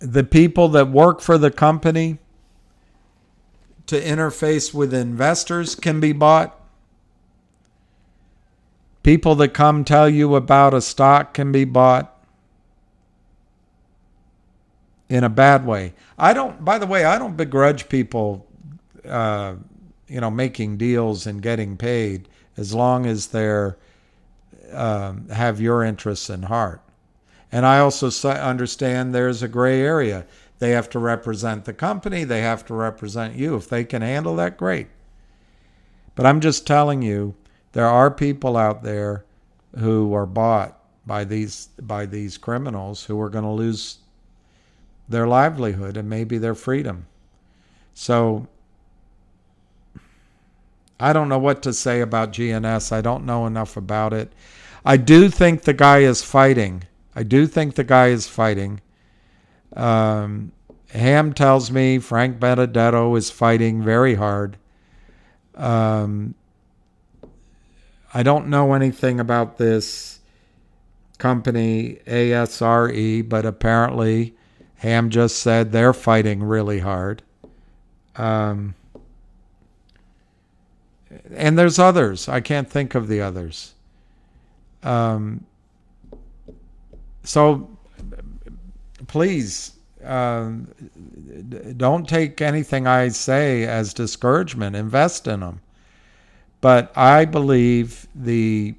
The people that work for the company to interface with investors can be bought. People that come tell you about a stock can be bought in a bad way. I don't begrudge people, making deals and getting paid as long as they're have your interests in heart. And I also understand there's a gray area. They have to represent the company. They have to represent you. If they can handle that, great. But I'm just telling you, there are people out there who are bought by these criminals who are going to lose their livelihood and maybe their freedom. So I don't know what to say about GNS. I don't know enough about it. I do think the guy is fighting. Ham tells me Frank Benedetto is fighting very hard. I don't know anything about this company, ASRE, but apparently Ham just said they're fighting really hard. And there's others. I can't think of the others. So please, don't take anything I say as discouragement. Invest in them. But I believe the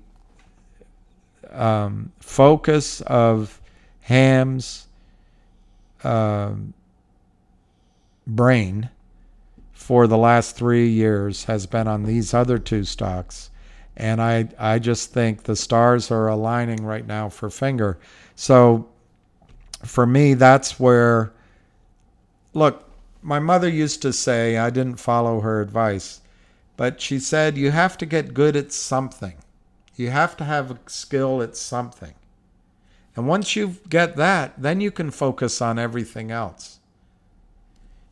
focus of Ham's brain for the last 3 years has been on these other two stocks. And I just think the stars are aligning right now for Finger. So for me, that's where, look, my mother used to say, I didn't follow her advice, but she said, you have to get good at something. You have to have a skill at something. And once you get that, then you can focus on everything else.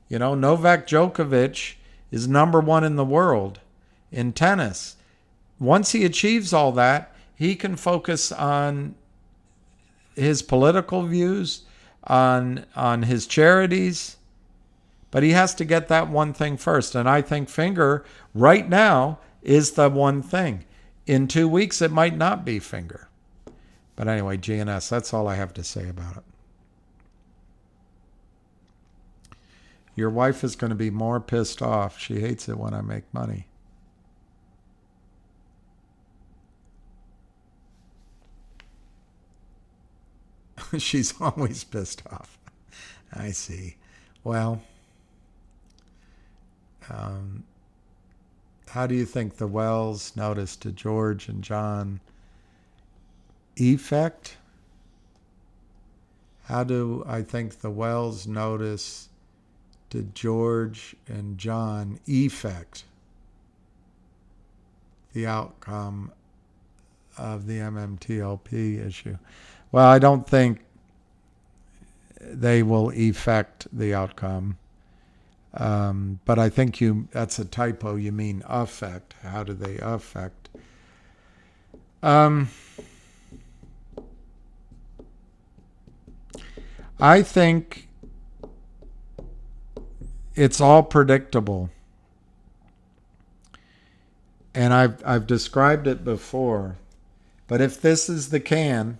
You know, Novak Djokovic is #1 in the world in tennis. Once he achieves all that, he can focus on his political views, on his charities, but he has to get that one thing first. And I think Finger right now is the one thing. In 2 weeks, it might not be Finger. But anyway, GNS, that's all I have to say about it. Your wife is going to be more pissed off. She hates it when I make money. She's always pissed off. I see. Well, how do you think the Wells notice to George and John effect? How do I think the Wells notice to George and John effect the outcome of the MMTLP issue? Well, I don't think they will effect the outcome. But I think that's a typo. You mean affect. How do they affect? I think it's all predictable. And I've described it before. But if this is the can,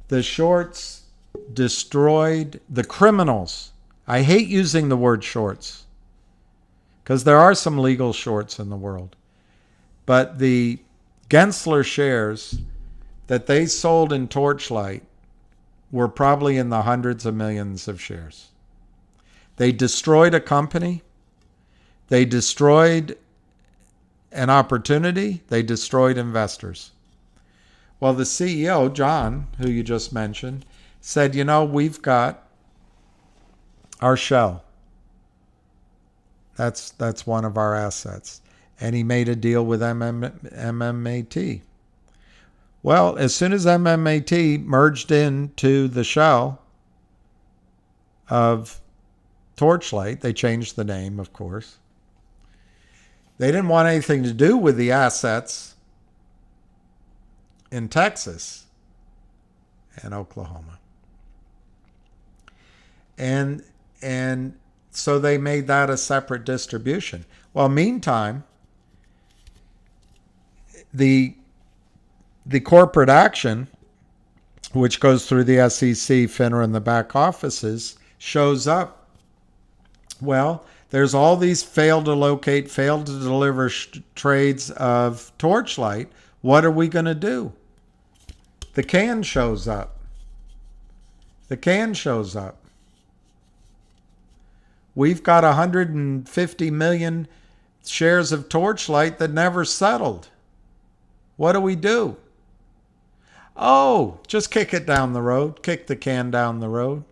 the shorts destroyed the criminals. I hate using the word shorts because there are some legal shorts in the world. But the Gensler shares that they sold in Torchlight were probably in the hundreds of millions of shares. They destroyed a company. They destroyed an opportunity. They destroyed investors. Well, the CEO, John, who you just mentioned, said, you know, we've got our shell. That's one of our assets. And he made a deal with MMAT. Well, as soon as MMAT merged into the shell of Torchlight, they changed the name, of course. They didn't want anything to do with the assets in Texas and Oklahoma. And so they made that a separate distribution. Well, meantime, the corporate action, which goes through the SEC, FINRA, and the back offices, shows up. Well, there's all these failed to locate, failed to deliver trades of Torchlight. What are we going to do? The can shows up. The can shows up. We've got 150 million shares of Torchlight that never settled. What do we do? Oh, just kick it down the road. Kick the can down the road.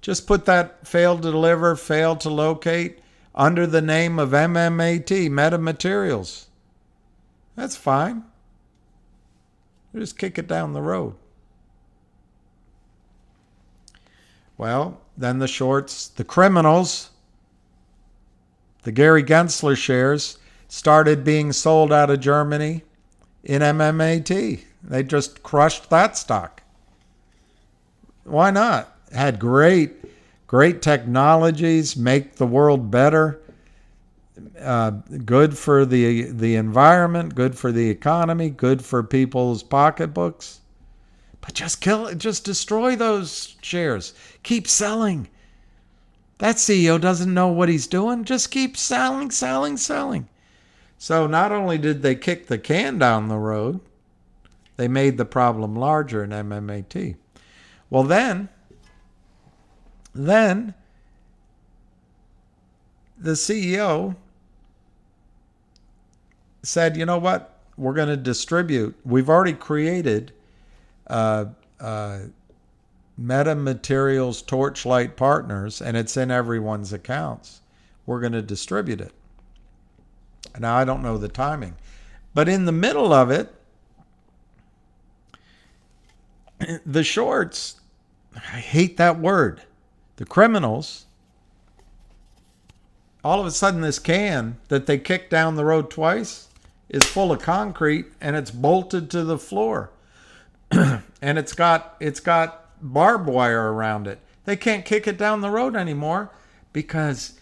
Just put that failed to deliver, failed to locate under the name of MMAT, Metamaterials. That's fine. Just kick it down the road. Well, then the shorts, the criminals, the Gary Gensler shares started being sold out of Germany in MMAT. They just crushed that stock. Why not? Had great technologies, make the world better, good for the environment, good for the economy, good for people's pocketbooks. But just destroy those shares. Keep selling. That CEO doesn't know what he's doing. Just keep selling. So not only did they kick the can down the road, they made the problem larger in MMAT. Well, then the CEO said, you know what? We're going to distribute. We've already created Metamaterials Torchlight Partners, and it's in everyone's accounts. We're going to distribute it. Now, I don't know the timing. But in the middle of it, the shorts, I hate that word, the criminals, all of a sudden this can that they kicked down the road twice is full of concrete and it's bolted to the floor. And it's got barbed wire around it. They can't kick it down the road anymore because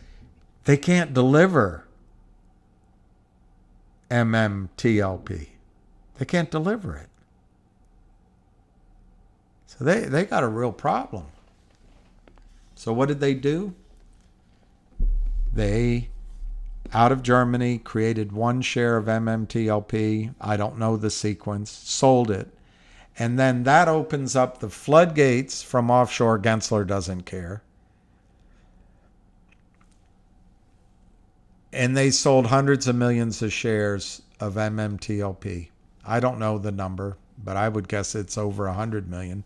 they can't deliver MMTLP. They can't deliver it. So they got a real problem. So what did they do? They, out of Germany, created 1 share of MMTLP. I don't know the sequence. Sold it. And then that opens up the floodgates from offshore. Gensler doesn't care. And they sold hundreds of millions of shares of MMTLP. I don't know the number, but I would guess it's over 100 million,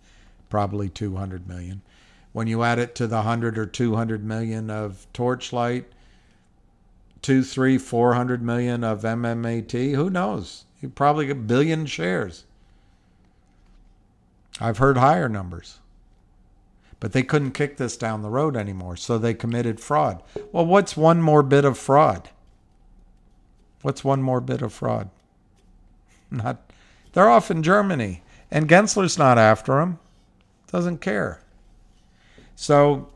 probably 200 million. When you add it to the 100 or 200 million of Torchlight, 2, 3, 400 million of MMAT, who knows? You probably get 1 billion shares. I've heard higher numbers. But they couldn't kick this down the road anymore, so they committed fraud. Well, what's one more bit of fraud? What's one more bit of fraud? They're off in Germany, and Gensler's not after them. Doesn't care. So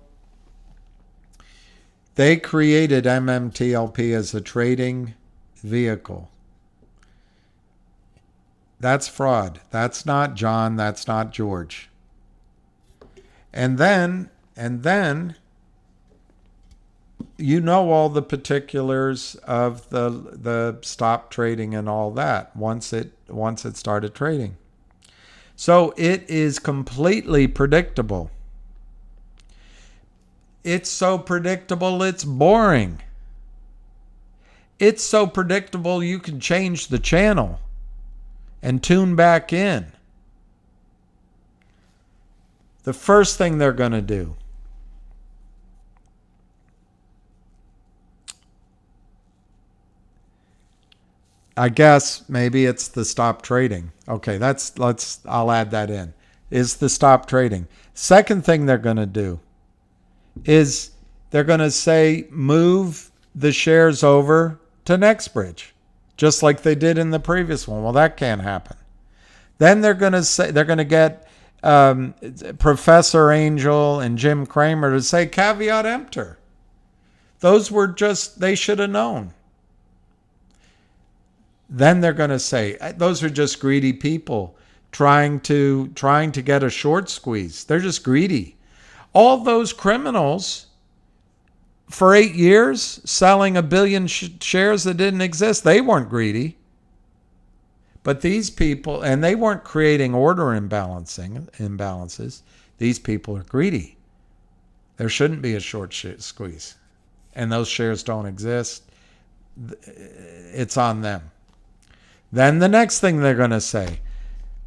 they created MMTLP as a trading vehicle. That's fraud. That's not John. That's not George. And then you know all the particulars of the stop trading and all that once it started trading. So it is completely predictable. It's so predictable it's boring. It's so predictable you can change the channel and tune back in. The first thing they're going to do, I guess maybe it's the stop trading. Okay, I'll add that in. Is the stop trading. Second thing they're going to do is they're going to say move the shares over to NextBridge, just like they did in the previous one. Well, that can't happen. Then they're going to say they're going to get Professor Angel and Jim Cramer to say caveat emptor. Those were just, they should have known. Then they're going to say those are just greedy people trying to get a short squeeze. They're just greedy. All those criminals for 8 years selling 1 billion shares that didn't exist, they weren't greedy. But these people, and they weren't creating order imbalances. These people are greedy. There shouldn't be a short squeeze. And those shares don't exist. It's on them. Then the next thing they're going to say,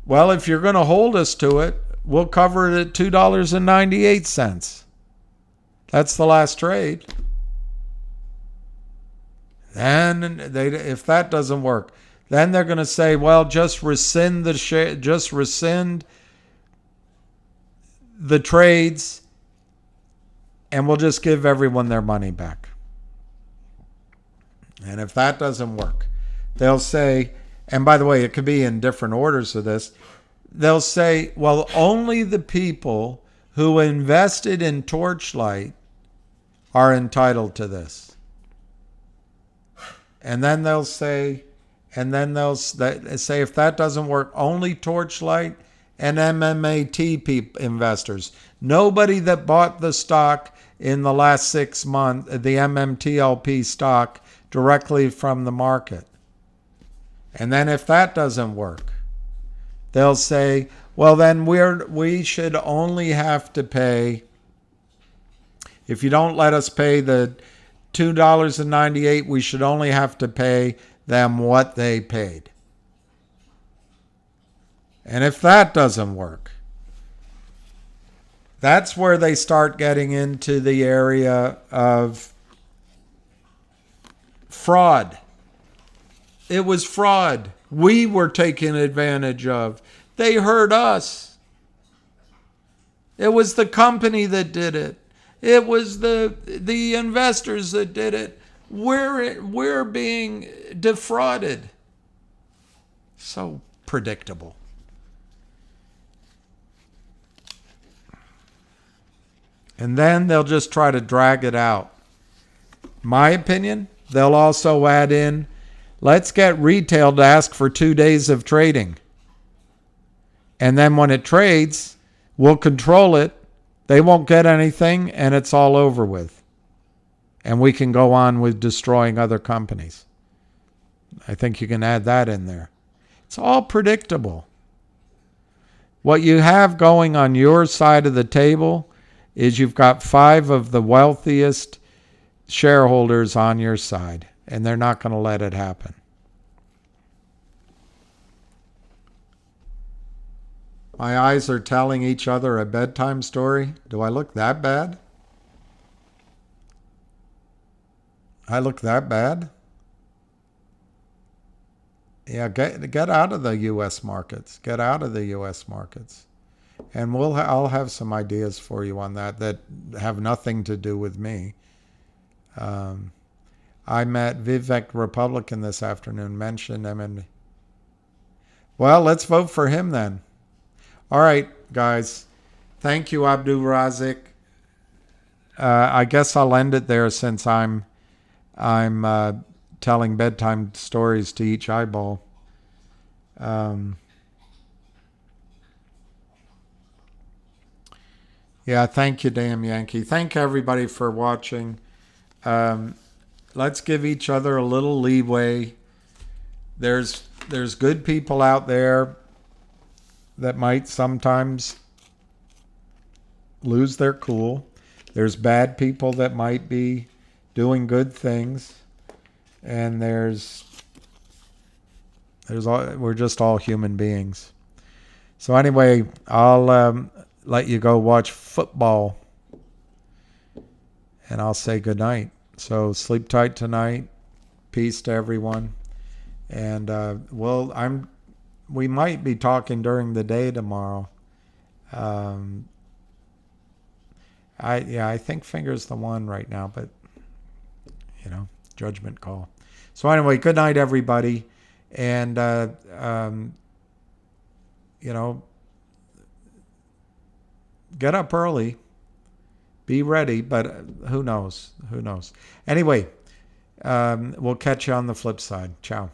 well, if you're going to hold us to it, we'll cover it at $2.98. That's the last trade. Then if that doesn't work, then they're going to say, well, just rescind the share, just rescind the trades, and we'll just give everyone their money back. And if that doesn't work, they'll say, and by the way, it could be in different orders of this, they'll say, well, only the people who invested in Torchlight are entitled to this. And then they'll say, if that doesn't work, only Torchlight and MMAT investors. Nobody that bought the stock in the last 6 months, the MMTLP stock, directly from the market. And then if that doesn't work, they'll say, well, then we should only have to pay, if you don't let us pay the $2.98, we should only have to pay them what they paid. And if that doesn't work, that's where they start getting into the area of fraud. It was fraud. We were taken advantage of. They hurt us. It was the company that did it. It was the investors that did it. We're being defrauded. So predictable. And then they'll just try to drag it out. My opinion, they'll also add in, let's get retail to ask for 2 days of trading. And then when it trades, we'll control it. They won't get anything, and it's all over with. And we can go on with destroying other companies. I think you can add that in there. It's all predictable. What you have going on your side of the table is you've got 5 of the wealthiest shareholders on your side, and they're not going to let it happen. My eyes are telling each other a bedtime story. Do I look that bad? I look that bad? Yeah, get out of the U.S. markets. Get out of the U.S. markets. And I'll have some ideas for you on that have nothing to do with me. I met Vivek Republican this afternoon, mentioned him. And well, let's vote for him then. All right, guys. Thank you, Abdul Razik. I guess I'll end it there since I'm telling bedtime stories to each eyeball. Yeah, thank you, Damn Yankee. Thank everybody for watching. Let's give each other a little leeway. There's good people out there that might sometimes lose their cool. There's bad people that might be doing good things. And we're just all human beings. So anyway, I'll let you go watch football. And I'll say goodnight. So sleep tight tonight. Peace to everyone. And we might be talking during the day tomorrow. I think Finger's the one right now, but judgment call. So anyway, good night, everybody. And get up early. Be ready, but who knows? Who knows? Anyway, we'll catch you on the flip side. Ciao.